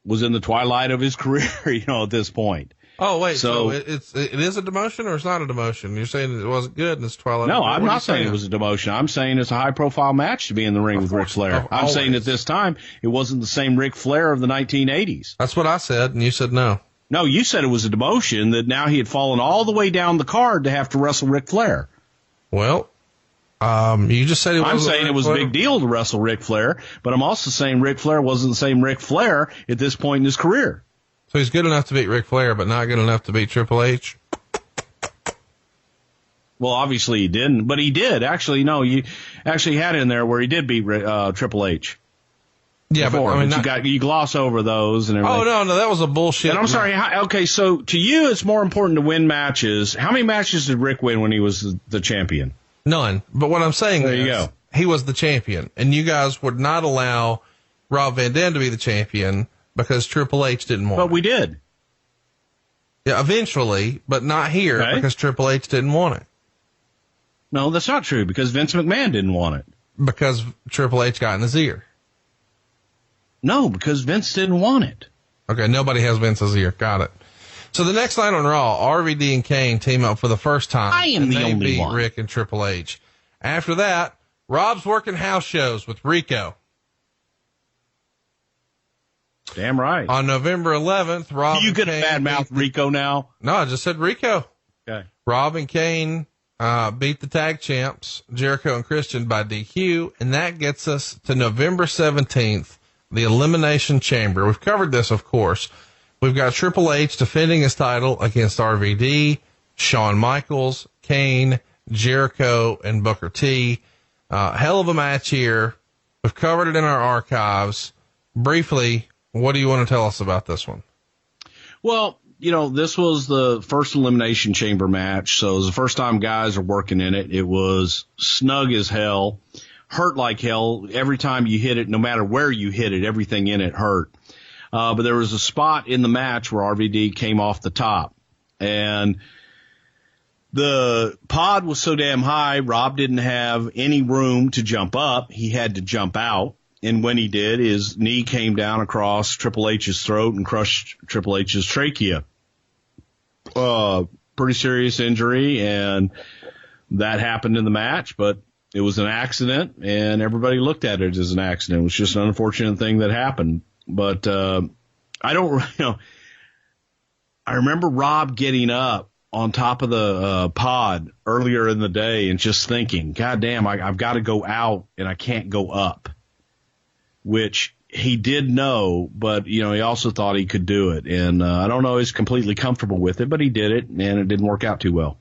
S2: was in the twilight of his career, at this point.
S1: Oh, wait. So it is a demotion or it's not a demotion? You're saying it wasn't good and it's twilight?
S2: No, I'm not saying it was a demotion. I'm saying it's a high profile match to be in the ring with Ric Flair. I'm saying at this time it wasn't the same Ric Flair of the 1980s.
S1: That's what I said. And you said no.
S2: No, you said it was a demotion, that now he had fallen all the way down the card to have to wrestle Ric Flair.
S1: Well, you just said
S2: I'm saying it was a big deal to wrestle Ric Flair, but I'm also saying Ric Flair wasn't the same Ric Flair at this point in his career.
S1: So he's good enough to beat Ric Flair, but not good enough to beat Triple H?
S2: Well, obviously he didn't, but he did. Actually, no, you actually had it in there where he did beat Triple H.
S1: Yeah,
S2: before,
S1: but
S2: you gloss over those and everything.
S1: Oh, no, that was a bullshit.
S2: And I'm sorry. Okay, so to you, it's more important to win matches. How many matches did Rick win when he was the champion?
S1: None. But what I'm saying is, he was the champion, and you guys would not allow Rob Van Dam to be the champion because Triple H didn't want it.
S2: But we did.
S1: Yeah, eventually, but not here because Triple H didn't want it.
S2: No, that's not true because Vince McMahon didn't want it.
S1: Because Triple H got in his ear.
S2: No, because Vince didn't want it.
S1: Okay, nobody has Vince's ear. Got it. So the next night on Raw, RVD and Kane team up for the first time.
S2: I am the only one.
S1: Rick and Triple H. After that, Rob's working house shows with Rico.
S2: Damn right.
S1: On November 11th, Rob.
S2: You get a bad mouth Rico now?
S1: No, I just said Rico.
S2: Okay.
S1: Rob and Kane beat the tag champs, Jericho and Christian, by DQ, and that gets us to November 17th, the Elimination Chamber. We've covered this, of course. We've got Triple H defending his title against RVD, Shawn Michaels, Kane, Jericho, and Booker T. Hell of a match here. We've covered it in our archives. Briefly, what do you want to tell us about this one?
S2: Well, this was the first Elimination Chamber match, so it was the first time guys are working in it. It was snug as hell, hurt like hell. Every time you hit it, no matter where you hit it, everything in it hurt. But there was a spot in the match where RVD came off the top, and the pod was so damn high, Rob didn't have any room to jump up. He had to jump out. And when he did, his knee came down across Triple H's throat and crushed Triple H's trachea. Pretty serious injury, and that happened in the match, but it was an accident, and everybody looked at it as an accident. It was just an unfortunate thing that happened. But I remember Rob getting up on top of the pod earlier in the day and just thinking, God damn, I've got to go out, and I can't go up. Which he did know, but, he also thought he could do it. And I don't know he's completely comfortable with it, but he did it, and it didn't work out too well.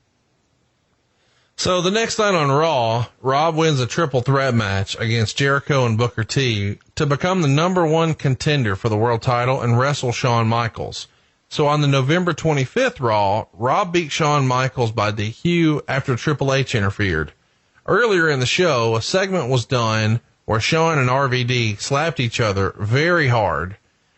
S1: So the next night on Raw, Rob wins a triple threat match against Jericho and Booker T to become the number one contender for the world title and wrestle Shawn Michaels. So on the November 25th Raw, Rob beat Shawn Michaels by DQ after Triple H interfered. Earlier in the show, a segment was done where Shawn and RVD slapped each other very hard.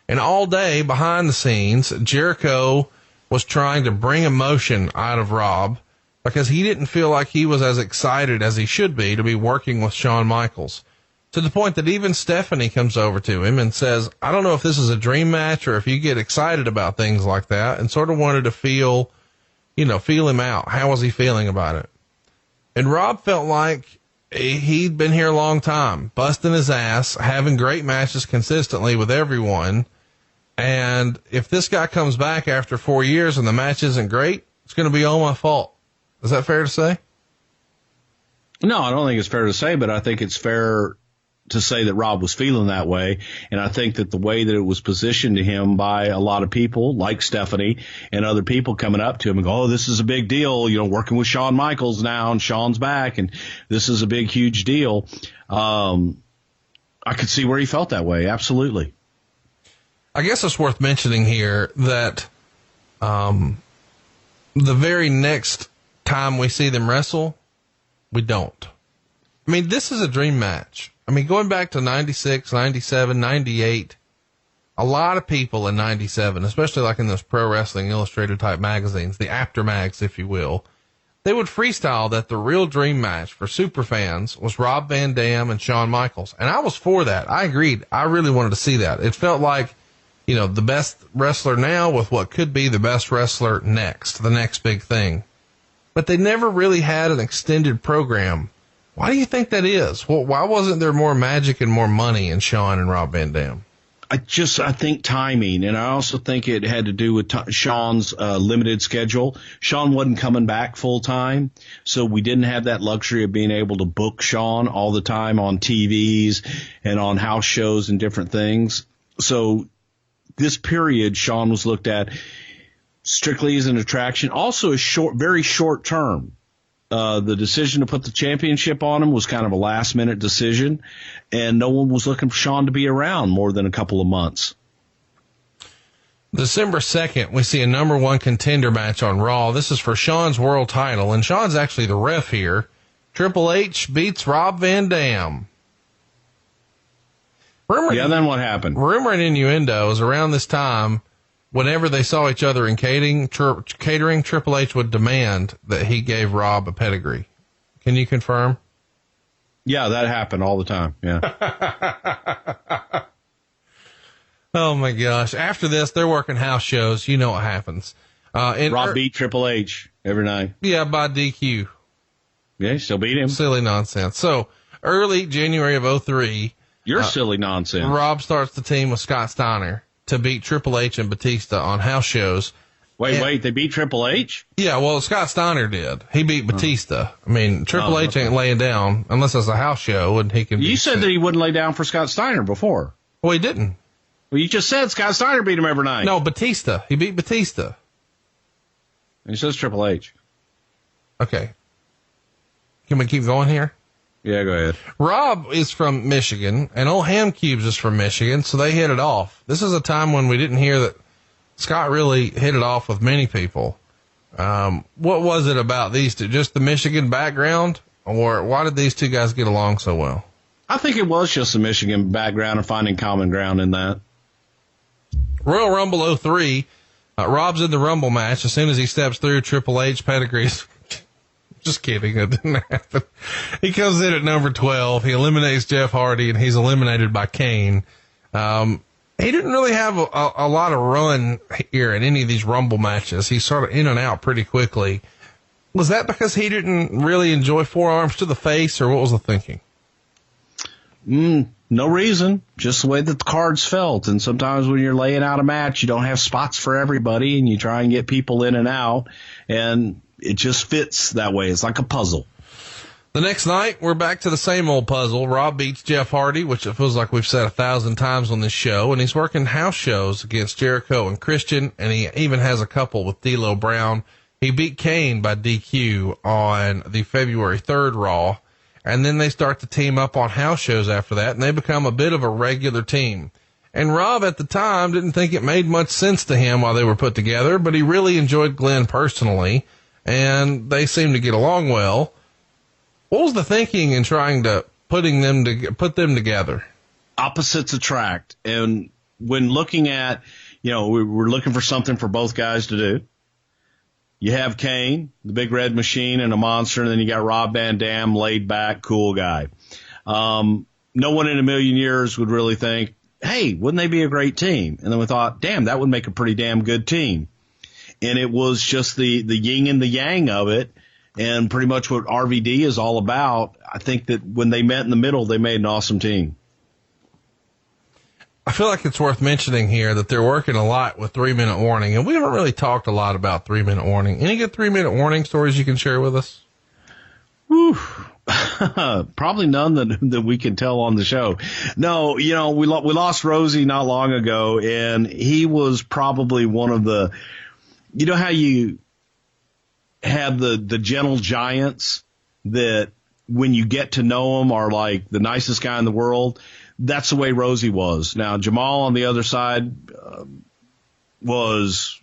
S1: And all day behind the scenes, Jericho was trying to bring emotion out of Rob because he didn't feel like he was as excited as he should be to be working with Shawn Michaels. To the point that even Stephanie comes over to him and says, I don't know if this is a dream match or if you get excited about things like that, and sort of wanted to feel him out. How was he feeling about it? And Rob felt like he'd been here a long time, busting his ass, having great matches consistently with everyone. And if this guy comes back after 4 years and the match isn't great, it's going to be all my fault. Is that fair to say?
S2: No, I don't think it's fair to say, but I think it's fair to say that Rob was feeling that way. And I think that the way that it was positioned to him by a lot of people like Stephanie and other people coming up to him and go, oh, this is a big deal, working with Shawn Michaels now, and Shawn's back, and this is a big, huge deal. I could see where he felt that way. Absolutely.
S1: I guess it's worth mentioning here that the very next time we see them wrestle, we don't. I mean, this is a dream match. I mean, going back to 96, 97, 98, a lot of people in 97, especially like in those Pro Wrestling Illustrated type magazines, the aftermags, if you will, they would freestyle that the real dream match for super fans was Rob Van Dam and Shawn Michaels. And I was for that. I agreed. I really wanted to see that. It felt like, you know, the best wrestler now with what could be the best wrestler next, the next big thing. But they never really had an extended program. Why do you think that is? Well, why wasn't there more magic and more money in Shawn and Rob Van Dam?
S2: I think timing, and I also think it had to do with Shawn's limited schedule. Shawn wasn't coming back full time, so we didn't have that luxury of being able to book Shawn all the time on TVs and on house shows and different things. So this period, Shawn was looked at strictly as an attraction, also a very short term. The decision to put the championship on him was kind of a last minute decision, and no one was looking for Shawn to be around more than a couple of months.
S1: December 2nd, we see a number one contender match on Raw. This is for Shawn's world title, and Shawn's actually the ref here. Triple H beats Rob Van Dam.
S2: Then what happened?
S1: Rumor and innuendo is around this time, whenever they saw each other in catering, Triple H would demand that he gave Rob a pedigree. Can you confirm?
S2: Yeah, that happened all the time. Yeah.
S1: Oh my gosh. After this, they're working house shows. You know what happens.
S2: Rob beat Triple H every night.
S1: Yeah, by DQ.
S2: Yeah, he still beat him.
S1: Silly nonsense. So early January of 2003.
S2: You're silly nonsense.
S1: Rob starts the team with Scott Steiner to beat Triple H and Batista on house shows.
S2: Wait, they beat Triple H?
S1: Yeah, well, Scott Steiner did. He beat Batista. I mean, Triple H ain't laying down unless it's a house show and he can.
S2: You said that he wouldn't lay down for Scott Steiner before.
S1: Well, he didn't.
S2: Well, you just said Scott Steiner beat him every night.
S1: No, Batista. He beat Batista.
S2: And he says Triple H.
S1: Okay. Can we keep going here?
S2: Yeah, go ahead.
S1: Rob is from Michigan, and old Ham Cubes is from Michigan, so they hit it off. This is a time when we didn't hear that Scott really hit it off with many people. What was it about these two? Just the Michigan background? Or why did these two guys get along so well?
S2: I think it was just the Michigan background and finding common ground in that.
S1: Royal Rumble 03, Rob's in the Rumble match. As soon as he steps through, Triple H pedigrees. Just kidding. It didn't happen. He comes in at number 12. He eliminates Jeff Hardy, and he's eliminated by Kane. He didn't really have a lot of run here in any of these Rumble matches. He's sort of in and out pretty quickly. Was that because he didn't really enjoy forearms to the face, or what was the thinking?
S2: No reason. Just the way that the cards felt. And sometimes when you're laying out a match, you don't have spots for everybody, and you try and get people in and out, and it just fits that way. It's like a puzzle.
S1: The next night, we're back to the same old puzzle. Rob beats Jeff Hardy, which it feels like we've said 1,000 times on this show, and he's working house shows against Jericho and Christian, and he even has a couple with D'Lo Brown. He beat Kane by DQ on the February 3rd Raw, and then they start to team up on house shows after that, and they become a bit of a regular team. And Rob at the time didn't think it made much sense to him while they were put together, but he really enjoyed Glenn personally, and they seemed to get along well. What was the thinking in trying to put them together?
S2: Opposites attract. And when looking at, we're looking for something for both guys to do. You have Kane, the big red machine and a monster, and then you got Rob Van Dam, laid back, cool guy. No one in a million years would really think, hey, wouldn't they be a great team? And then we thought, damn, that would make a pretty damn good team. And it was just the yin and the yang of it, and pretty much what RVD is all about. I think that when they met in the middle, they made an awesome team.
S1: I feel like it's worth mentioning here that they're working a lot with 3-minute warning, and we haven't really talked a lot about 3-minute warning. Any good 3-minute warning stories you can share with us?
S2: Whew. Probably none that we can tell on the show. No, we lost Rosie not long ago, and he was probably one of the, how you have the gentle giants that when you get to know them are like the nicest guy in the world. That's the way Rosie was. Now, Jamal on the other side was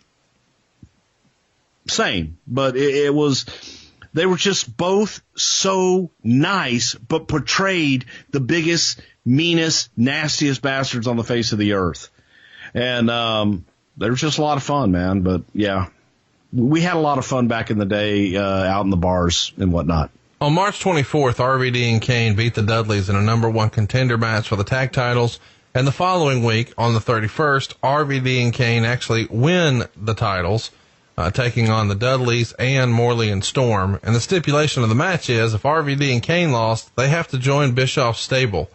S2: same, but it was They were just both so nice, but portrayed the biggest, meanest, nastiest bastards on the face of the earth. And they were just a lot of fun, man. But, yeah, we had a lot of fun back in the day out in the bars and whatnot.
S1: On March 24th, RVD and Kane beat the Dudleys in a number one contender match for the tag titles. And the following week, on the 31st, RVD and Kane actually win the titles, taking on the Dudleys and Morley and Storm. And the stipulation of the match is if RVD and Kane lost, they have to join Bischoff's stable.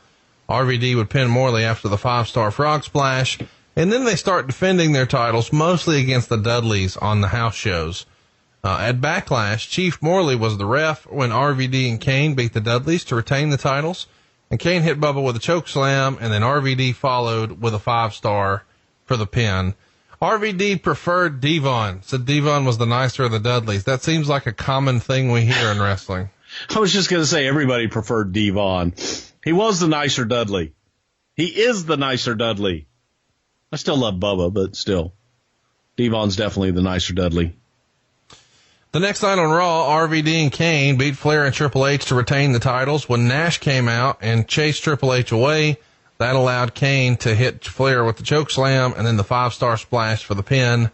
S1: RVD would pin Morley after the 5-star frog splash, and then they start defending their titles mostly against the Dudleys on the house shows. At Backlash, Chief Morley was the ref when RVD and Kane beat the Dudleys to retain the titles, and Kane hit Bubba with a choke slam, and then RVD followed with a 5-star for the pin. RVD preferred Devon, said Devon was the nicer of the Dudleys. That seems like a common thing we hear in wrestling.
S2: I was just going to say everybody preferred Devon. He was the nicer Dudley. He is the nicer Dudley. I still love Bubba, but still. Devon's definitely the nicer Dudley.
S1: The next night on Raw, RVD and Kane beat Flair and Triple H to retain the titles. When Nash came out and chased Triple H away, that allowed Kane to hit Flair with the choke slam and then the 5-star splash for the pin.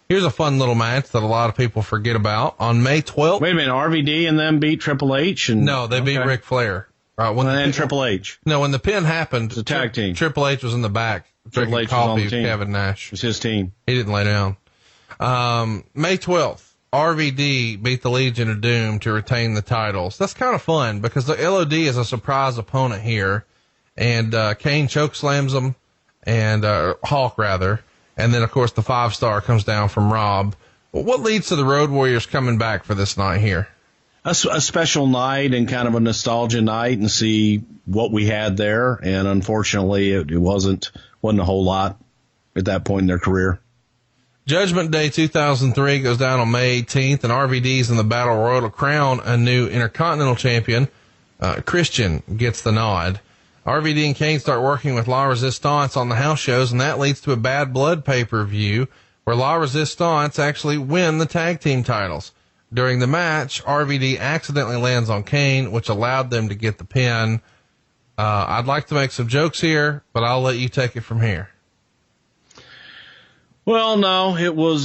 S1: Here's a fun little match that a lot of people forget about. On May 12th...
S2: Wait a minute, RVD and them beat Triple H?
S1: No, they beat Ric Flair.
S2: And Triple H.
S1: No, when the pin happened...
S2: The tag team.
S1: Triple H was in the back
S2: Triple H
S1: coffee
S2: was on the
S1: with
S2: team.
S1: Kevin Nash.
S2: It was his team.
S1: He didn't lay down. May 12th. RVD beat the Legion of Doom to retain the titles. That's kind of fun because the LOD is a surprise opponent here, and Kane chokeslams them, and Hawk rather, and then of course the 5-star comes down from Rob. What leads to the Road Warriors coming back for this night here?
S2: A special night and kind of a nostalgia night, and see what we had there. And unfortunately, it wasn't a whole lot at that point in their career.
S1: Judgment Day 2003 goes down on May 18th, and RVD's in the Battle Royal to crown a new Intercontinental Champion. Christian gets the nod. RVD and Kane start working with La Resistance on the house shows, and that leads to a Bad Blood pay-per-view where La Resistance actually win the tag team titles. During the match, RVD accidentally lands on Kane, which allowed them to get the pin. I'd like to make some jokes here, but I'll let you take it from here.
S2: Well, no, it was,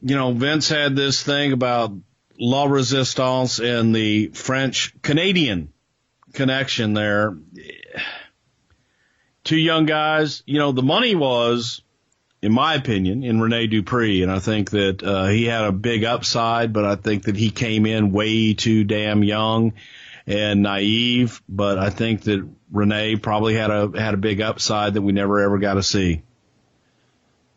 S2: Vince had this thing about La Resistance and the French-Canadian connection there. Two young guys, the money was, in my opinion, in Rene Dupree, and I think that he had a big upside, but I think that he came in way too damn young and naive, but I think that Rene probably had a big upside that we never ever got to see.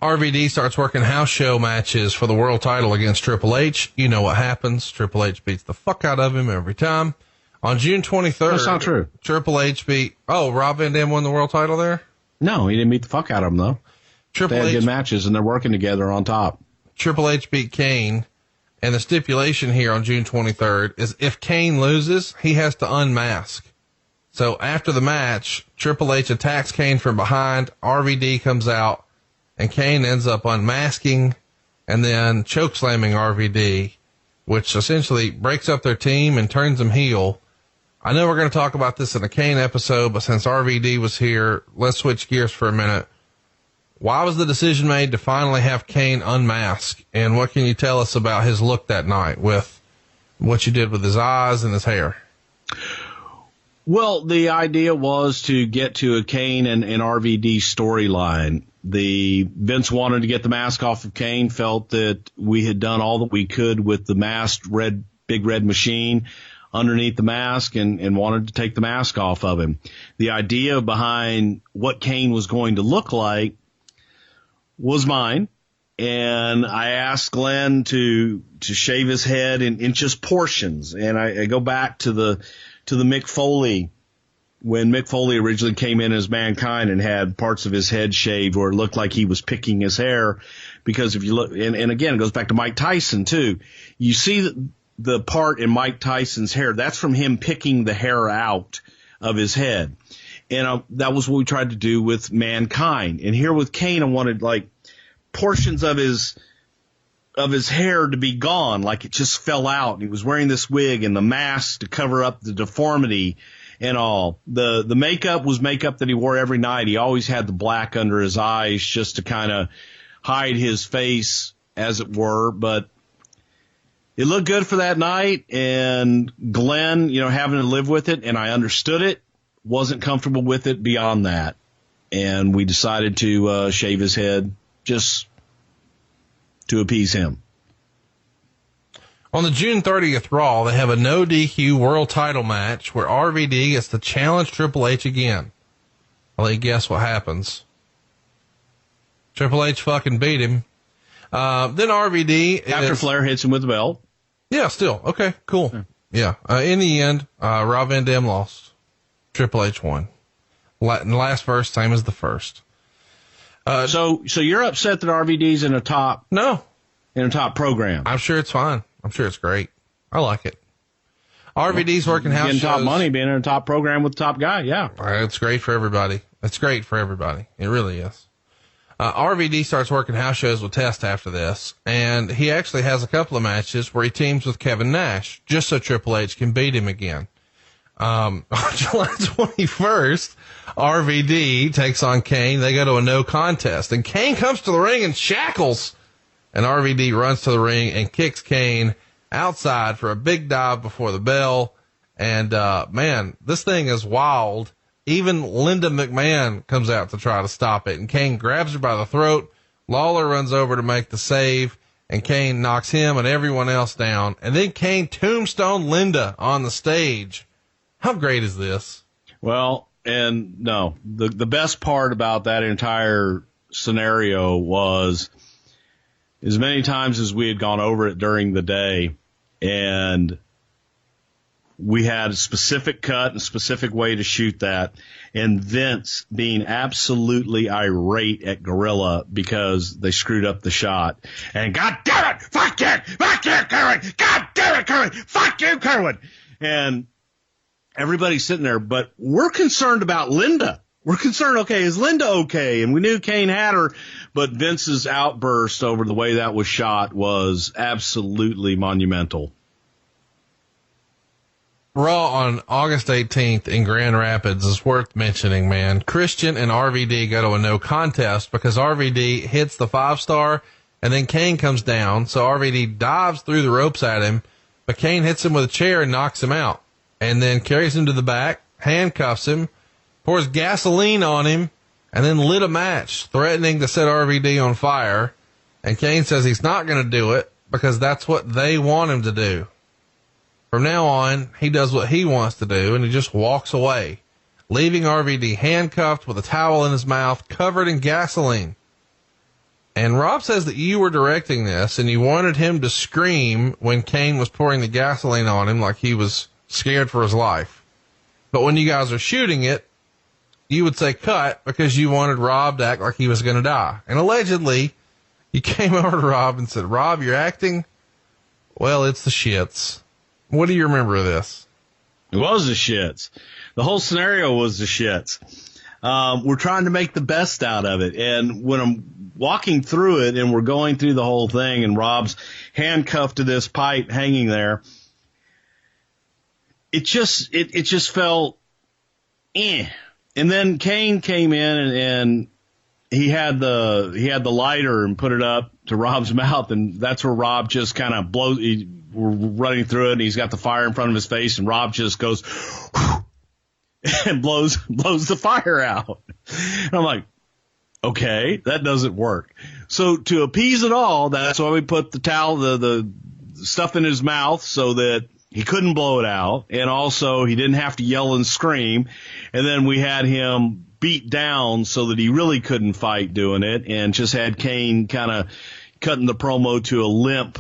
S1: RVD starts working house show matches for the world title against Triple H. You know what happens. Triple H beats the fuck out of him every time. On June 23rd.
S2: That's not true.
S1: Triple H Rob Van Dam won the world title there?
S2: No, he didn't beat the fuck out of him, though. They had good matches, and they're working together on top.
S1: Triple H beat Kane, and the stipulation here on June 23rd is if Kane loses, he has to unmask. So after the match, Triple H attacks Kane from behind, RVD comes out, and Kane ends up unmasking and then chokeslamming RVD, which essentially breaks up their team and turns them heel. I know we're going to talk about this in a Kane episode, but since RVD was here, let's switch gears for a minute. Why was the decision made to finally have Kane unmask? And what can you tell us about his look that night with what you did with his eyes and his hair?
S2: Well, the idea was to get to a Kane and RVD storyline. Vince wanted to get the mask off of Kane, felt that we had done all that we could with the masked big red machine underneath the mask and wanted to take the mask off of him. The idea behind what Kane was going to look like was mine, and I asked Glenn to shave his head in just portions. And I go back to the Mick Foley, when Mick Foley originally came in as Mankind and had parts of his head shaved where it looked like he was picking his hair. Because if you look, and again, it goes back to Mike Tyson too. You see the part in Mike Tyson's hair, that's from him picking the hair out of his head. And that was what we tried to do with Mankind. And here with Kane, I wanted like portions of his of his hair to be gone, like it just fell out. And he was wearing this wig and the mask to cover up the deformity and all. The makeup was makeup that he wore every night. He always had the black under his eyes just to kind of hide his face, as it were. But it looked good for that night. And Glenn, having to live with it, and I understood it, wasn't comfortable with it beyond that. And we decided to shave his head just to appease him.
S1: On the June 30th Raw, they have a no DQ world title match where RVD gets to challenge Triple H again. I'll let you guess what happens. Triple H fucking beat him. Then RVD...
S2: After Flair hits him with the belt.
S1: Yeah, still. Okay, cool. Yeah. In the end, Rob Van Dam lost. Triple H won. Last verse, same as the first.
S2: So you're upset that RVD's in a top...
S1: No.
S2: In a top program.
S1: I'm sure it's fine. I'm sure it's great. I like it. RVD's working house shows.
S2: Getting top money, being in a top program with the top guy, yeah.
S1: It's great for everybody. It's great for everybody. It really is. RVD starts working house shows with Test after this, and he actually has a couple of matches where he teams with Kevin Nash, just so Triple H can beat him again. On July 21st, RVD takes on Kane. They go to a no contest, and Kane comes to the ring in shackles. And RVD runs to the ring and kicks Kane outside for a big dive before the bell. And, man, this thing is wild. Even Linda McMahon comes out to try to stop it. And Kane grabs her by the throat. Lawler runs over to make the save. And Kane knocks him and everyone else down. And then Kane tombstone Linda on the stage. How great is this?
S2: Well, and no, the best part about that entire scenario was... as many times as we had gone over it during the day, and we had a specific cut and a specific way to shoot that, and Vince being absolutely irate at Gorilla because they screwed up the shot. And God damn it, fuck you, Kerwin, God damn it, Kerwin, fuck you, Kerwin. And everybody's sitting there, but we're concerned about Linda. We're concerned, okay, is Linda okay? And we knew Kane had her, but Vince's outburst over the way that was shot was absolutely monumental.
S1: Raw on August 18th in Grand Rapids is worth mentioning, man. Christian and RVD go to a no contest because RVD hits the 5-star and then Kane comes down. So RVD dives through the ropes at him, but Kane hits him with a chair and knocks him out and then carries him to the back, handcuffs him, pours gasoline on him, and then lit a match, threatening to set RVD on fire. And Kane says he's not going to do it because that's what they want him to do. From now on, he does what he wants to do, and he just walks away, leaving RVD handcuffed with a towel in his mouth, covered in gasoline. And Rob says that you were directing this, and you wanted him to scream when Kane was pouring the gasoline on him like he was scared for his life. But when you guys are shooting it, you would say cut because you wanted Rob to act like he was going to die. And allegedly, you came over to Rob and said, Rob, you're acting? Well, it's the shits. What do you remember of this?
S2: It was the shits. The whole scenario was the shits. We're trying to make the best out of it. And when I'm walking through it and we're going through the whole thing and Rob's handcuffed to this pipe hanging there, it just felt, eh. And then Kane came in and he had the lighter and put it up to Rob's mouth, and that's where Rob just kind of blows. We're running through it, and he's got the fire in front of his face, and Rob just goes and blows the fire out. And I'm like, okay, that doesn't work. So to appease it all, that's why we put the towel, the stuff in his mouth so that he couldn't blow it out, and also he didn't have to yell and scream. And then we had him beat down so that he really couldn't fight doing it, and just had Kane kind of cutting the promo to a limp,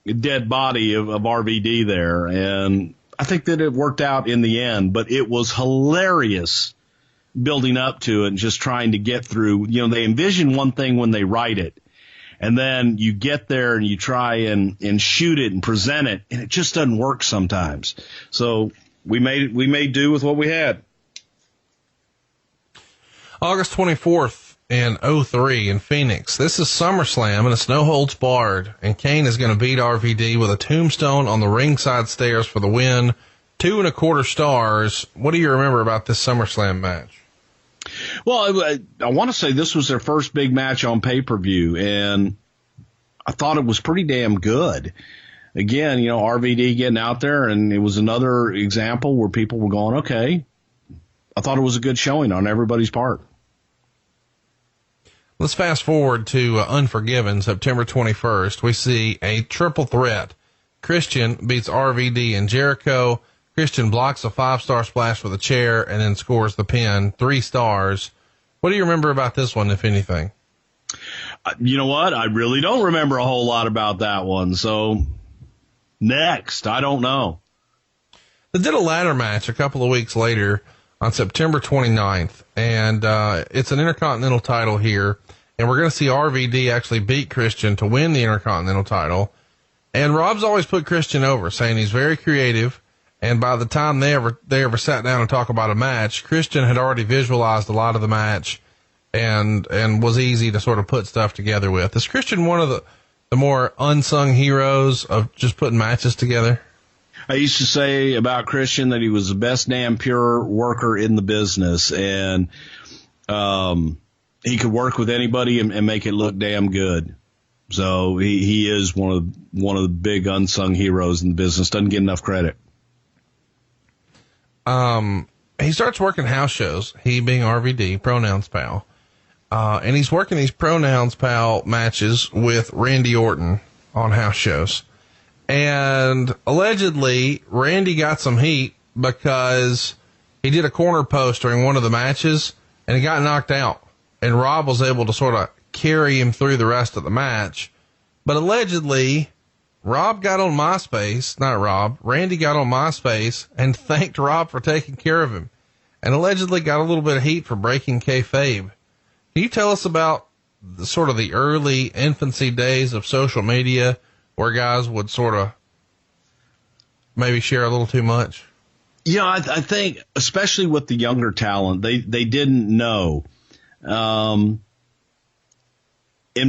S2: dead body of RVD there. And I think that it worked out in the end, but it was hilarious building up to it and just trying to get through. You know, they envision one thing when they write it, and then you get there and you try and shoot it and present it, and it just doesn't work sometimes. So we made do with what we had.
S1: August 24th in 03 in Phoenix. This is SummerSlam, and it's no holds barred, and Kane is going to beat RVD with a tombstone on the ringside stairs for the win. 2.25 stars. What do you remember about this SummerSlam match?
S2: Well, I want to say this was their first big match on pay-per-view, and I thought it was pretty damn good. Again, you know, RVD getting out there, and it was another example where people were going, okay. I thought it was a good showing on everybody's part.
S1: Let's fast forward to Unforgiven, September 21st. We see a triple threat. Christian beats RVD and Jericho. Christian blocks a 5-star splash with a chair and then scores the pin, 3 stars. What do you remember about this one, if anything?
S2: You know what? I really don't remember a whole lot about that one. So next, I don't know.
S1: They did a ladder match a couple of weeks later on September 29th, and it's an Intercontinental title here, and we're going to see RVD actually beat Christian to win the Intercontinental title. And Rob's always put Christian over, saying he's very creative, and by the time they ever sat down and talk about a match, Christian had already visualized a lot of the match and was easy to sort of put stuff together with. Is Christian one of the more unsung heroes of just putting matches together?
S2: I used to say about Christian that he was the best damn pure worker in the business, and he could work with anybody and make it look damn good. So he is one of the big unsung heroes in the business. Doesn't get enough credit.
S1: He starts working house shows, he being RVD, Pronouns Pal. And he's working these Pronouns Pal matches with Randy Orton on house shows. And allegedly, Randy got some heat because he did a corner post during one of the matches and he got knocked out. And Rob was able to sort of carry him through the rest of the match. But allegedly, Randy got on MySpace and thanked Rob for taking care of him. And allegedly got a little bit of heat for breaking kayfabe. Can you tell us about the early infancy days of social media where guys would sort of maybe share a little too much?
S2: Yeah, I think especially with the younger talent, they didn't know. And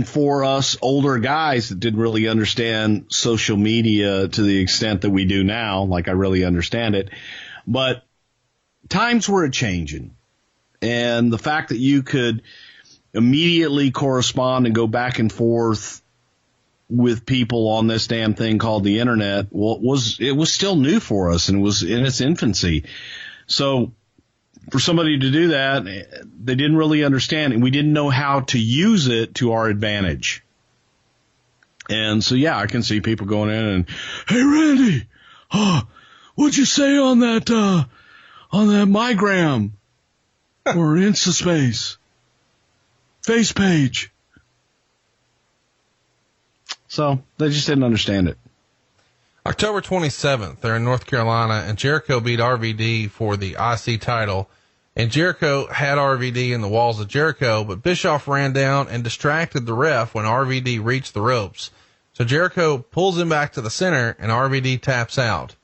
S2: for us older guys that didn't really understand social media to the extent that we do now, like I really understand it, but times were a-changing. And the fact that you could immediately correspond and go back and forth with people on this damn thing called the internet, well, it was still new for us and it was in its infancy. So for somebody to do that, they didn't really understand, and we didn't know how to use it to our advantage. And so, yeah, I can see people going in and, hey, Randy, what'd you say on that MyGram or InstaSpace face page? So they just didn't understand it.
S1: October 27th, they're in North Carolina, and Jericho beat RVD for the IC title. And Jericho had RVD in the walls of Jericho, but Bischoff ran down and distracted the ref when RVD reached the ropes. So Jericho pulls him back to the center, and RVD taps out.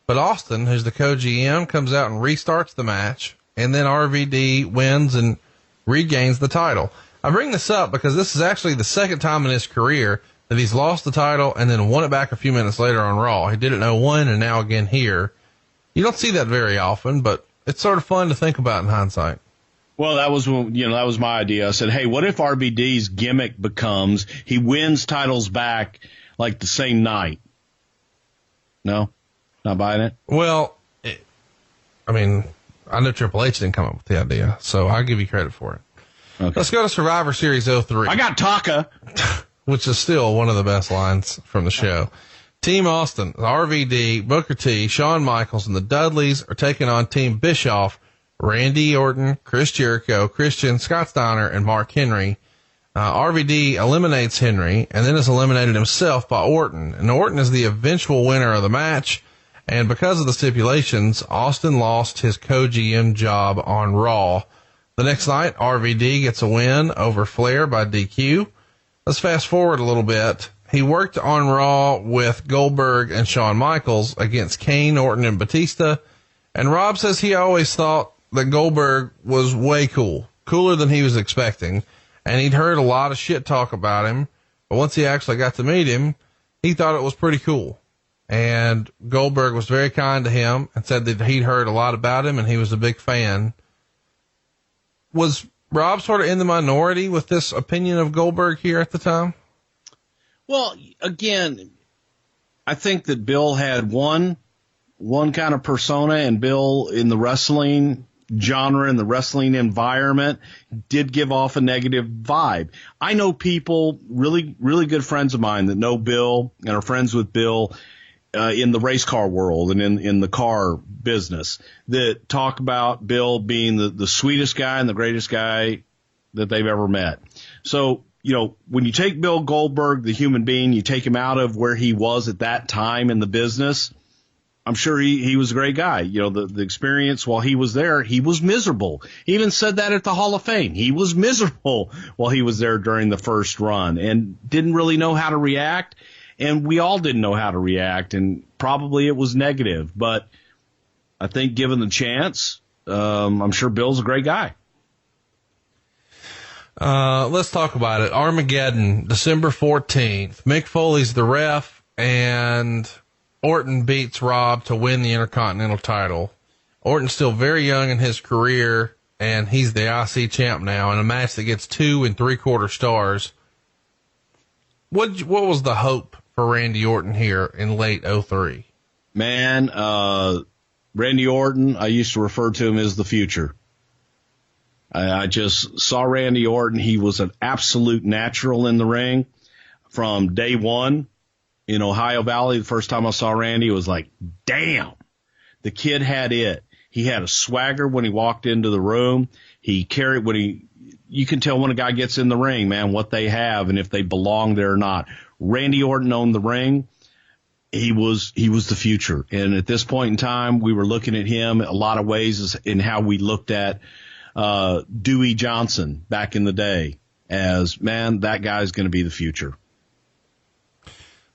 S1: But Austin, who's the co-GM, comes out and restarts the match, and then RVD wins and regains the title. I bring this up because this is actually the second time in his career that he's lost the title and then won it back a few minutes later on Raw. He did it in 01 and now again here. You don't see that very often, but it's sort of fun to think about in hindsight.
S2: Well, that was my idea. I said, hey, what if RVD's gimmick becomes he wins titles back like the same night? No? Not buying it?
S1: Well, I know Triple H didn't come up with the idea, so I'll give you credit for it. Okay. Let's go to Survivor Series 03.
S2: I got Taka.
S1: Which is still one of the best lines from the show. Team Austin, RVD, Booker T, Shawn Michaels, and the Dudleys are taking on Team Bischoff, Randy Orton, Chris Jericho, Christian, Scott Steiner, and Mark Henry. RVD eliminates Henry and then is eliminated himself by Orton. And Orton is the eventual winner of the match. And because of the stipulations, Austin lost his co-GM job on Raw. The next night, RVD gets a win over Flair by DQ. Let's fast forward a little bit. He worked on Raw with Goldberg and Shawn Michaels against Kane, Orton, and Batista. And Rob says he always thought that Goldberg was way cooler than he was expecting. and he'd heard a lot of shit talk about him. But once he actually got to meet him, he thought it was pretty cool. And Goldberg was very kind to him and said that he'd heard a lot about him and he was a big fan. Was Rob sort of in the minority with this opinion of Goldberg here at the time?
S2: Well, again, I think that Bill had one kind of persona, and Bill in the wrestling genre and the wrestling environment did give off a negative vibe. I know people, really, really good friends of mine that know Bill and are friends with Bill in the race car world and in the car business, that talk about Bill being the sweetest guy and the greatest guy that they've ever met. So, you know, when you take Bill Goldberg, the human being, you take him out of where he was at that time in the business, I'm sure he was a great guy. You know, the experience while he was there, he was miserable. He even said that at the Hall of Fame. He was miserable while he was there during the first run and didn't really know how to react. And we all didn't know how to react, and probably it was negative. But I think given the chance, I'm sure Bill's a great guy.
S1: Let's talk about it. Armageddon, December 14th. Mick Foley's the ref, and Orton beats Rob to win the Intercontinental title. Orton's still very young in his career, and he's the IC champ now in a match that gets 2 3/4 stars. What was the hope for Randy Orton here in late 03?
S2: Man, Randy Orton, I used to refer to him as the future. I just saw Randy Orton. He was an absolute natural in the ring from day one. In Ohio Valley, the first time I saw Randy, it was like, damn, the kid had it. He had a swagger when he walked into the room. He carried you can tell when a guy gets in the ring, man, what they have and if they belong there or not. Randy Orton owned the ring. He was the future. And at this point in time, we were looking at him a lot of ways in how we looked at, Dewey Johnson back in the day as, man, that guy's going to be the future.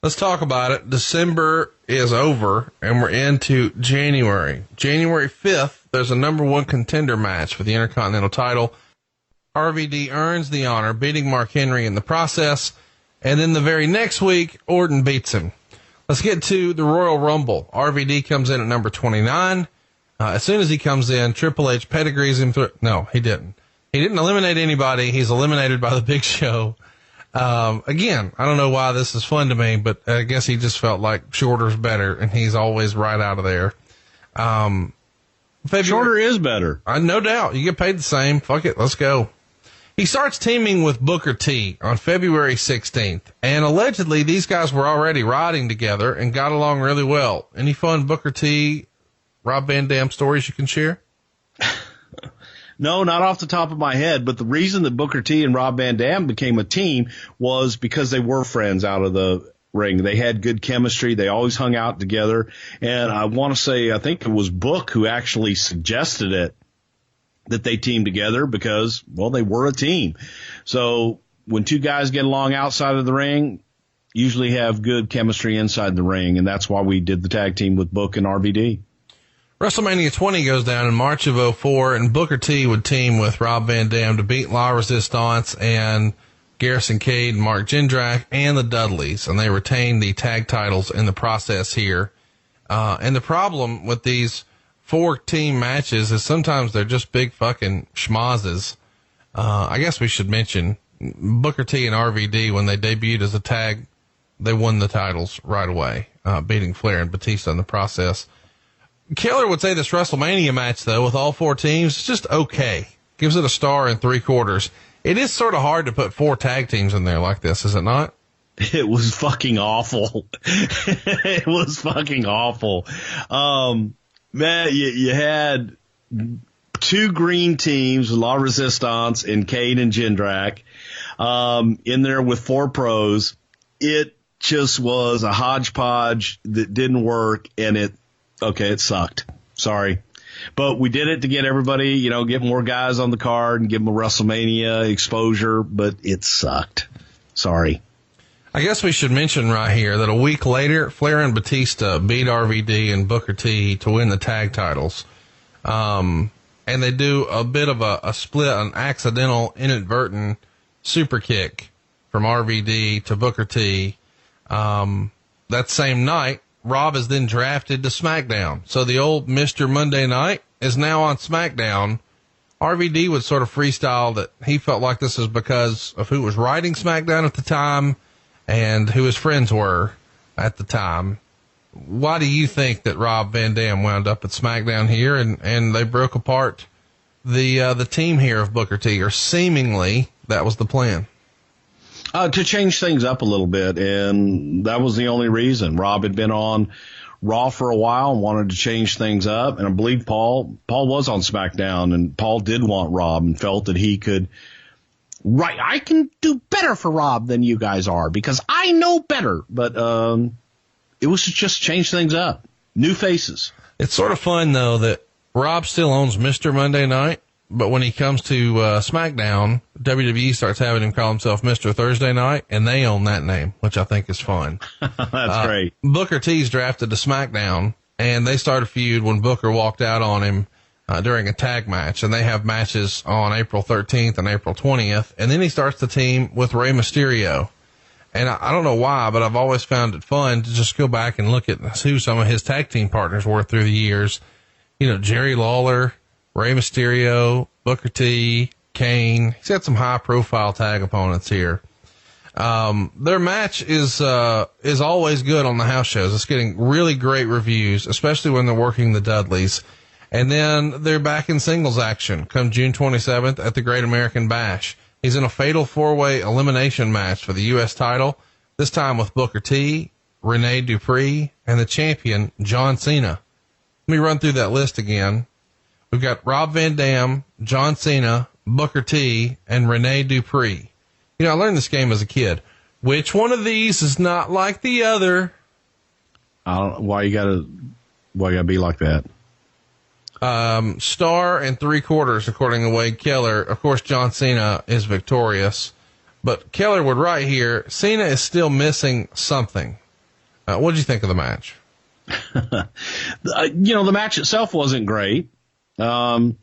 S1: Let's talk about it. December is over, and we're into January. January 5th, there's a number 1 contender match for the Intercontinental title. RVD earns the honor, beating Mark Henry in the process, and then the very next week, Orton beats him. Let's get to the Royal Rumble. RVD comes in at number 29. As soon as he comes in, Triple H pedigrees him through. No, he didn't. He didn't eliminate anybody. He's eliminated by the Big Show. Again, I don't know why this is fun to me, but I guess he just felt like shorter's better, and he's always right out of there.
S2: Shorter is better.
S1: No doubt. You get paid the same. Fuck it. Let's go. He starts teaming with Booker T on February 16th, and allegedly these guys were already riding together and got along really well. Any fun Booker T, Rob Van Dam stories you can share?
S2: No, not off the top of my head, but the reason that Booker T and Rob Van Dam became a team was because they were friends out of the ring. They had good chemistry. They always hung out together. And I want to say, I think it was Book who actually suggested it, that they teamed together because, well, they were a team. So when two guys get along outside of the ring, usually have good chemistry inside the ring. And that's why we did the tag team with Book and RVD.
S1: WrestleMania 20 goes down in March of 04, and Booker T would team with Rob Van Dam to beat La Resistance and Garrison Cade, Mark Jindrak, and the Dudleys, and they retained the tag titles in the process here. And the problem with these 4-team matches is sometimes they're just big fucking schmozzes. I guess we should mention Booker T and RVD, when they debuted as a tag, they won the titles right away, beating Flair and Batista in the process. Keller would say this WrestleMania match, though, with all 4 teams, is just okay. Gives it a star and 3/4. It is sort of hard to put 4 tag teams in there like this, is it not?
S2: It was fucking awful. It was fucking awful. Man, you had 2 green teams, La Resistance and Cade and Jindrak, in there with 4 pros. It just was a hodgepodge that didn't work, and it sucked. Sorry. But we did it to get everybody, get more guys on the card and give them a WrestleMania exposure, but it sucked. Sorry.
S1: I guess we should mention right here that a week later, Flair and Batista beat RVD and Booker T to win the tag titles. And they do a bit of a split, an accidental, inadvertent super kick from RVD to Booker T. That same night, Rob is then drafted to SmackDown. So the old Mr. Monday Night is now on SmackDown. RVD would sort of freestyle that he felt like this is because of who was writing SmackDown at the time and who his friends were at the time. Why do you think that Rob Van Dam wound up at SmackDown here and they broke apart the team here of Booker T, or seemingly that was the plan?
S2: To change things up a little bit, and that was the only reason. Rob had been on Raw for a while and wanted to change things up, and I believe Paul was on SmackDown, and Paul did want Rob and felt that he could, right, I can do better for Rob than you guys are because I know better. But it was to just change things up. New faces.
S1: It's sort of fun, though, that Rob still owns Mr. Monday Night, but when he comes to SmackDown, WWE starts having him call himself Mr. Thursday Night, and they own that name, which I think is fun.
S2: That's great.
S1: Booker T's drafted to SmackDown, and they start a feud when Booker walked out on him during a tag match, and they have matches on April 13th and April 20th, and then he starts the team with Rey Mysterio. And I don't know why, but I've always found it fun to just go back and look at who some of his tag team partners were through the years. You know, Jerry Lawler, Rey Mysterio, Booker T, Kane. He's got some high profile tag opponents here. Their match is always good on the house shows. It's getting really great reviews, especially when they're working the Dudleys. And then they're back in singles action come June 27th at the Great American Bash. He's in a fatal 4-way elimination match for the U.S. title, this time with Booker T, Rene Dupree, and the champion, John Cena. Let me run through that list again. We've got Rob Van Dam, John Cena, Booker T, and Rene Dupree. You know, I learned this game as a kid. Which one of these is not like the other?
S2: I don't know why you gotta be like that.
S1: Star and 3/4, according to Wade Keller. Of course, John Cena is victorious, but Keller would write here, Cena is still missing something. What did you think of the match?
S2: The match itself wasn't great. I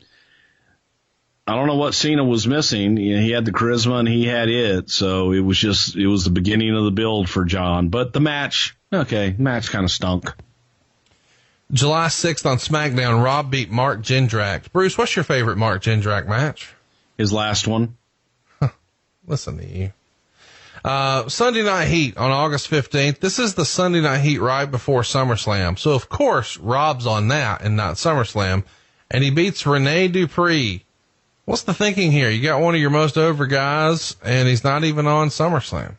S2: don't know what Cena was missing. He had the charisma and he had it. So it was the beginning of the build for John, but the match kind of stunk.
S1: July 6th on SmackDown, Rob beat Mark Jindrak. Bruce, what's your favorite Mark Jindrak match?
S2: His last one.
S1: Listen to you. Sunday Night Heat on August 15th. This is the Sunday Night Heat right before SummerSlam. So, of course, Rob's on that and not SummerSlam. And he beats Rene Dupree. What's the thinking here? You got one of your most over guys, and he's not even on SummerSlam.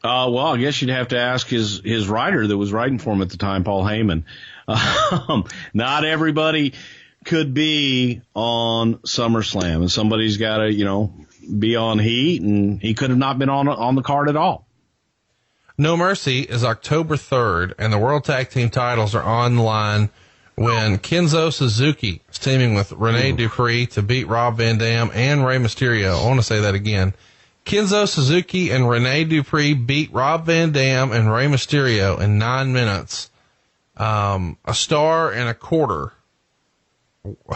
S2: Well, I guess you'd have to ask his writer that was writing for him at the time, Paul Heyman. Not everybody could be on SummerSlam, and somebody's got to, be on Heat, and he could have not been on the card at all.
S1: No Mercy is October 3rd, and the World Tag Team titles are on the line when Kenzo Suzuki is teaming with Rene Dupree to beat Rob Van Dam and Rey Mysterio. I want to say that again. Kenzo Suzuki and Rene Dupree beat Rob Van Dam and Rey Mysterio in 9 minutes. A star and a quarter.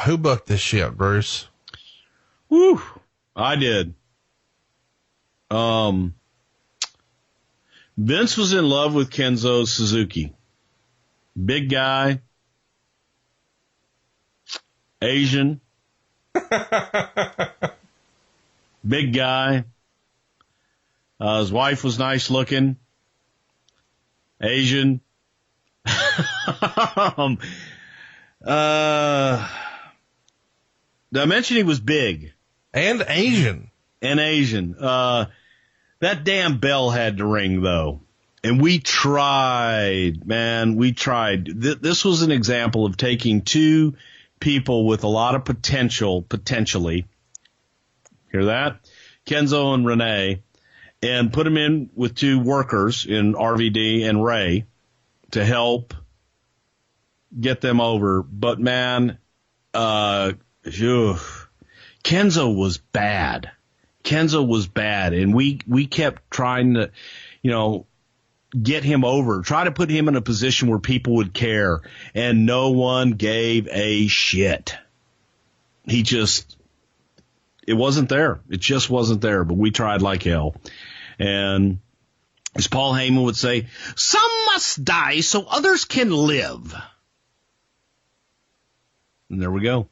S1: Who booked this shit, Bruce?
S2: Woo! I did. Vince was in love with Kenzo Suzuki. Big guy. Asian. Big guy. His wife was nice looking. Asian. Did I mention he was big?
S1: And Asian.
S2: That damn bell had to ring, though. And we tried, man. We tried. This was an example of taking two people with a lot of potentially. Hear that? Kenzo and Rene. And put them in with two workers in RVD and Ray to help get them over. But, man, Kenzo was bad. And we kept trying to, get him over, try to put him in a position where people would care, and no one gave a shit. it wasn't there. It just wasn't there, but we tried like hell. And as Paul Heyman would say, some must die so others can live. And there we go.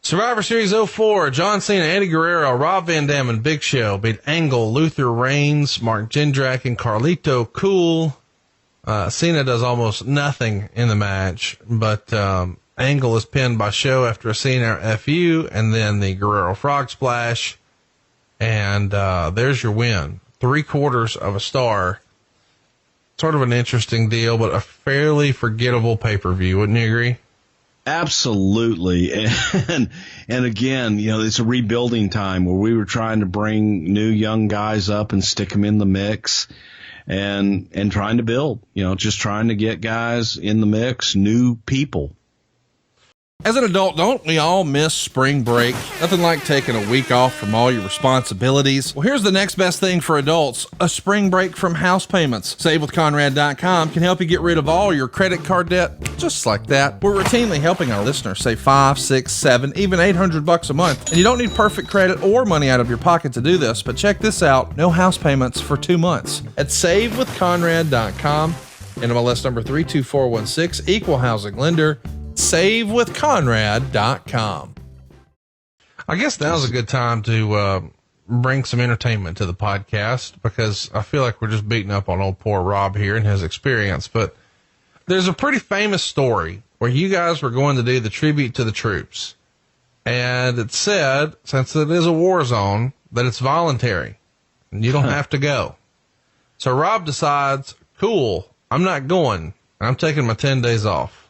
S1: Survivor Series 04, John Cena, Eddie Guerrero, Rob Van Dam, and Big Show beat Angle, Luther Reigns, Mark Jindrak, and Carlito Cool. Cena does almost nothing in the match, but Angle is pinned by Show after a Cena FU, and then the Guerrero Frog Splash. And there's your win. 3/4 of a star. Sort of an interesting deal, but a fairly forgettable pay-per-view. Wouldn't you agree?
S2: Absolutely. And again, it's a rebuilding time where we were trying to bring new young guys up and stick them in the mix and trying to build, just trying to get guys in the mix, new people.
S1: As an adult, don't we all miss spring break? Nothing like taking a week off from all your responsibilities. Well, here's the next best thing for adults, a spring break from house payments. SaveWithConrad.com can help you get rid of all your credit card debt, just like that. We're routinely helping our listeners save $500, $600, $700, even $800 a month. And you don't need perfect credit or money out of your pocket to do this, but check this out. No house payments for 2 months at SaveWithConrad.com. NMLS number 32416, equal housing lender. SaveWithConrad.com. I guess now's a good time to bring some entertainment to the podcast, because I feel like we're just beating up on old poor Rob here and his experience. But there's a pretty famous story where you guys were going to do the tribute to the troops. And it said, since it is a war zone, that it's voluntary and you don't have to go. So Rob decides, cool, I'm not going. I'm taking my 10 days off.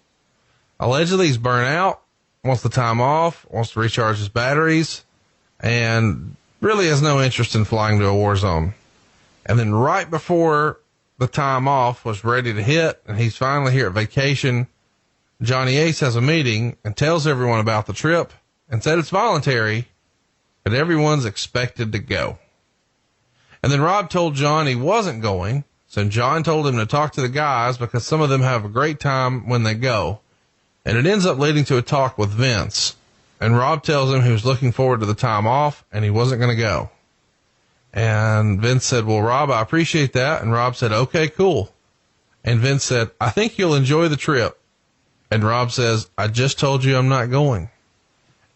S1: Allegedly, he's burnt out, wants the time off, wants to recharge his batteries, and really has no interest in flying to a war zone. And then right before the time off was ready to hit, and he's finally here at vacation, Johnny Ace has a meeting and tells everyone about the trip and said it's voluntary, but everyone's expected to go. And then Rob told John he wasn't going, so John told him to talk to the guys because some of them have a great time when they go. And it ends up leading to a talk with Vince. And Rob tells him he was looking forward to the time off and he wasn't going to go. And Vince said, well, Rob, I appreciate that. And Rob said, okay, cool. And Vince said, I think you'll enjoy the trip. And Rob says, I just told you I'm not going.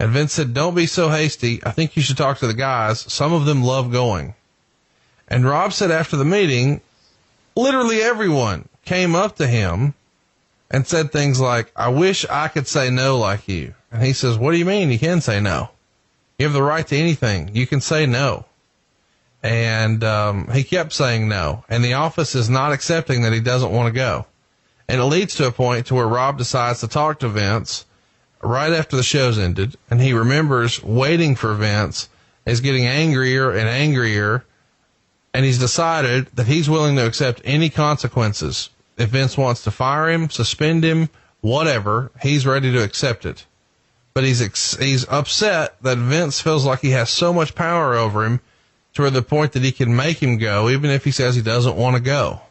S1: And Vince said, don't be so hasty. I think you should talk to the guys. Some of them love going. And Rob said after the meeting, literally everyone came up to him and said things like, I wish I could say no like you. And he says, what do you mean you can say no? You have the right to anything. You can say no. And he kept saying no. And the office is not accepting that he doesn't want to go. And it leads to a point to where Rob decides to talk to Vince right after the show's ended. And he remembers waiting for Vince, is getting angrier and angrier. And he's decided that he's willing to accept any consequences. If Vince wants to fire him, suspend him, whatever, he's ready to accept it. But he's upset that Vince feels like he has so much power over him to the point that he can make him go, even if he says he doesn't want to go.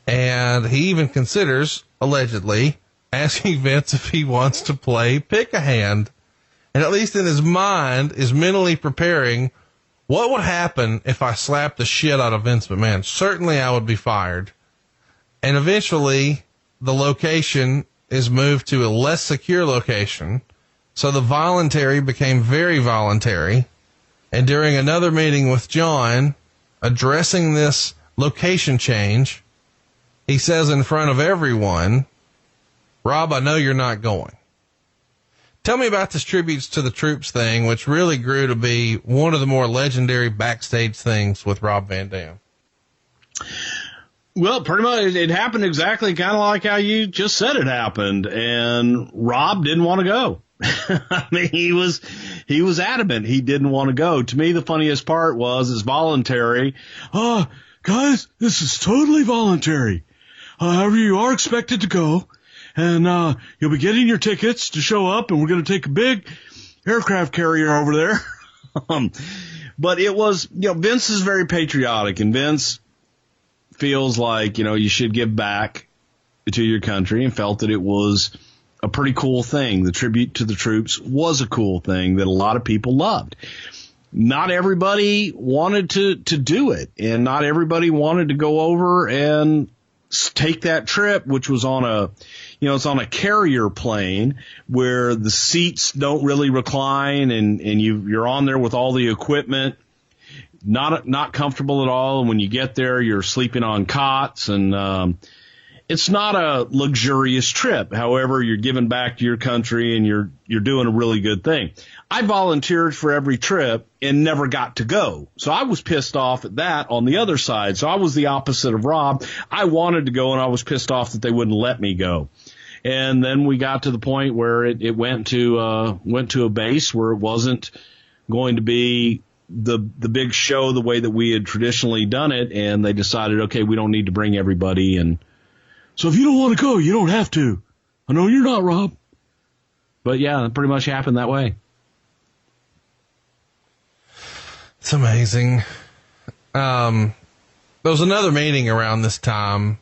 S1: And he even considers, allegedly, asking Vince if he wants to play pick-a-hand. And at least in his mind is mentally preparing, what would happen if I slapped the shit out of Vince McMahon? Certainly I would be fired. And eventually, the location is moved to a less secure location. So the voluntary became very voluntary. And during another meeting with John, addressing this location change, he says in front of everyone, Rob, I know you're not going. Tell me about this tributes to the troops thing, which really grew to be one of the more legendary backstage things with Rob Van Dam.
S2: Well, pretty much it happened exactly kind of like how you just said it happened. And Rob didn't want to go. I mean, he was adamant he didn't want to go. To me, the funniest part was it's voluntary. Oh, guys, this is totally voluntary. However, you are expected to go, and you'll be getting your tickets to show up, and we're going to take a big aircraft carrier over there. But it was, Vince is very patriotic, and Vince feels like, you should give back to your country, and felt that it was a pretty cool thing. The tribute to the troops was a cool thing that a lot of people loved. Not everybody wanted to do it, and not everybody wanted to go over and take that trip, which was on a, it's on a carrier plane where the seats don't really recline, and you're on there with all the equipment, not comfortable at all. And when you get there, you're sleeping on cots, and it's not a luxurious trip. However, you're giving back to your country, and you're doing a really good thing. I volunteered for every trip and never got to go. So I was pissed off at that on the other side. So I was the opposite of Rob. I wanted to go, and I was pissed off that they wouldn't let me go. And then we got to the point where it went to a base where it wasn't going to be the big show the way that we had traditionally done it. And they decided, okay, we don't need to bring everybody. And so if you don't want to go, you don't have to. I know you're not, Rob. But yeah, it pretty much happened that way.
S1: It's amazing. There was another meeting around this time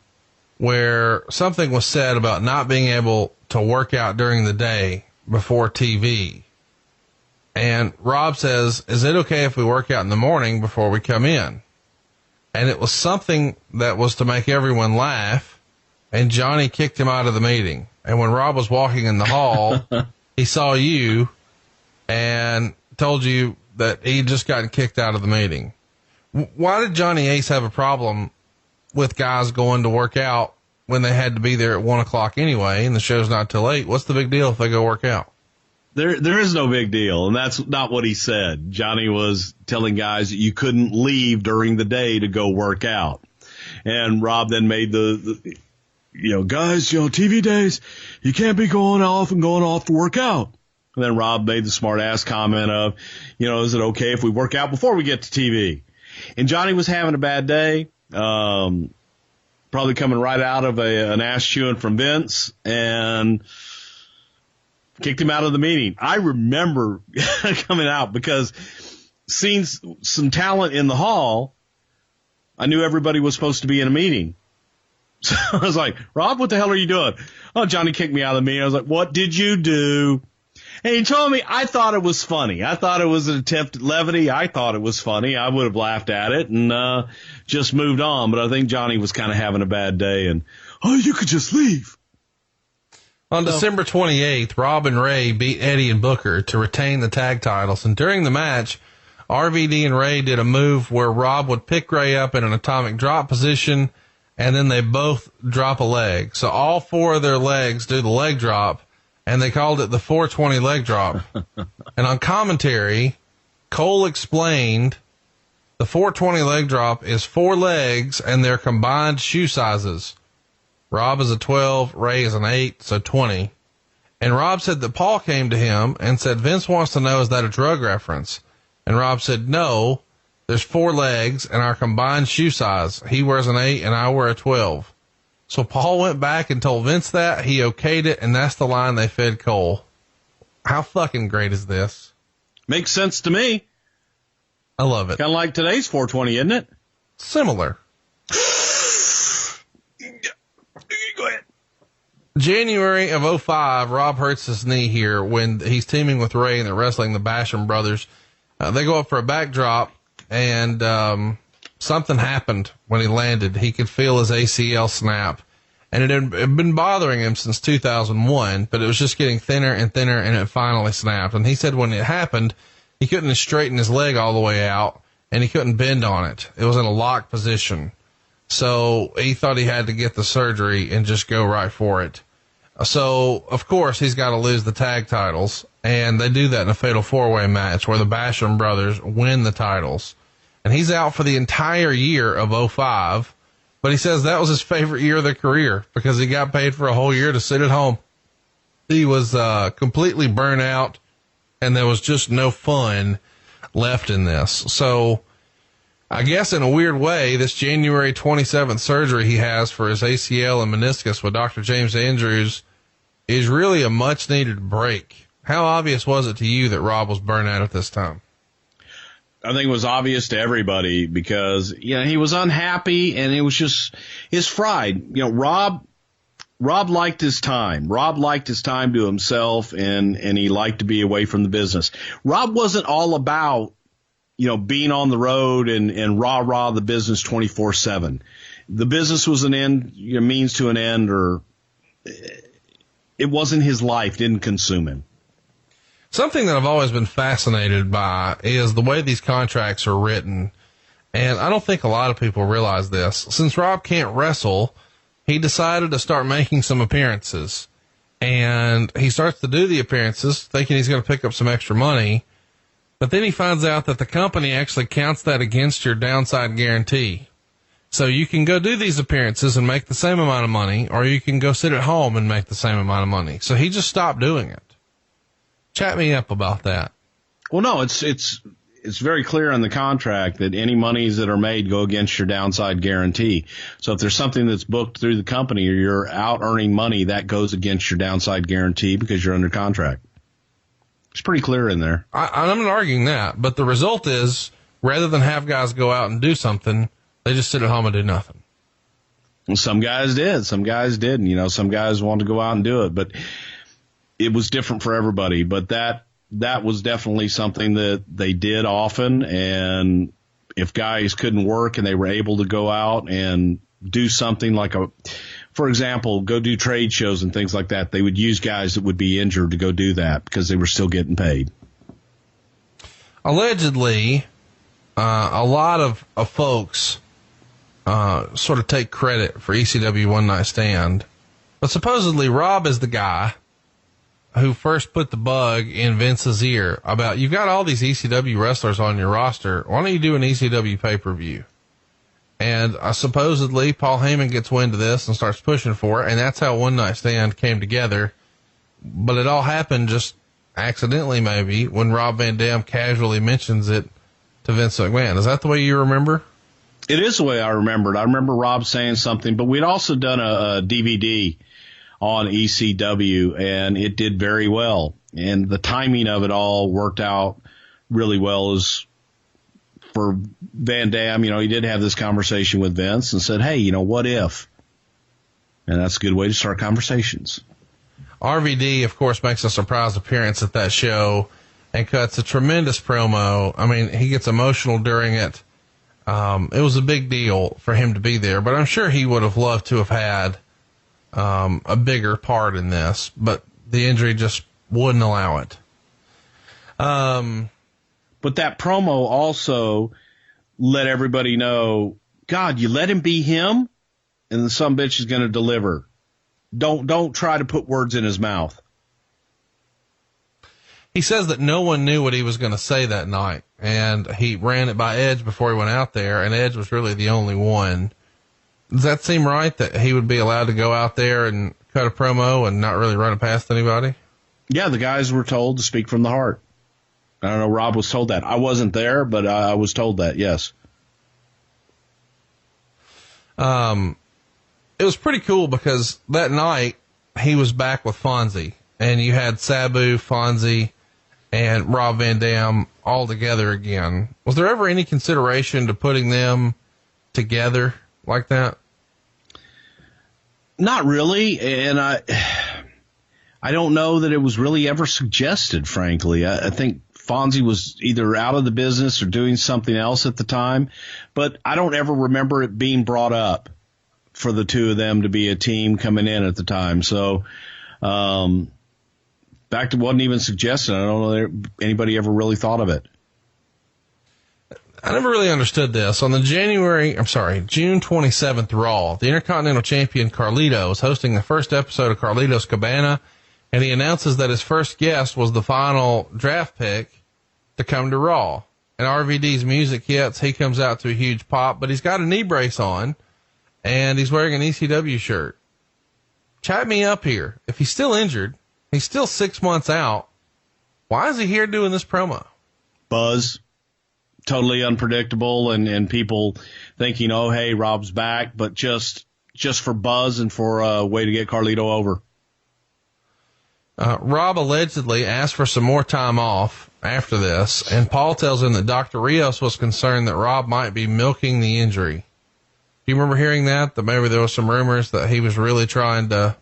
S1: where something was said about not being able to work out during the day before TV. And Rob says, is it okay if we work out in the morning before we come in? And it was something that was to make everyone laugh. And Johnny kicked him out of the meeting. And when Rob was walking in the hall, he saw you and told you that he just gotten kicked out of the meeting. Why did Johnny Ace have a problem with guys going to work out when they had to be there at 1 o'clock anyway, and the show's not till 8? What's the big deal if they go work out?
S2: There is no big deal, and that's not what he said. Johnny was telling guys that you couldn't leave during the day to go work out. And Rob then made the guys, TV days, you can't be going off to work out. And then Rob made the smart ass comment of, is it okay if we work out before we get to TV? And Johnny was having a bad day, probably coming right out of an ass chewing from Vince, and kicked him out of the meeting. I remember coming out because seeing some talent in the hall, I knew everybody was supposed to be in a meeting. So I was like, Rob, what the hell are you doing? Oh, Johnny kicked me out of the meeting. I was like, what did you do? And he told me, I thought it was funny. I thought it was an attempt at levity. I thought it was funny. I would have laughed at it and just moved on. But I think Johnny was kind of having a bad day. And, you could just leave.
S1: On December 28th, Rob and Ray beat Eddie and Booker to retain the tag titles. And during the match, RVD and Ray did a move where Rob would pick Ray up in an atomic drop position, and then they both drop a leg. So all four of their legs do the leg drop, and they called it the 420 leg drop. And on commentary, Cole explained the 420 leg drop is 4 legs and their combined shoe sizes. Rob is a 12, Ray is an 8, so 20. And Rob said that Paul came to him and said, Vince wants to know, is that a drug reference? And Rob said, no, there's 4 legs and our combined shoe size. He wears an 8 and I wear a 12. So Paul went back and told Vince that. He okayed it, and that's the line they fed Cole. How fucking great is this?
S2: Makes sense to me.
S1: I love it.
S2: Kind of like today's 420, isn't it?
S1: Similar.
S2: Go ahead.
S1: January of 2005, Rob hurts his knee here when he's teaming with Ray and they're wrestling the Basham brothers. They go up for a backdrop, and something happened when he landed. He could feel his ACL snap, and it had been bothering him since 2001, but it was just getting thinner and thinner, and it finally snapped. And he said when it happened, he couldn't straighten his leg all the way out, and he couldn't bend on it. It was in a locked position. So he thought he had to get the surgery and just go right for it. So, of course, he's got to lose the tag titles, and they do that in a fatal 4-way match where the Basham brothers win the titles. And he's out for the entire year of 2005, but he says that was his favorite year of their career because he got paid for a whole year to sit at home. He was completely burnt out, and there was just no fun left in this. So I guess in a weird way, this January 27th surgery he has for his ACL and meniscus with Dr. James Andrews is really a much needed break. How obvious was it to you that Rob was burnt out at this time?
S2: I think it was obvious to everybody because, he was unhappy and it was just, his fried. Rob Rob liked his time. Rob liked his time to himself, and he liked to be away from the business. Rob wasn't all about, being on the road and rah the business 24/7. The business was an end, means to an end, or it wasn't his life, didn't consume him.
S1: Something that I've always been fascinated by is the way these contracts are written. And I don't think a lot of people realize this. Since Rob can't wrestle, he decided to start making some appearances, and he starts to do the appearances thinking he's going to pick up some extra money. But then he finds out that the company actually counts that against your downside guarantee. So you can go do these appearances and make the same amount of money, or you can go sit at home and make the same amount of money. So he just stopped doing it. Chat me up about that.
S2: Well, no, it's very clear in the contract that any monies that are made go against your downside guarantee. So if there's something that's booked through the company or you're out earning money, that goes against your downside guarantee because you're under contract. It's pretty clear in there.
S1: I'm not arguing that, but the result is, rather than have guys go out and do something, they just sit at home and do nothing.
S2: And some guys did. Some guys didn't. Some guys wanted to go out and do it, but it was different for everybody. But that was definitely something that they did often. And if guys couldn't work and they were able to go out and do something like for example, go do trade shows and things like that, they would use guys that would be injured to go do that because they were still getting paid.
S1: Allegedly, a lot of folks sort of take credit for ECW One Night Stand, but supposedly Rob is the guy who first put the bug in Vince's ear about, you've got all these ECW wrestlers on your roster. Why don't you do an ECW pay-per-view? And supposedly Paul Heyman gets wind of this and starts pushing for it. And that's how One Night Stand came together. But it all happened just accidentally, maybe, when Rob Van Dam casually mentions it to Vince McMahon. Is that the way you remember?
S2: It is the way I remembered. I remember Rob saying something, but we'd also done a DVD on ECW, and it did very well. And the timing of it all worked out really well. As for Van Dam, he did have this conversation with Vince and said, hey, what if? And that's a good way to start conversations.
S1: RVD, of course, makes a surprise appearance at that show and cuts a tremendous promo. I mean, he gets emotional during it. It was a big deal for him to be there, but I'm sure he would have loved to have had a bigger part in this, but the injury just wouldn't allow it.
S2: But that promo also let everybody know, God, you let him be him, and some bitch is going to deliver. Don't try to put words in his mouth.
S1: He says that no one knew what he was going to say that night, and he ran it by Edge before he went out there, and Edge was really the only one. Does that seem right, that he would be allowed to go out there and cut a promo and not really run it past anybody? Yeah,
S2: the guys were told to speak from the heart. I don't know, Rob was told that. I wasn't there, but I was told that, yes.
S1: It was pretty cool because that night he was back with Fonzie, and you had Sabu, Fonzie, and Rob Van Dam all together again. Was there ever any consideration to putting them together like that?
S2: Not really, and I don't know that it was really ever suggested, frankly. I think Fonzie was either out of the business or doing something else at the time, but I don't ever remember it being brought up for the two of them to be a team coming in at the time. So, fact, it wasn't even suggested. I don't know that anybody ever really thought of it.
S1: I never really understood this. On the June 27th Raw, the Intercontinental Champion Carlito is hosting the first episode of Carlito's Cabana, and he announces that his first guest was the final draft pick to come to Raw. And RVD's music hits. He comes out to a huge pop, but he's got a knee brace on, and he's wearing an ECW shirt. Chat me up here. If he's still injured, he's still 6 months out, why is he here doing this promo?
S2: Buzz. Totally unpredictable, and people thinking, oh, hey, Rob's back, but just for buzz and for a way to get Carlito over.
S1: Rob allegedly asked for some more time off after this, and Paul tells him that Dr. Rios was concerned that Rob might be milking the injury. Do you remember hearing that maybe there was some rumors that he was really trying to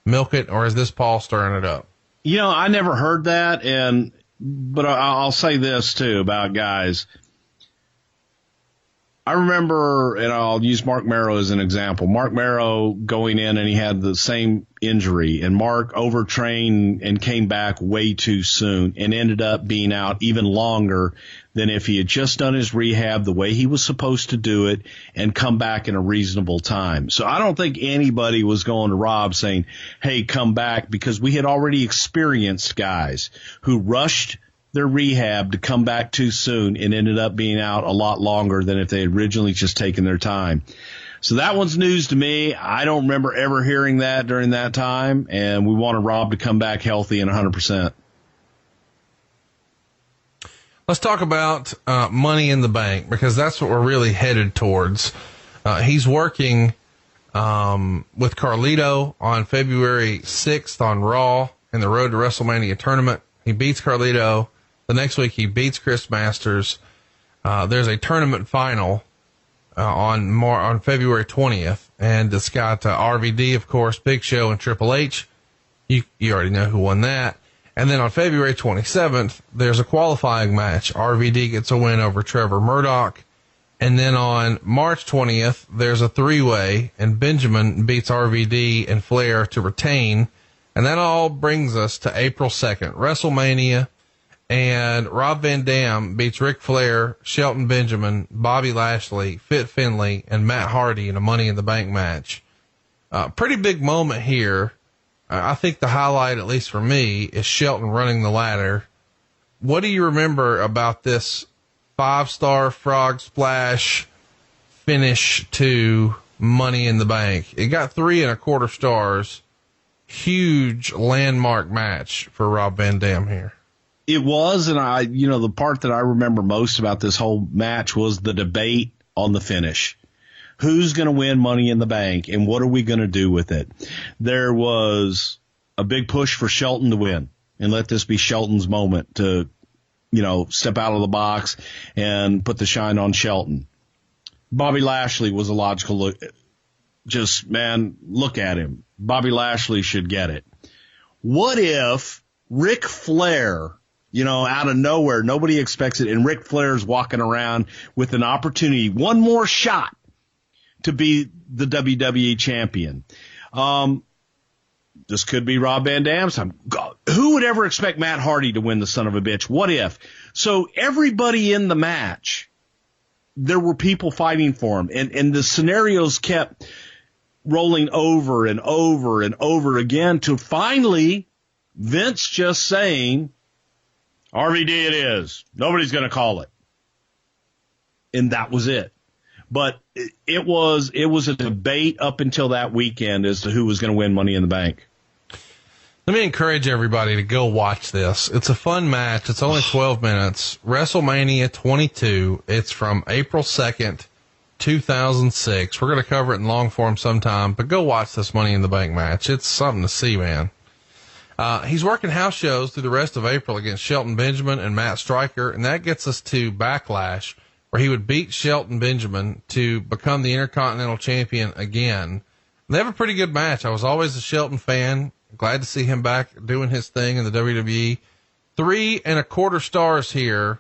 S1: milk it, or is this Paul stirring it up?
S2: You know, I never heard that, but I'll say this too about guys. I remember, and I'll use Mark Merrow as an example. Mark Merrow going in and he had the same injury, and Mark overtrained and came back way too soon and ended up being out even longer than if he had just done his rehab the way he was supposed to do it and come back in a reasonable time. So I don't think anybody was going to Rob saying, hey, come back, because we had already experienced guys who rushed their rehab to come back too soon and ended up being out a lot longer than if they had originally just taken their time. So that one's news to me. I don't remember ever hearing that during that time, and we wanted Rob to come back healthy and 100%.
S1: Let's talk about Money in the Bank, because that's what we're really headed towards. He's working with Carlito on February 6th on Raw in the Road to WrestleMania tournament. He beats Carlito. The next week he beats Chris Masters. There's a tournament final on February 20th, and it's got RVD, of course, Big Show, and Triple H. You already know who won that. And then on February 27th, there's a qualifying match. RVD gets a win over Trevor Murdoch. And then on March 20th, there's a three-way, and Benjamin beats RVD and Flair to retain. And that all brings us to April 2nd, WrestleMania. And Rob Van Dam beats Ric Flair, Shelton Benjamin, Bobby Lashley, Fit Finlay, and Matt Hardy in a Money in the Bank match. Pretty big moment here. I think the highlight, at least for me, is Shelton running the ladder. What do you remember about this 5-star frog splash finish to Money in the Bank? It got 3.25 stars. Huge landmark match for Rob Van Dam here.
S2: It was, and the part that I remember most about this whole match was the debate on the finish. Who's going to win Money in the Bank, and what are we going to do with it? There was a big push for Shelton to win, and let this be Shelton's moment to, step out of the box and put the shine on Shelton. Bobby Lashley was a logical look. Look at him. Bobby Lashley should get it. What if Ric Flair, out of nowhere, nobody expects it, and Ric Flair's walking around with an opportunity, one more shot to be the WWE champion. This could be Rob Van Dam's time. God, who would ever expect Matt Hardy to win the son of a bitch? What if? So everybody in the match, there were people fighting for him, and the scenarios kept rolling over and over and over again to finally Vince just saying, RVD it is. Nobody's going to call it. And that was it. But it was a debate up until that weekend as to who was going to win Money in the Bank.
S1: Let me encourage everybody to go watch this. It's a fun match. It's only 12 minutes. WrestleMania 22. It's from April 2nd, 2006. We're going to cover it in long form sometime, but go watch this Money in the Bank match. It's something to see, man. He's working house shows through the rest of April against Shelton Benjamin and Matt Striker, and that gets us to Backlash, where he would beat Shelton Benjamin to become the Intercontinental Champion again. And they have a pretty good match. I was always a Shelton fan. Glad to see him back doing his thing in the WWE. 3.25 stars here.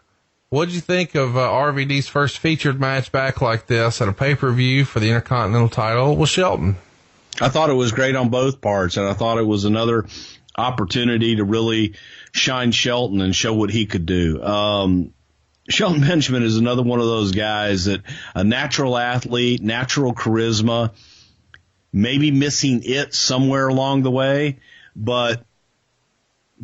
S1: What'd you think of RVD's first featured match back like this at a pay-per-view for the Intercontinental title with Shelton?
S2: I thought it was great on both parts, and I thought it was another opportunity to really shine Shelton and show what he could do. Shelton Benjamin is another one of those guys that a natural athlete, natural charisma, maybe missing it somewhere along the way, but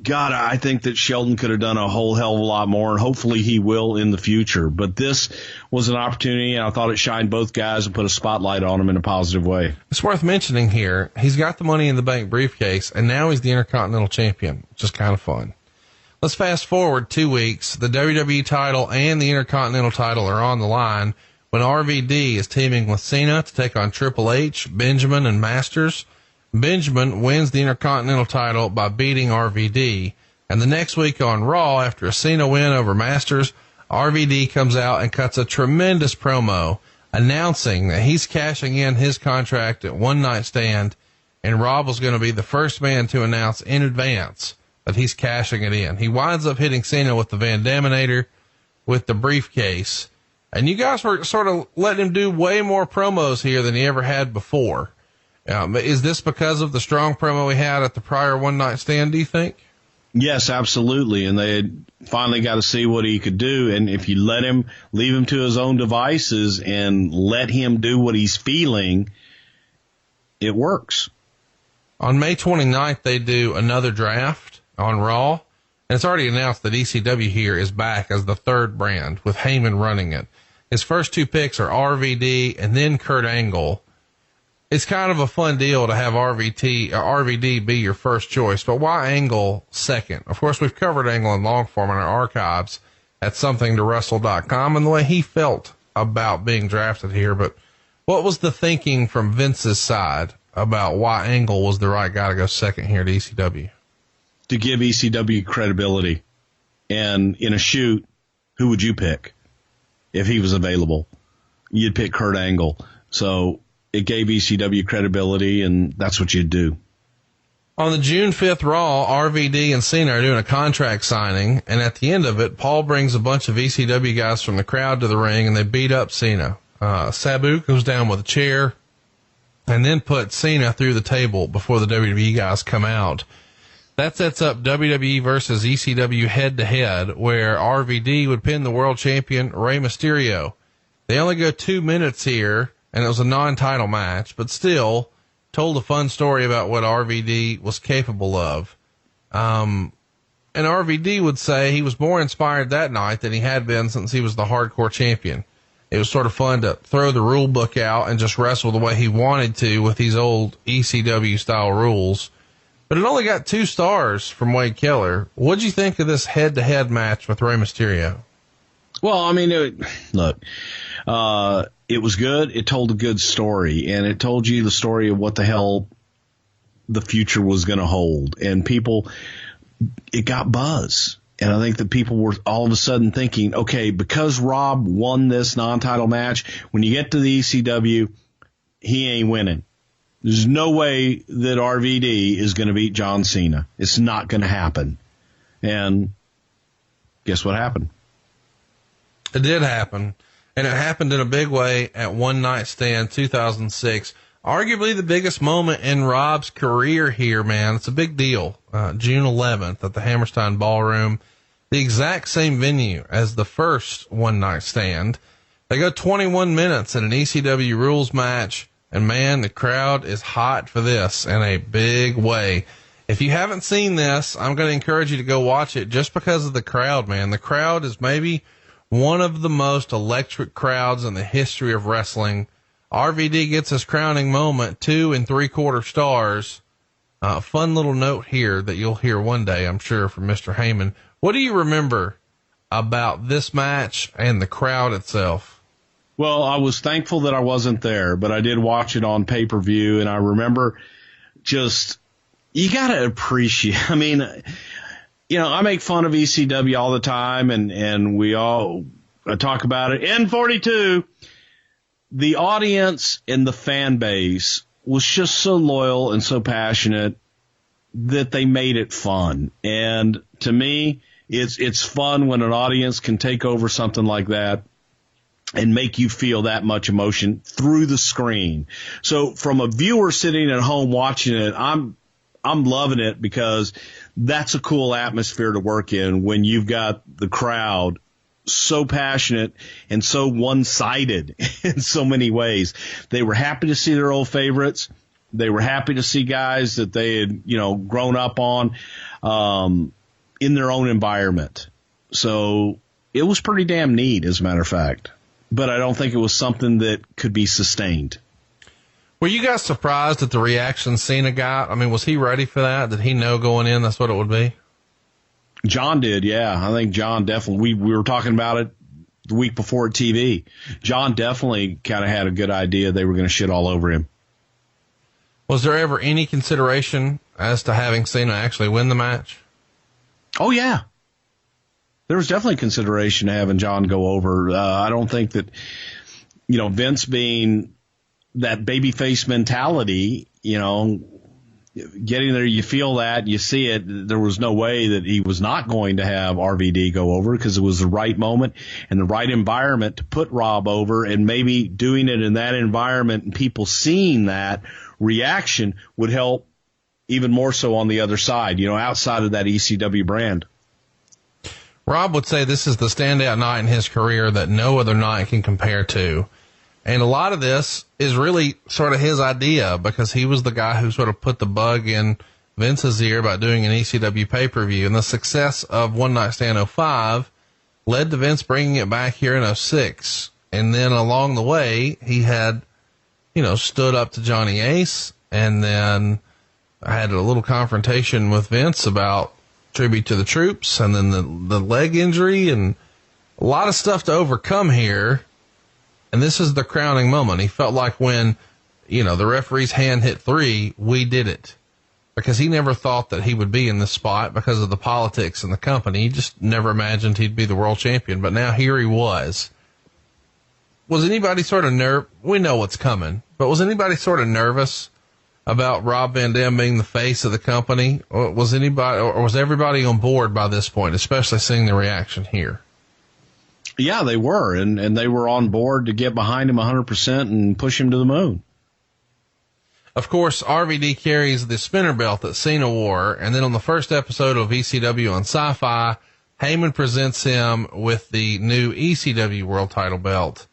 S2: God, I think that Shelton could have done a whole hell of a lot more, and hopefully he will in the future. But this was an opportunity, and I thought it shined both guys and put a spotlight on them in a positive way.
S1: It's worth mentioning here, he's got the Money in the Bank briefcase, and now he's the Intercontinental Champion, which is kind of fun. Let's fast forward 2 weeks. The WWE title and the Intercontinental title are on the line when RVD is teaming with Cena to take on Triple H, Benjamin, and Masters. Benjamin wins the Intercontinental title by beating RVD. And the next week on Raw, after a Cena win over Masters, RVD comes out and cuts a tremendous promo announcing that he's cashing in his contract at One Night Stand and Rob was going to be the first man to announce in advance that he's cashing it in. He winds up hitting Cena with the Van Daminator, with the briefcase, and you guys were sort of letting him do way more promos here than he ever had before. Is this because of the strong promo he had at the prior One Night Stand, do you think?
S2: Yes, absolutely. And they had finally got to see what he could do. And if you leave him to his own devices and let him do what he's feeling, it works.
S1: On May 29th, they do another draft on Raw. And it's already announced that ECW here is back as the third brand with Heyman running it. His first two picks are RVD and then Kurt Angle. It's kind of a fun deal to have RVD be your first choice, but why Angle second? Of course, we've covered Angle in long form in our archives at somethingtowrestle.com and the way he felt about being drafted here. But what was the thinking from Vince's side about why Angle was the right guy to go second here at ECW?
S2: To give ECW credibility. And in a shoot, who would you pick if he was available? You'd pick Kurt Angle. So it gave ECW credibility, and that's what you'd do.
S1: On the June 5th Raw, RVD and Cena are doing a contract signing, and at the end of it, Paul brings a bunch of ECW guys from the crowd to the ring, and they beat up Cena. Sabu goes down with a chair, and then put Cena through the table before the WWE guys come out. That sets up WWE versus ECW head-to-head, where RVD would pin the world champion Rey Mysterio. They only go 2 minutes here, and it was a non-title match, but still told a fun story about what RVD was capable of. And RVD would say he was more inspired that night than he had been since he was the hardcore champion. It was sort of fun to throw the rule book out and just wrestle the way he wanted to with these old ECW style rules. But it only got 2 stars from Wade Keller. What'd you think of this head-to-head match with Rey Mysterio?
S2: Well, I mean, it was good. It told a good story, and it told you the story of what the hell the future was going to hold. And it got buzz. And I think that people were all of a sudden thinking, okay, because Rob won this non-title match, when you get to the ECW, he ain't winning. There's no way that RVD is going to beat John Cena. It's not going to happen. And guess what happened?
S1: It did happen. And it happened in a big way at One Night Stand 2006. Arguably the biggest moment in Rob's career here, man. It's a big deal. June 11th at the Hammerstein Ballroom, the exact same venue as the first One Night Stand. They go 21 minutes in an ECW rules match, and man, the crowd is hot for this in a big way. If you haven't seen this, I'm going to encourage you to go watch it just because of the crowd, man. The crowd is maybe one of the most electric crowds in the history of wrestling. RVD gets his crowning moment, 2 3/4 stars. Fun little note here that you'll hear one day, I'm sure, from Mr. Heyman. What do you remember about this match and the crowd itself?
S2: Well, I was thankful that I wasn't there, but I did watch it on pay-per-view, and I remember you got to appreciate, I mean, I make fun of ECW all the time, and we all talk about it. N42, the audience and the fan base was just so loyal and so passionate that they made it fun. And to me, it's fun when an audience can take over something like that and make you feel that much emotion through the screen. So from a viewer sitting at home watching it, I'm loving it because that's a cool atmosphere to work in when you've got the crowd so passionate and so one-sided in so many ways. They were happy to see their old favorites. They were happy to see guys that they had, grown up on in their own environment. So it was pretty damn neat, as a matter of fact. But I don't think it was something that could be sustained.
S1: Were you guys surprised at the reaction Cena got? I mean, was he ready for that? Did he know going in that's what it would be?
S2: John did, yeah. I think John definitely, we were talking about it the week before at TV. John definitely kind of had a good idea they were going to shit all over him.
S1: Was there ever any consideration as to having Cena actually win the match?
S2: Oh, yeah. There was definitely consideration to having John go over. I don't think that, Vince being that babyface mentality, getting there, you feel that, you see it. There was no way that he was not going to have RVD go over because it was the right moment and the right environment to put Rob over, and maybe doing it in that environment and people seeing that reaction would help even more so on the other side, outside of that ECW brand.
S1: Rob would say this is the standout night in his career that no other night can compare to. And a lot of this is really sort of his idea, because he was the guy who sort of put the bug in Vince's ear about doing an ECW pay-per-view. And the success of One Night Stand 05 led to Vince bringing it back here in 06. And then along the way, he had, stood up to Johnny Ace, and then had a little confrontation with Vince about tribute to the troops, and then the leg injury, and a lot of stuff to overcome here. And this is the crowning moment. He felt like when, the referee's hand hit 3, we did it. Because he never thought that he would be in this spot because of the politics in the company. He just never imagined he'd be the world champion. But now here he was. Was anybody sort of we know what's coming, but was anybody sort of nervous about Rob Van Dam being the face of the company? Or was everybody on board by this point, especially seeing the reaction here?
S2: Yeah, they were, and they were on board to get behind him 100% and push him to the moon.
S1: Of course, RVD carries the spinner belt that Cena wore, and then on the first episode of ECW on Sci-Fi, Heyman presents him with the new ECW world title belt.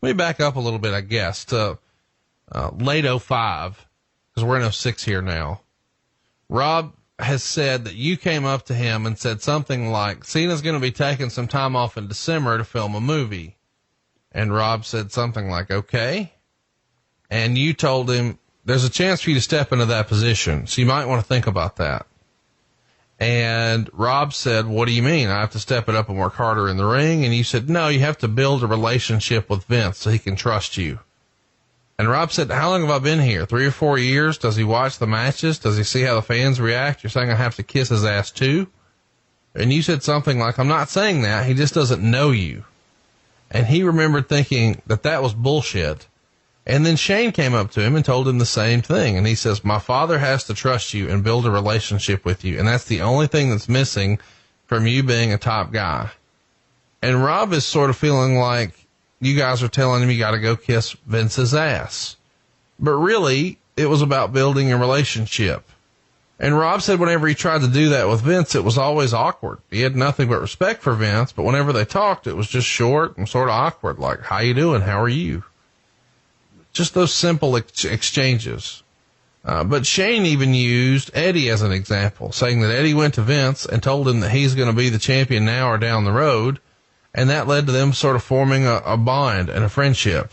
S1: Let me back up a little bit, I guess, to late 05, because we're in 06 here now. Rob has said that you came up to him and said something like, Cena's going to be taking some time off in December to film a movie. And Rob said something like, okay. And you told him, there's a chance for you to step into that position, so you might want to think about that. And Rob said, what do you mean? I have to step it up and work harder in the ring? And you said, no, you have to build a relationship with Vince so he can trust you. And Rob said, how long have I been here? 3 or 4 years? Does he watch the matches? Does he see how the fans react? You're saying I have to kiss his ass too? And you said something like, I'm not saying that. He just doesn't know you. And he remembered thinking that was bullshit. And then Shane came up to him and told him the same thing. And he says, my father has to trust you and build a relationship with you. And that's the only thing that's missing from you being a top guy. And Rob is sort of feeling like you guys are telling him you got to go kiss Vince's ass. But really, it was about building a relationship. And Rob said whenever he tried to do that with Vince, it was always awkward. He had nothing but respect for Vince, but whenever they talked, it was just short and sort of awkward, like, how you doing? How are you? Just those simple exchanges. But Shane even used Eddie as an example, saying that Eddie went to Vince and told him that he's going to be the champion now or down the road. And that led to them sort of forming a bond and a friendship.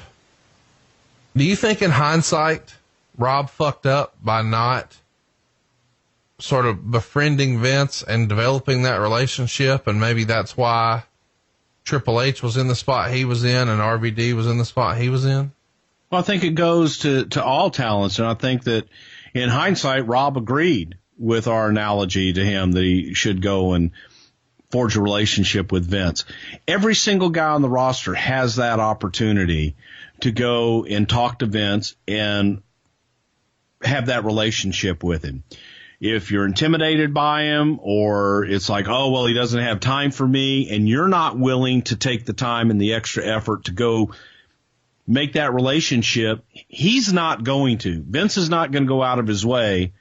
S1: Do you think in hindsight, Rob fucked up by not sort of befriending Vince and developing that relationship? And maybe that's why Triple H was in the spot he was in and RVD was in the spot he was in?
S2: Well, I think it goes to all talents. And I think that in hindsight, Rob agreed with our analogy to him that he should go and forge a relationship with Vince. Every single guy on the roster has that opportunity to go and talk to Vince and have that relationship with him. If you're intimidated by him, or it's like, oh, well, he doesn't have time for me, and you're not willing to take the time and the extra effort to go make that relationship, he's not going to. Vince is not going to go out of his way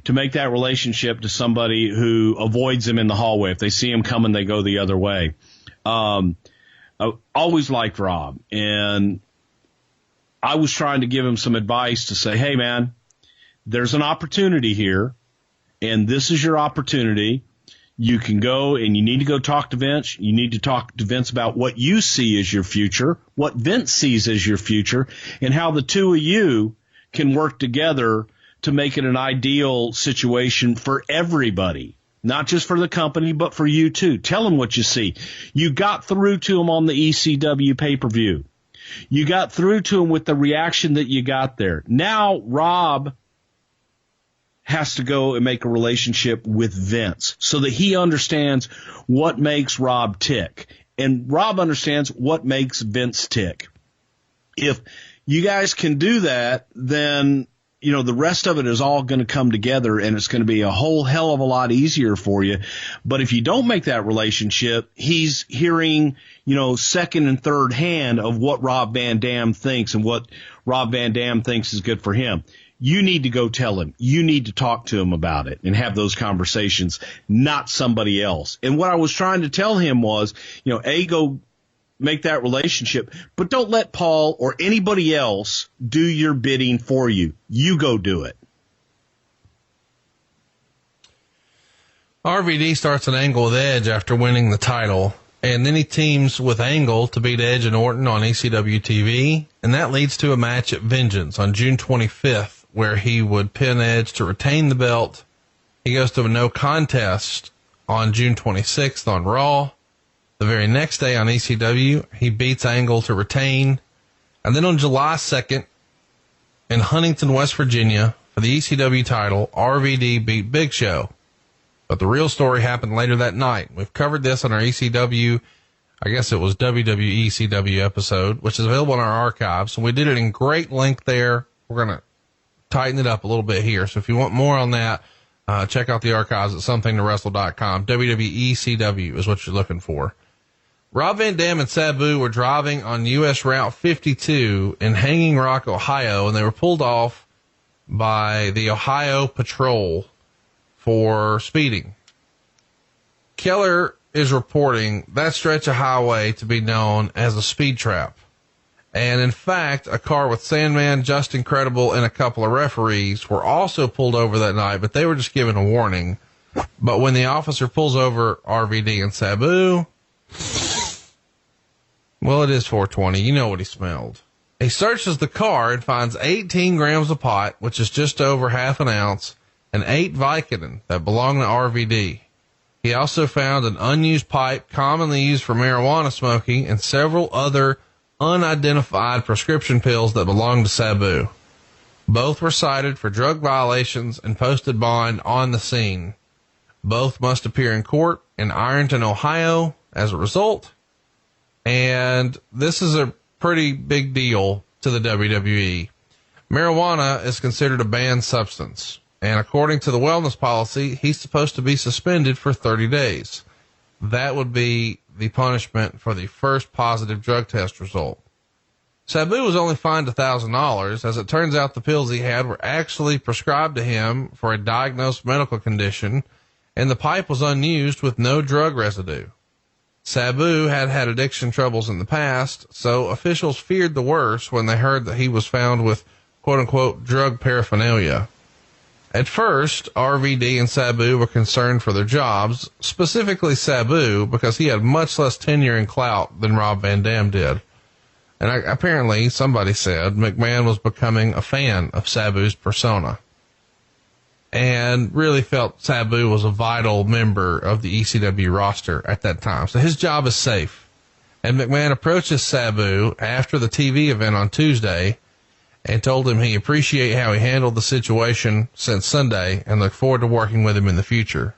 S2: to make that relationship to somebody who avoids him in the hallway. If they see him coming, they go the other way. I always liked Rob, and I was trying to give him some advice to say, hey, man, there's an opportunity here, and this is your opportunity. You can go and you need to go talk to Vince. You need to talk to Vince about what you see as your future, what Vince sees as your future, and how the two of you can work together to make it an ideal situation for everybody, not just for the company, but for you too. Tell him what you see. You got through to him on the ECW pay-per-view. You got through to him with the reaction that you got there. Now Rob has to go and make a relationship with Vince so that he understands what makes Rob tick. And Rob understands what makes Vince tick. If you guys can do that, then the rest of it is all going to come together, and it's going to be a whole hell of a lot easier for you. But if you don't make that relationship, he's hearing, second and third hand of what Rob Van Dam thinks and what Rob Van Dam thinks is good for him. You need to go tell him. You need to talk to him about it and have those conversations, not somebody else. And what I was trying to tell him was, go make that relationship, but don't let Paul or anybody else do your bidding for you. You go do it.
S1: RVD starts an angle with Edge after winning the title, and then he teams with Angle to beat Edge and Orton on ECW TV, and that leads to a match at Vengeance on June 25th, where he would pin Edge to retain the belt. He goes to a no contest on June 26th on Raw. The very next day on ECW, he beats Angle to retain. And then on July 2nd, in Huntington, West Virginia, for the ECW title, RVD beat Big Show. But the real story happened later that night. We've covered this on our ECW, I guess it was WWE ECW episode, which is available in our archives. So we did it in great length there. We're going to tighten it up a little bit here. So if you want more on that, check out the archives at somethingtowrestle.com. WWE ECW is what you're looking for. Rob Van Dam and Sabu were driving on U.S. Route 52 in Hanging Rock, Ohio, and they were pulled off by the Ohio Patrol for speeding. Keller is reporting that stretch of highway to be known as a speed trap. And in fact, a car with Sandman, Justin Credible, and a couple of referees were also pulled over that night, but they were just given a warning. But when the officer pulls over RVD and Sabu, well, it is 420. You know what he smelled. He searches the car and finds 18 grams of pot, which is just over half an ounce, and 8 Vicodin that belong to RVD. He also found an unused pipe commonly used for marijuana smoking and several other unidentified prescription pills that belonged to Sabu. Both were cited for drug violations and posted bond on the scene. Both must appear in court in Ironton, Ohio as a result. And this is a pretty big deal to the WWE. Marijuana is considered a banned substance. And according to the wellness policy, he's supposed to be suspended for 30 days. That would be the punishment for the first positive drug test result. Sabu was only fined $1,000. As it turns out, the pills he had were actually prescribed to him for a diagnosed medical condition, and the pipe was unused with no drug residue. Sabu had had addiction troubles in the past, so officials feared the worst when they heard that he was found with quote-unquote drug paraphernalia. At first, RVD and Sabu were concerned for their jobs, specifically Sabu, because he had much less tenure and clout than Rob Van Dam did. And apparently, somebody said, McMahon was becoming a fan of Sabu's persona and really felt Sabu was a vital member of the ECW roster at that time. So his job is safe. And McMahon approaches Sabu after the TV event on Tuesday and told him he appreciated how he handled the situation since Sunday and looked forward to working with him in the future.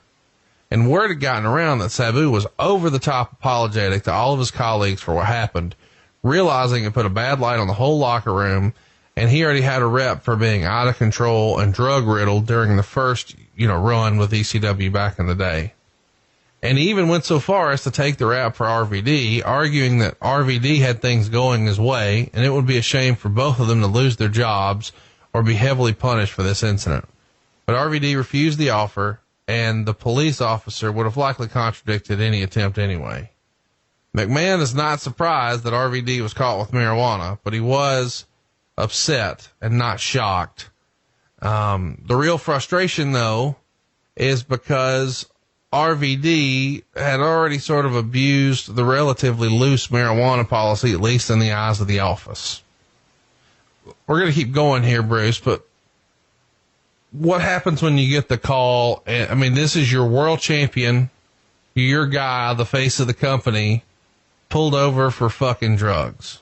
S1: And word had gotten around that Sabu was over the top apologetic to all of his colleagues for what happened, realizing it put a bad light on the whole locker room, and he already had a rep for being out of control and drug riddled during the first, run with ECW back in the day. And he even went so far as to take the rap for RVD, arguing that RVD had things going his way, and it would be a shame for both of them to lose their jobs or be heavily punished for this incident. But RVD refused the offer, and the police officer would have likely contradicted any attempt anyway. McMahon is not surprised that RVD was caught with marijuana, but he was upset and not shocked. The real frustration, though, is because RVD had already sort of abused the relatively loose marijuana policy, at least in the eyes of the office. We're going to keep going here, Bruce, but what happens when you get the call? I mean, this is your world champion, your guy, the face of the company, pulled over for fucking drugs.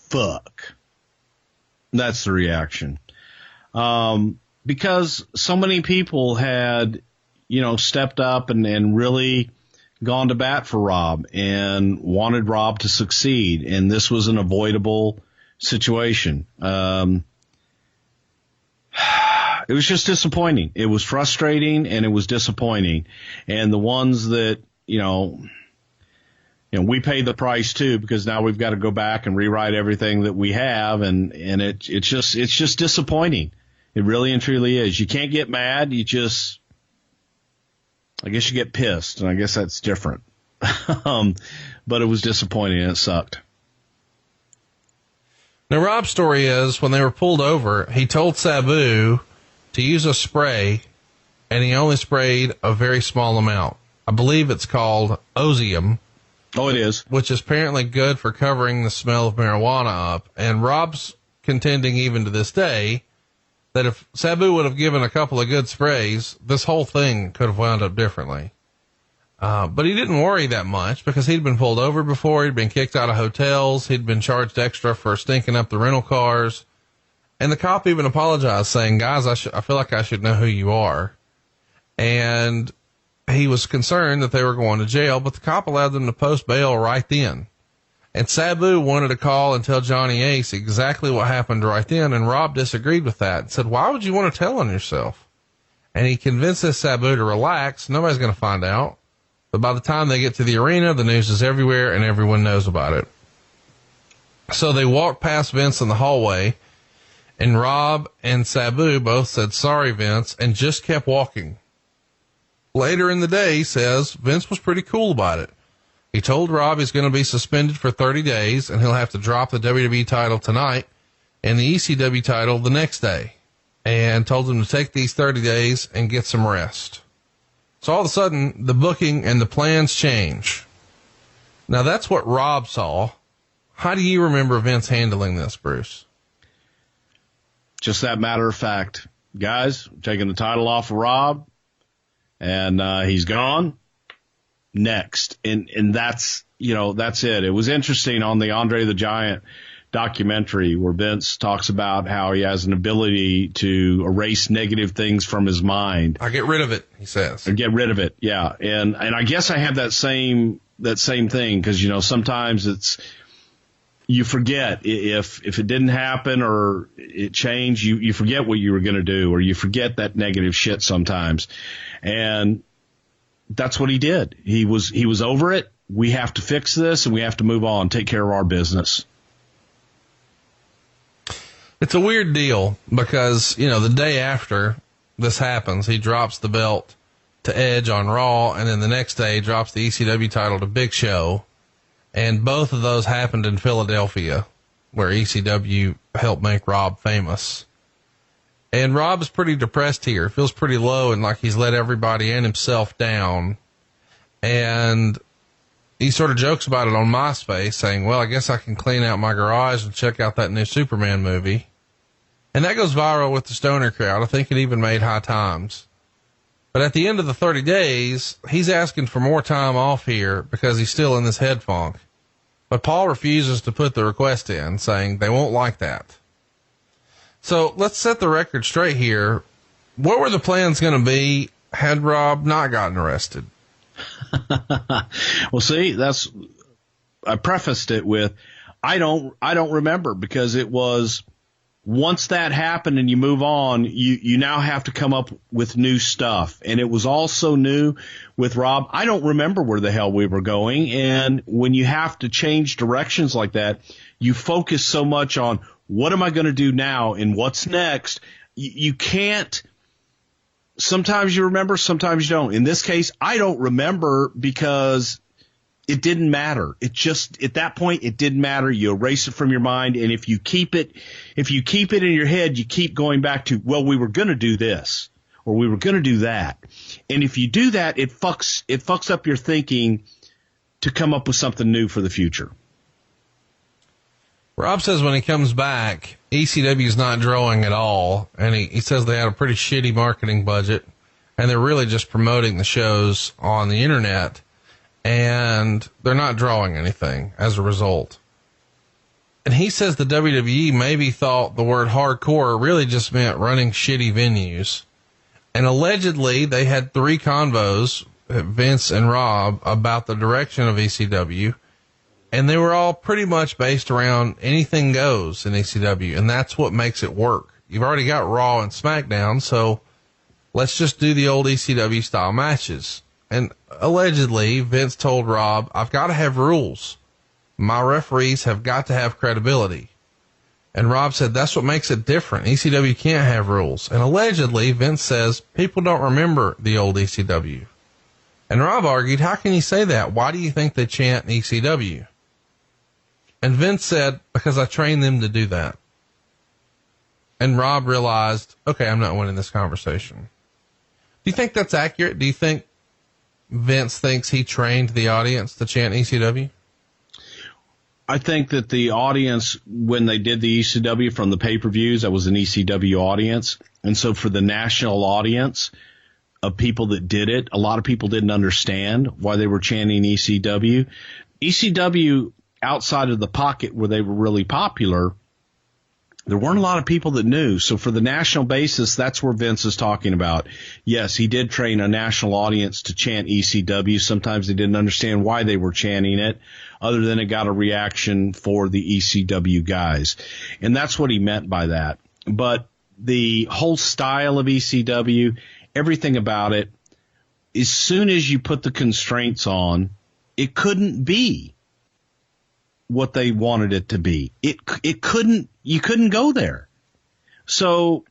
S2: Fuck. That's the reaction. Because so many people had, stepped up and really gone to bat for Rob and wanted Rob to succeed. And this was an avoidable situation. It was just disappointing. It was frustrating and it was disappointing. And the ones that, we paid the price too, because now we've got to go back and rewrite everything that we have. And it's just disappointing. It really and truly is. You can't get mad. I guess you get pissed, and I guess that's different. But it was disappointing and it sucked.
S1: Now, Rob's story is when they were pulled over, he told Sabu to use a spray, and he only sprayed a very small amount. I believe it's called Ozium.
S2: Oh, it is.
S1: Which is apparently good for covering the smell of marijuana up. And Rob's contending even to this day that if Sabu would have given a couple of good sprays, this whole thing could have wound up differently. But he didn't worry that much because he'd been pulled over before. He'd been kicked out of hotels. He'd been charged extra for stinking up the rental cars. And the cop even apologized, saying, guys, I feel like I should know who you are. And he was concerned that they were going to jail, but the cop allowed them to post bail right then. And Sabu wanted to call and tell Johnny Ace exactly what happened right then. And Rob disagreed with that and said, why would you want to tell on yourself? And he convinced this Sabu to relax. Nobody's going to find out. But by the time they get to the arena, the news is everywhere and everyone knows about it. So they walked past Vince in the hallway, and Rob and Sabu both said, sorry, Vince, and just kept walking. Later in the day, he says, Vince was pretty cool about it. He told Rob he's going to be suspended for 30 days, and he'll have to drop the WWE title tonight and the ECW title the next day, and told him to take these 30 days and get some rest. So all of a sudden, the booking and the plans change. Now, that's what Rob saw. How do you remember Vince handling this, Bruce?
S2: Just that matter of fact. Guys, taking the title off of Rob, and he's gone. Next. And that's it. It was interesting on the Andre the Giant documentary where Vince talks about how he has an ability to erase negative things from his mind.
S1: I get rid of it, he says.
S2: Or get rid of it. Yeah. And I guess I have that same thing because, sometimes you forget if it didn't happen or it changed, you forget what you were going to do, or you forget that negative shit sometimes. And that's what he did. He was over it. We have to fix this and we have to move on, take care of our business.
S1: It's a weird deal because, the day after this happens, he drops the belt to Edge on Raw, and then the next day he drops the ECW title to Big Show. And both of those happened in Philadelphia, where ECW helped make Rob famous. And Rob is pretty depressed here, feels pretty low and like he's let everybody and himself down. And he sort of jokes about it on MySpace, saying, well, I guess I can clean out my garage and check out that new Superman movie. And that goes viral with the stoner crowd. I think it even made high times. But at the end of the 30 days, he's asking for more time off here because he's still in this head funk. But Paul refuses to put the request in, saying they won't like that. So let's set the record straight here. What were the plans going to be had Rob not gotten arrested?
S2: Well, see, I prefaced it with, I don't remember, because it was, once that happened and you move on, you now have to come up with new stuff. And it was also new with Rob. I don't remember where the hell we were going. And when you have to change directions like that, you focus so much on what am I going to do now and what's next. You can't. Sometimes you remember, sometimes you don't. In this case, I don't remember because it didn't matter. It just, at that point, it didn't matter. You erase it from your mind. And if you keep it in your head, you keep going back to, well, we were going to do this or we were going to do that. And if you do that, it fucks up your thinking to come up with something new for the future.
S1: Rob says when he comes back, ECW is not drawing at all. And he says they had a pretty shitty marketing budget and they're really just promoting the shows on the internet, and they're not drawing anything as a result. And he says the WWE maybe thought the word hardcore really just meant running shitty venues. And allegedly they had 3 convos, Vince and Rob, about the direction of ECW. And they were all pretty much based around anything goes in ECW. And that's what makes it work. You've already got Raw and SmackDown, so let's just do the old ECW style matches. And allegedly, Vince told Rob, I've got to have rules. My referees have got to have credibility. And Rob said, that's what makes it different. ECW can't have rules. And allegedly, Vince says, people don't remember the old ECW. And Rob argued, how can you say that? Why do you think they chant ECW? And Vince said, because I trained them to do that. And Rob realized, okay, I'm not winning this conversation. Do you think that's accurate? Do you think Vince thinks he trained the audience to chant ECW?
S2: I think that the audience, when they did the ECW from the pay-per-views, that was an ECW audience. And so for the national audience of people that did it, a lot of people didn't understand why they were chanting ECW. ECW, outside of the pocket where they were really popular, there weren't a lot of people that knew. So for the national basis, that's where Vince is talking about. Yes, he did train a national audience to chant ECW. Sometimes they didn't understand why they were chanting it, other than it got a reaction for the ECW guys. And that's what he meant by that. But the whole style of ECW, everything about it, as soon as you put the constraints on, it couldn't be what they wanted it to be. It couldn't, you couldn't go there. So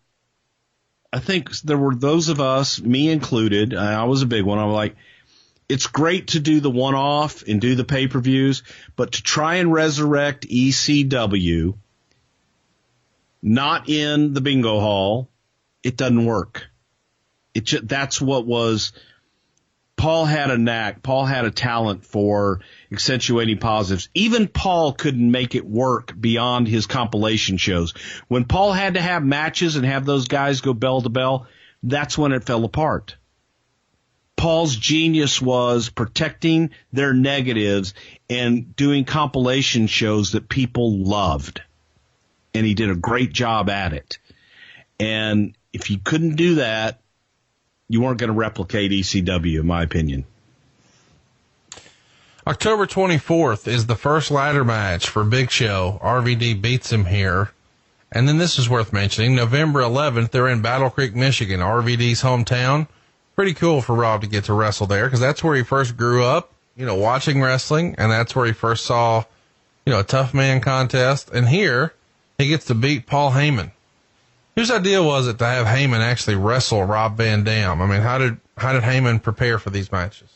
S2: I think there were those of us, me included, and I was a big one. I'm like, it's great to do the one-off and do the pay-per-views, but to try and resurrect ECW, not in the bingo hall, it doesn't work. That's what was. Paul had a knack. Paul had a talent for accentuating positives. Even Paul couldn't make it work beyond his compilation shows. When Paul had to have matches and have those guys go bell to bell, that's when it fell apart. Paul's genius was protecting their negatives and doing compilation shows that people loved. And he did a great job at it. And if you couldn't do that, you weren't going to replicate ECW, in my opinion.
S1: October 24th is the first ladder match for Big Show. RVD beats him here. And then this is worth mentioning. November 11th, they're in Battle Creek, Michigan, RVD's hometown. Pretty cool for Rob to get to wrestle there, because that's where he first grew up, watching wrestling. And that's where he first saw, a tough man contest. And here he gets to beat Paul Heyman. Whose idea was it to have Heyman actually wrestle Rob Van Dam? I mean, how did Heyman prepare for these matches?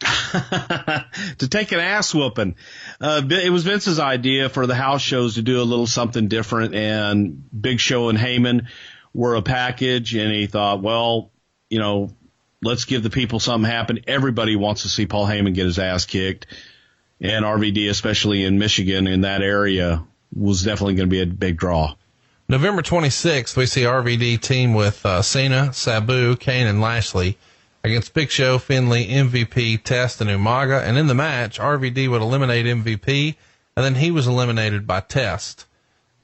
S2: To take an ass whooping. It was Vince's idea for the house shows to do a little something different, and Big Show and Heyman were a package, and he thought, well, let's give the people something happen. Everybody wants to see Paul Heyman get his ass kicked, and RVD, especially in Michigan, in that area, was definitely going to be a big draw.
S1: November 26th, we see RVD team with Cena, Sabu, Kane, and Lashley against Big Show, Finlay, MVP, Test, and Umaga. And in the match, RVD would eliminate MVP, and then he was eliminated by Test.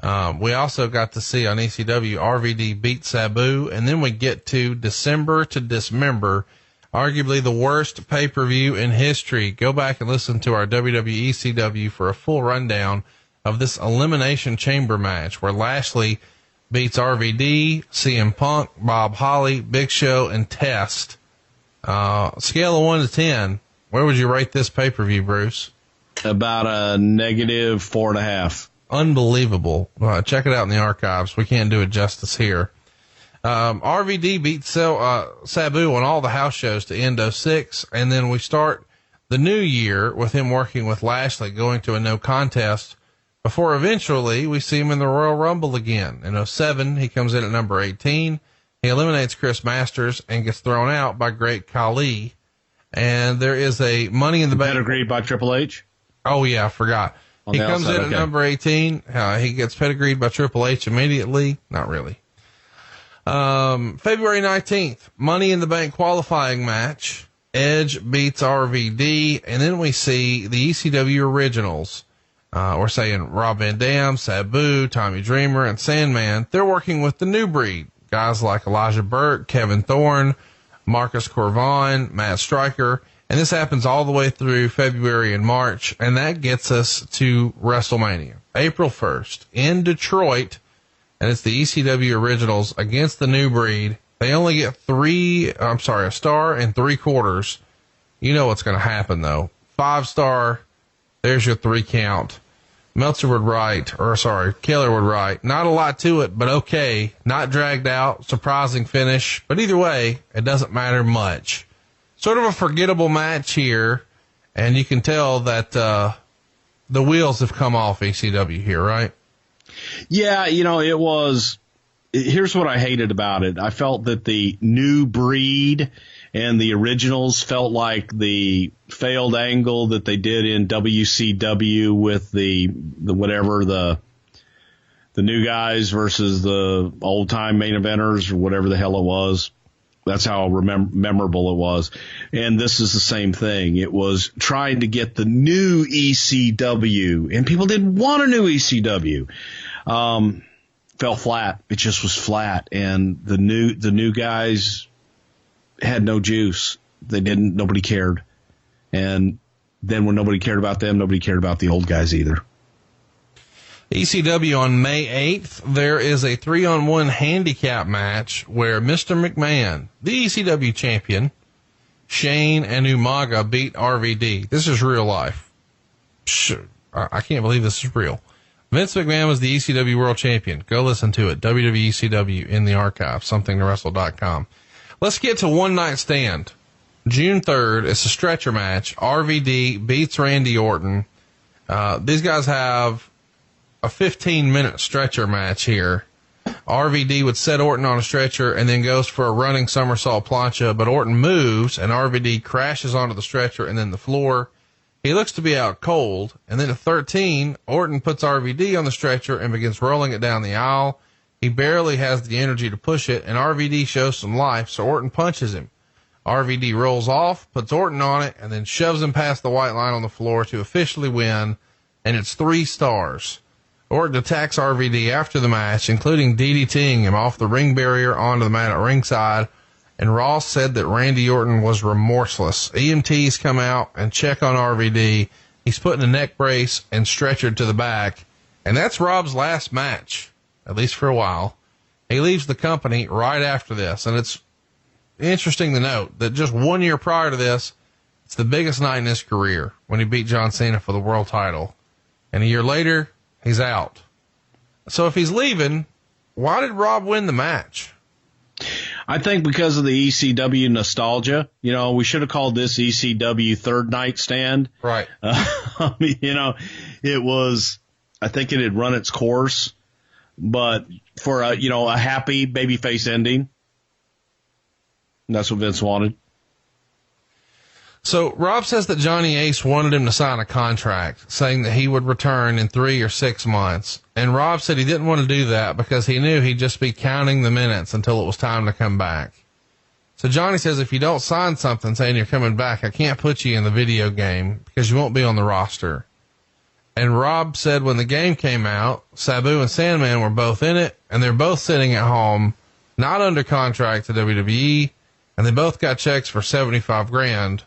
S1: We also got to see on ECW, RVD beat Sabu, and then we get to December to Dismember, arguably the worst pay-per-view in history. Go back and listen to our WWE ECW for a full rundown of this Elimination Chamber match where Lashley beats RVD, CM Punk, Bob Holly, Big Show, and Test. Scale of 1 to 10, where would you rate this pay-per-view, Bruce?
S2: About a negative 4.5.
S1: Unbelievable. Check it out in the archives. We can't do it justice here. RVD beats Sabu on all the house shows to end 06, and then we start the new year with him working with Lashley, going to a no contest, before eventually we see him in the Royal Rumble again. In 07, he comes in at number 18. He eliminates Chris Masters and gets thrown out by Great Khali. And there is a Money in the Bank.
S2: Pedigreed by Triple H?
S1: Oh, yeah, I forgot. He comes in at number 18. He gets pedigreed by Triple H immediately. Not really. February 19th, Money in the Bank qualifying match. Edge beats RVD. And then we see the ECW originals. We're saying Rob Van Dam, Sabu, Tommy Dreamer, and Sandman. They're working with the new breed. Guys like Elijah Burke, Kevin Thorne, Marcus Corvon, Matt Stryker, And this happens all the way through February and March. And that gets us to WrestleMania, April 1st in Detroit. And it's the ECW Originals against the New Breed. They only get a star and 3/4. You know what's going to happen though. 5-star. There's your 3 count. Keller would write, not a lot to it, but okay. Not dragged out, surprising finish. But either way, it doesn't matter much. Sort of a forgettable match here. And you can tell that, the wheels have come off ECW here, right?
S2: Yeah, here's what I hated about it. I felt that the New Breed and the Originals felt like the failed angle that they did in WCW with the new guys versus the old time main eventers or whatever the hell it was. That's how memorable it was. And this is the same thing. It was trying to get the new ECW, and people didn't want a new ECW. Fell flat. It just was flat. And the new guys had no juice. Nobody cared. And then when nobody cared about them, nobody cared about the old guys either.
S1: ECW on May 8th, there is a 3-on-1 handicap match where Mr. McMahon, the ECW champion, Shane and Umaga beat RVD. This is real life. I can't believe this is real. Vince McMahon was the ECW world champion. Go listen to it. WWE ECW in the archive, somethingtowrestle.com. Let's get to One Night Stand. June 3rd, it's a stretcher match. RVD beats Randy Orton. These guys have a 15-minute stretcher match here. RVD would set Orton on a stretcher and then goes for a running somersault plancha, but Orton moves and RVD crashes onto the stretcher and then the floor. He looks to be out cold, and then at 13, Orton puts RVD on the stretcher and begins rolling it down the aisle. He barely has the energy to push it, and RVD shows some life, so Orton punches him. RVD rolls off, puts Orton on it, and then shoves him past the white line on the floor to officially win, and it's 3 stars. Orton attacks RVD after the match, including DDTing him off the ring barrier onto the mat at ringside, and Ross said that Randy Orton was remorseless. EMTs come out and check on RVD. He's put in a neck brace and stretchered to the back, and that's Rob's last match, at least for a while. He leaves the company right after this, and it's interesting to note that just 1 year prior to this, it's the biggest night in his career when he beat John Cena for the world title. And a year later, he's out. So if he's leaving, why did Rob win the match?
S2: I think because of the ECW nostalgia. We should have called this ECW Third Night Stand.
S1: Right.
S2: It was, I think it had run its course, but for a happy babyface ending. That's what Vince wanted.
S1: So Rob says that Johnny Ace wanted him to sign a contract saying that he would return in 3 or 6 months. And Rob said he didn't want to do that because he knew he'd just be counting the minutes until it was time to come back. So Johnny says, if you don't sign something saying you're coming back, I can't put you in the video game because you won't be on the roster. And Rob said when the game came out, Sabu and Sandman were both in it, and they're both sitting at home, not under contract to WWE, and they both got checks for $75,000.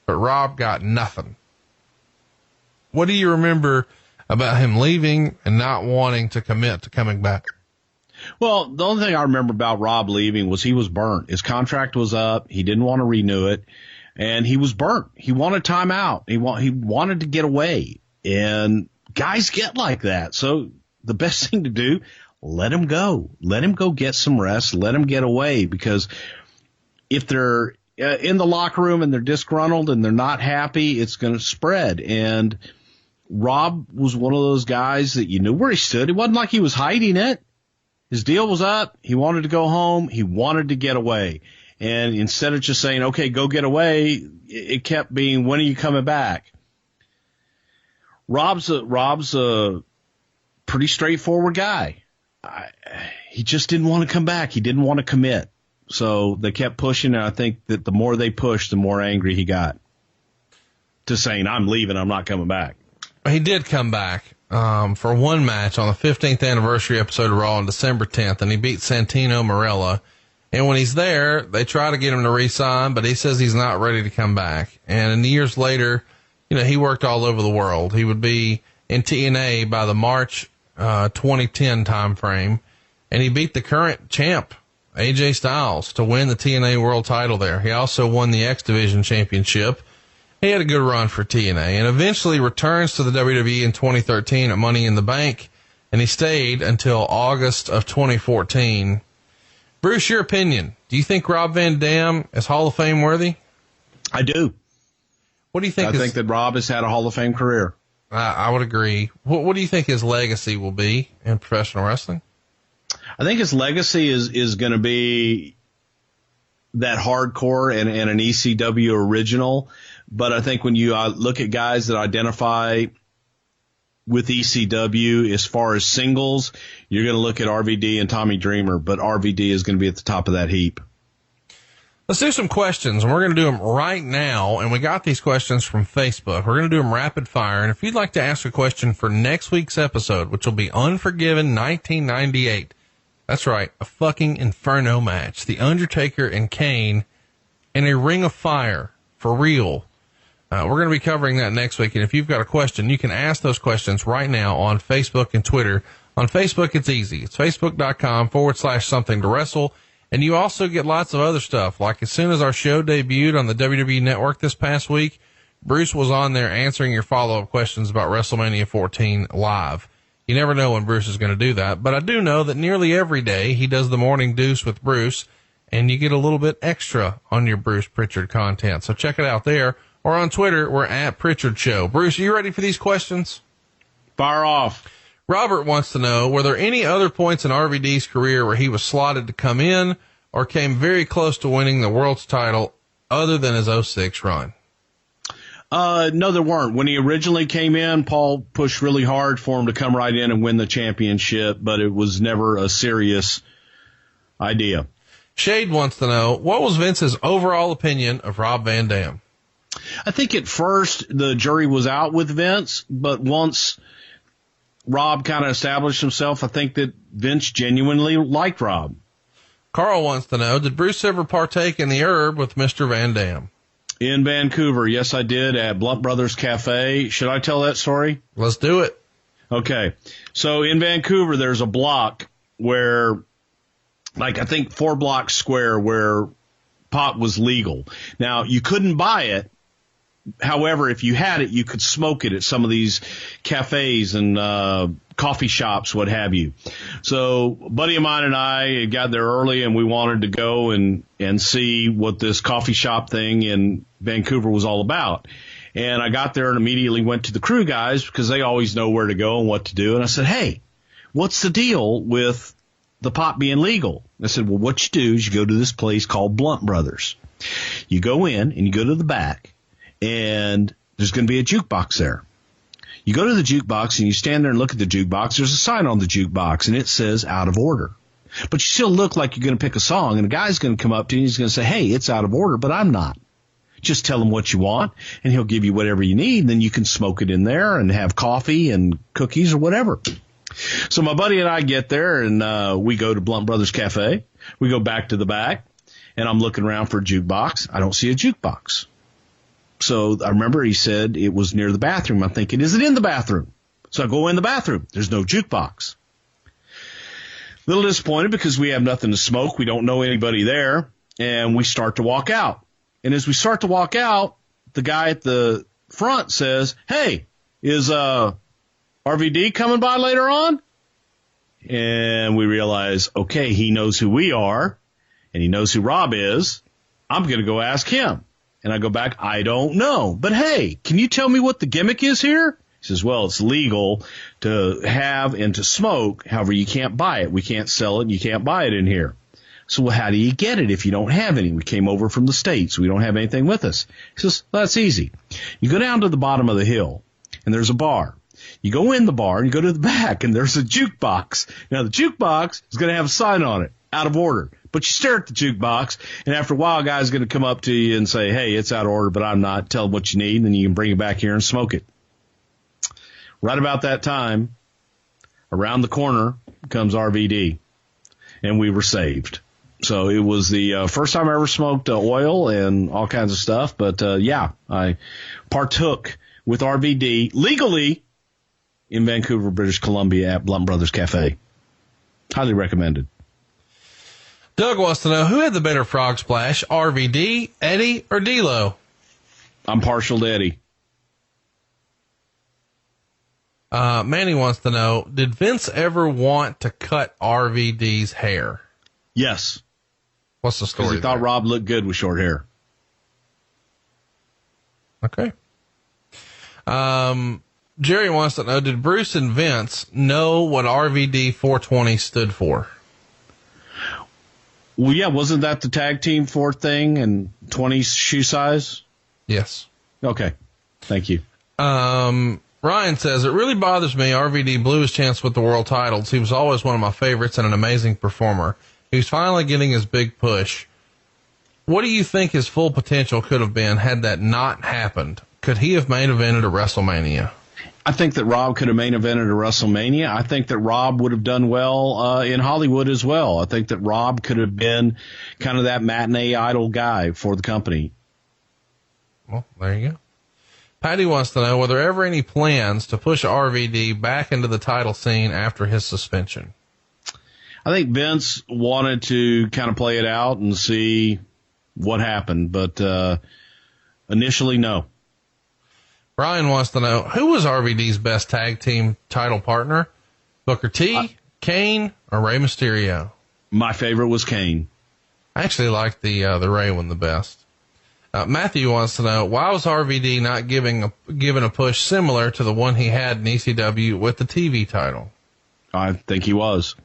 S1: But Rob got nothing. What do you remember about him leaving and not wanting to commit to coming back?
S2: Well, the only thing I remember about Rob leaving was he was burnt. His contract was up. He didn't want to renew it, and he was burnt. He wanted time out. He wanted to get away, and guys get like that. So the best thing to do, let him go. Let him go get some rest. Let him get away, because if they're in the locker room and they're disgruntled and they're not happy, it's going to spread. And Rob was one of those guys that you knew where he stood. It wasn't like he was hiding it. His deal was up. He wanted to go home. He wanted to get away. And instead of just saying, okay, go get away, it kept being, when are you coming back? Rob's a pretty straightforward guy. He just didn't want to come back. He didn't want to commit. So they kept pushing, and I think that the more they pushed, the more angry he got to saying, I'm leaving, I'm not coming back.
S1: He did come back for one match on the 15th anniversary episode of Raw on December 10th, and he beat Santino Marella. And when he's there, they try to get him to re-sign, but he says he's not ready to come back. And years later, he worked all over the world. He would be in TNA by the March 2010 time frame, and he beat the current champ, AJ Styles, to win the TNA world title there. He also won the X Division championship. He had a good run for TNA and eventually returns to the WWE in 2013 at Money in the Bank, and he stayed until August of 2014. Bruce, your opinion. Do you think Rob Van Dam is Hall of Fame worthy?
S2: I do.
S1: What do you think?
S2: I think that Rob has had a Hall of Fame career.
S1: I would agree. What do you think his legacy will be in professional wrestling?
S2: I think his legacy is going to be that hardcore and an ECW original. But I think when you look at guys that identify with ECW as far as singles, you're going to look at RVD and Tommy Dreamer, but RVD is going to be at the top of that heap.
S1: Let's do some questions, and we're going to do them right now. And we got these questions from Facebook. We're going to do them rapid fire. And if you'd like to ask a question for next week's episode, which will be Unforgiven 1998, that's right, a fucking inferno match. The Undertaker and Kane in a ring of fire for real. We're going to be covering that next week. And if you've got a question, you can ask those questions right now on Facebook and Twitter. On Facebook, it's easy. It's facebook.com/something to wrestle. And you also get lots of other stuff. Like as soon as our show debuted on the WWE Network this past week, Bruce was on there answering your follow-up questions about WrestleMania 14 live. You never know when Bruce is going to do that. But I do know that nearly every day he does the Morning Deuce with Bruce, and you get a little bit extra on your Bruce Prichard content. So check it out there. Or on Twitter, we're at Prichard Show. Bruce, are you ready for these questions?
S2: Fire off.
S1: Robert wants to know, were there any other points in RVD's career where he was slotted to come in or came very close to winning the world's title other than his 06 run?
S2: No, there weren't. When he originally came in, Paul pushed really hard for him to come right in and win the championship, but it was never a serious idea.
S1: Shade wants to know, what was Vince's overall opinion of Rob Van Dam?
S2: I think at first the jury was out with Vince, but once Rob kind of established himself, I think that Vince genuinely liked Rob.
S1: Carl wants to know, did Bruce ever partake in the herb with Mr. Van Dam?
S2: In Vancouver, yes, I did, at Blunt Brothers Cafe. Should I tell that story?
S1: Let's do it.
S2: Okay. So in Vancouver, there's a block where, like, I think 4 blocks square where pot was legal. Now, you couldn't buy it. However, if you had it, you could smoke it at some of these cafes and coffee shops, what have you. So a buddy of mine and I got there early, and we wanted to go and see what this coffee shop thing in Vancouver was all about. And I got there and immediately went to the crew guys because they always know where to go and what to do. And I said, hey, what's the deal with the pot being legal? And I said, well, what you do is you go to this place called Blunt Brothers. You go in and you go to the back, and there's going to be a jukebox there. You go to the jukebox and you stand there and look at the jukebox. There's a sign on the jukebox, and it says out of order. But you still look like you're going to pick a song, and a guy's going to come up to you and he's going to say, hey, it's out of order, but I'm not. Just tell him what you want, and he'll give you whatever you need, and then you can smoke it in there and have coffee and cookies or whatever. So my buddy and I get there, and we go to Blunt Brothers Cafe. We go back to the back, and I'm looking around for a jukebox. I don't see a jukebox. So I remember he said it was near the bathroom. I'm thinking, is it in the bathroom? So I go in the bathroom. There's no jukebox. A little disappointed because we have nothing to smoke. We don't know anybody there. And we start to walk out. And as we start to walk out, the guy at the front says, hey, is RVD coming by later on? And we realize, okay, he knows who we are, and he knows who Rob is. I'm going to go ask him. And I go back, I don't know. But, hey, can you tell me what the gimmick is here? He says, well, it's legal to have and to smoke. However, you can't buy it. We can't sell it, and you can't buy it in here. So, well, how do you get it if you don't have any? We came over from the States. We don't have anything with us. He says, well, that's easy. You go down to the bottom of the hill, and there's a bar. You go in the bar, and you go to the back, and there's a jukebox. Now, the jukebox is going to have a sign on it, out of order. But you stare at the jukebox, and after a while, a guy's going to come up to you and say, hey, it's out of order, but I'm not. Tell them what you need, and then you can bring it back here and smoke it. Right about that time, around the corner comes RVD, and we were saved. So it was the first time I ever smoked oil and all kinds of stuff. But, I partook with RVD legally in Vancouver, British Columbia at Blunt Brothers Cafe. Highly recommended.
S1: Doug wants to know, who had the better frog splash, RVD, Eddie, or D'Lo?
S2: I'm partial to Eddie.
S1: Manny wants to know, did Vince ever want to cut RVD's hair?
S2: Yes.
S1: What's the story?
S2: Because he thought Rob looked good with short hair.
S1: Okay. Jerry wants to know, did Bruce and Vince know what RVD 420 stood for?
S2: Well, yeah, wasn't that the tag team 4 thing and 20 shoe size?
S1: Yes.
S2: Okay. Thank you.
S1: Ryan says, it really bothers me RVD blew his chance with the world titles. He was always one of my favorites and an amazing performer. He's finally getting his big push. What do you think his full potential could have been had that not happened? Could he have main evented a WrestleMania?
S2: I think that Rob could have main evented a WrestleMania. I think that Rob would have done well in Hollywood as well. I think that Rob could have been kind of that matinee idol guy for the company.
S1: Well, there you go. Patty wants to know, were there ever any plans to push RVD back into the title scene after his suspension?
S2: I think Vince wanted to kind of play it out and see what happened, but initially, no.
S1: Brian wants to know, who was RVD's best tag team title partner? Booker T, Kane, or Rey Mysterio?
S2: My favorite was Kane.
S1: I actually liked the Rey one the best. Matthew wants to know, why was RVD not given a push similar to the one he had in ECW with the TV title?
S2: I think he was.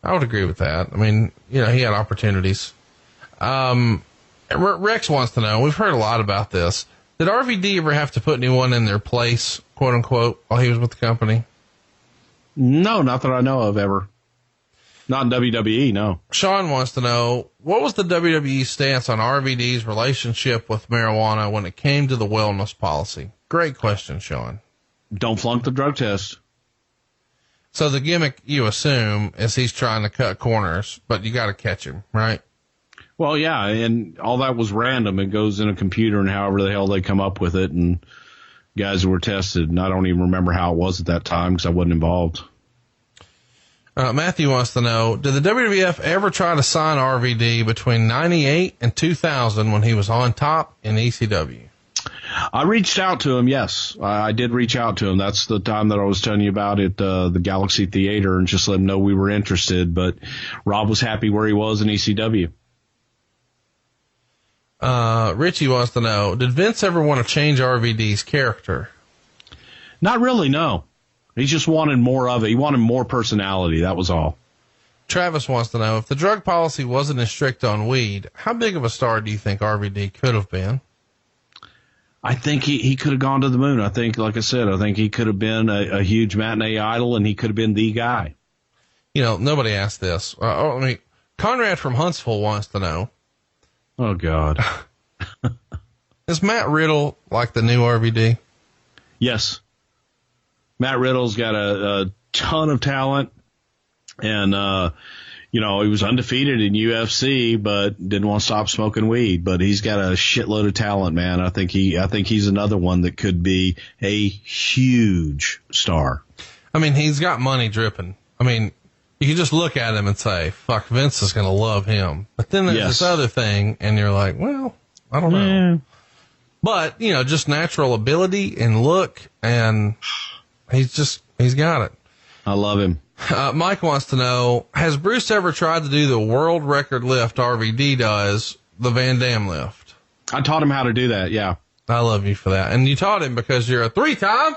S1: I would agree with that. I mean, he had opportunities. Rex wants to know, we've heard a lot about this. Did RVD ever have to put anyone in their place, quote unquote, while he was with the company?
S2: No, not that I know of ever. Not in WWE, no.
S1: Sean wants to know, what was the WWE stance on RVD's relationship with marijuana when it came to the wellness policy? Great question, Sean.
S2: Don't flunk the drug test.
S1: So the gimmick, you assume, is he's trying to cut corners, but you got to catch him, right?
S2: Well, yeah, and all that was random. It goes in a computer and however the hell they come up with it, and guys who were tested, and I don't even remember how it was at that time because I wasn't involved.
S1: Matthew wants to know, did the WWF ever try to sign RVD between 98 and 2000 when he was on top in ECW?
S2: I reached out to him, yes. I did reach out to him. That's the time that I was telling you about at the Galaxy Theater and just let him know we were interested, but Rob was happy where he was in ECW.
S1: Richie wants to know, did Vince ever want to change RVD's character?
S2: Not really, no. He just wanted more of it. He wanted more personality. That was all.
S1: Travis wants to know, if the drug policy wasn't as strict on weed, how big of a star do you think RVD could have been?
S2: I think he could have gone to the moon. I think, like I said, I think he could have been a huge matinee idol, and he could have been the guy.
S1: Nobody asked this. Conrad from Huntsville wants to know.
S2: Oh, God.
S1: Is Matt Riddle like the new RVD?
S2: Yes. Matt Riddle's got a ton of talent, and, he was undefeated in UFC, but didn't want to stop smoking weed. But he's got a shitload of talent, man. I think he's another one that could be a huge star.
S1: I mean, he's got money dripping. I mean, you can just look at him and say, fuck, Vince is going to love him. But then there's this other thing, and you're like, well, I don't know. Yeah. But, just natural ability and look, and he's got it.
S2: I love him.
S1: Mike wants to know, has Bruce ever tried to do the world record lift RVD does, the Van Dam lift?
S2: I taught him how to do that, yeah.
S1: I love you for that. And you taught him because you're a three-time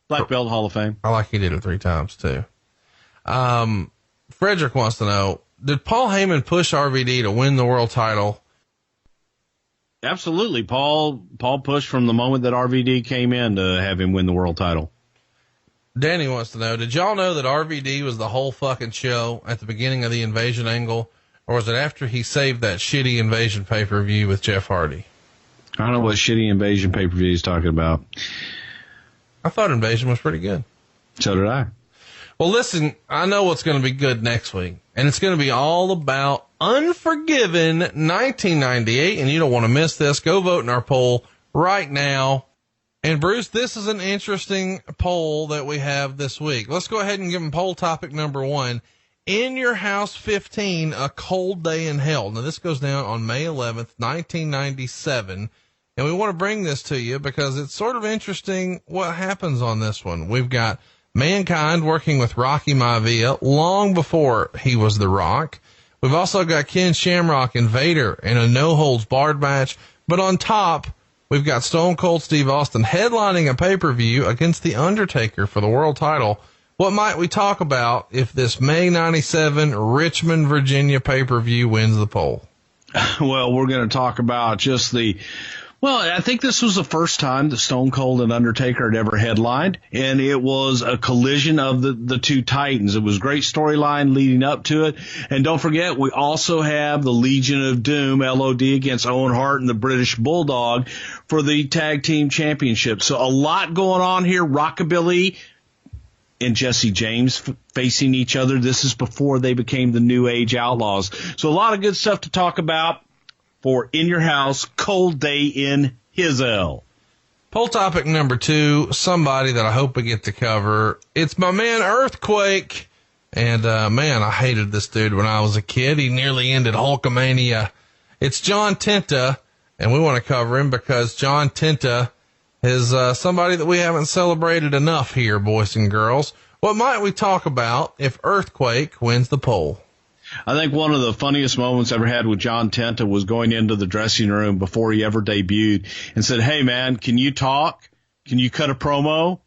S2: Black Belt Hall of Fame.
S1: I like he did it 3 times, too. Frederick wants to know, did Paul Heyman push RVD to win the world title?
S2: Absolutely. Paul pushed from the moment that RVD came in to have him win the world title.
S1: Danny wants to know, did y'all know that RVD was the whole fucking show at the beginning of the Invasion angle? Or was it after he saved that shitty Invasion pay-per-view with Jeff Hardy?
S2: I don't know what shitty Invasion pay-per-view he's talking about.
S1: I thought Invasion was pretty good.
S2: So did I.
S1: Well, listen, I know what's going to be good next week, and it's going to be all about Unforgiven 1998, and you don't want to miss this. Go vote in our poll right now. And Bruce, this is an interesting poll that we have this week. Let's go ahead and give them poll topic number 1. In Your House 15, A Cold Day in Hell. Now, this goes down on May 11th, 1997. And we want to bring this to you because it's sort of interesting what happens on this one. We've got Mankind working with Rocky Maivia long before he was The Rock. We've also got Ken Shamrock and Vader in a no-holds-barred match. But on top, we've got Stone Cold Steve Austin headlining a pay-per-view against The Undertaker for the world title. What might we talk about if this May 97 Richmond, Virginia pay-per-view wins the poll?
S2: Well, we're going to talk about just I think this was the first time that Stone Cold and Undertaker had ever headlined, and it was a collision of the two titans. It was a great storyline leading up to it. And don't forget, we also have the Legion of Doom, LOD, against Owen Hart and the British Bulldog for the tag team championship. So a lot going on here. Rockabilly and Jesse James facing each other. This is before they became the New Age Outlaws. So a lot of good stuff to talk about for In Your House, Cold Day in His Hell.
S1: Poll topic number 2, somebody that I hope we get to cover. It's my man Earthquake. And, man, I hated this dude when I was a kid. He nearly ended Hulkamania. It's John Tenta, and we want to cover him because John Tenta is somebody that we haven't celebrated enough here, boys and girls. What might we talk about if Earthquake wins the poll?
S2: I think one of the funniest moments I ever had with John Tenta was going into the dressing room before he ever debuted and said, "Hey, man, can you talk? Can you cut a promo?"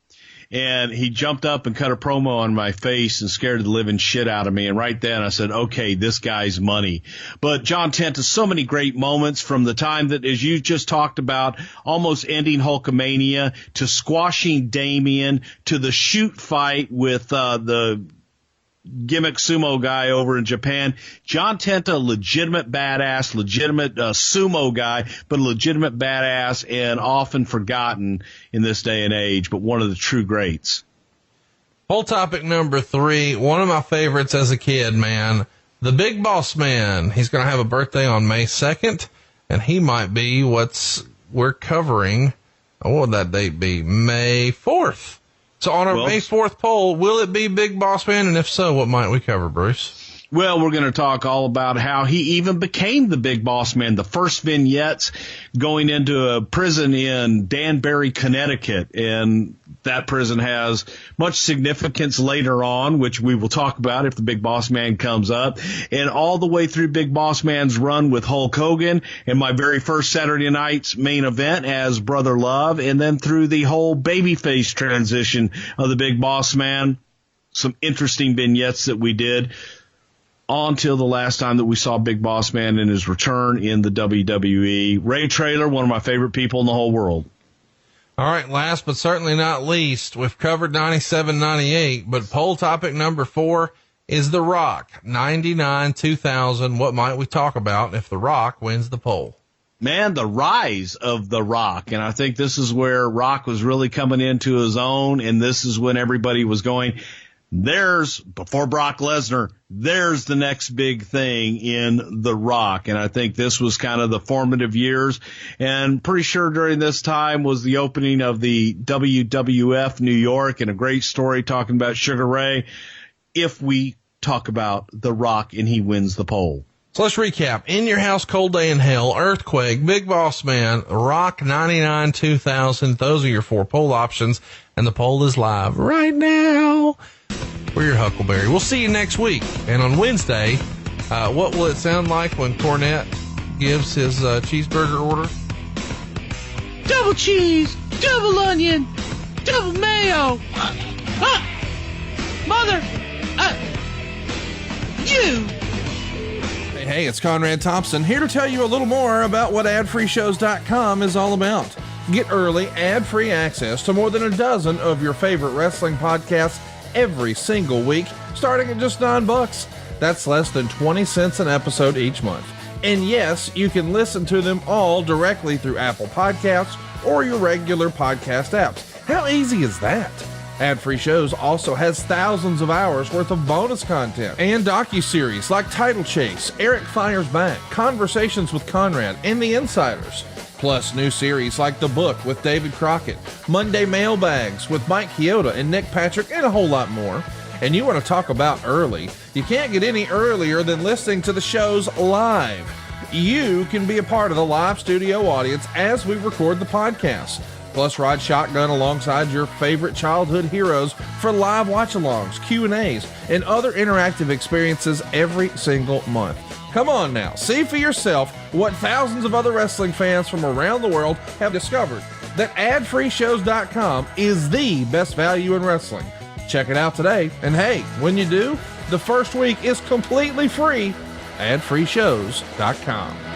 S2: And he jumped up and cut a promo on my face and scared the living shit out of me. And right then I said, okay, this guy's money. But John Tenta, so many great moments from the time that, as you just talked about, almost ending Hulkamania to squashing Damien to the shoot fight with the gimmick sumo guy over in Japan. John Tenta, legitimate badass, legitimate sumo guy, but a legitimate badass and often forgotten in this day and age, but one of the true greats.
S1: Poll topic number 3, one of my favorites as a kid, man, the Big Boss Man. He's going to have a birthday on May 2nd, and he might be we're covering. What would that date be? May 4th. So on our May 4th poll, will it be Big Boss Man? And if so, what might we cover, Bruce?
S2: Well, we're going to talk all about how he even became the Big Boss Man. The first vignettes going into a prison in Danbury, Connecticut. And that prison has much significance later on, which we will talk about if the Big Boss Man comes up. And all the way through Big Boss Man's run with Hulk Hogan and my very first Saturday night's main event as Brother Love. And then through the whole babyface transition of the Big Boss Man. Some interesting vignettes that we did. Until the last time that we saw Big Boss Man in his return in the WWE. Ray Traylor, one of my favorite people in the whole world.
S1: All right, last but certainly not least, we've covered 97, 98, but poll topic number 4 is The Rock, 99, 2000. What might we talk about if The Rock wins the poll?
S2: Man, the rise of The Rock. And I think this is where Rock was really coming into his own, and this is when everybody was going, before Brock Lesnar, there's the next big thing in The Rock. And I think this was kind of the formative years. And pretty sure during this time was the opening of the WWF New York, and a great story talking about Sugar Ray. If we talk about The Rock and he wins the poll.
S1: So let's recap. In Your House, Cold Day in Hell, Earthquake, Big Boss Man, Rock 99, 2000. Those are your 4 poll options. And the poll is live right now. We're your Huckleberry. We'll see you next week. And on Wednesday, what will it sound like when Cornette gives his cheeseburger order?
S2: Double cheese, double onion, double mayo. Mother, you.
S1: Hey, it's Conrad Thompson here to tell you a little more about what adfreeshows.com is all about. Get early, ad-free access to more than a dozen of your favorite wrestling podcasts every single week, starting at just $9. That's less than 20 cents an episode each month. And yes, you can listen to them all directly through Apple Podcasts or your regular podcast apps. How easy is that? Ad-free shows also has thousands of hours worth of bonus content and docuseries like Title Chase, Eric Fires Back, Conversations with Conrad, and The Insiders. Plus new series like The Book with David Crockett, Monday Mailbags with Mike Chioda and Nick Patrick, and a whole lot more. And you want to talk about early? You can't get any earlier than listening to the shows live. You can be a part of the live studio audience as we record the podcast. Plus ride shotgun alongside your favorite childhood heroes for live watch-alongs, Q&As, and other interactive experiences every single month. Come on now, see for yourself what thousands of other wrestling fans from around the world have discovered, that adfreeshows.com is the best value in wrestling. Check it out today, and hey, when you do, the first week is completely free. adfreeshows.com.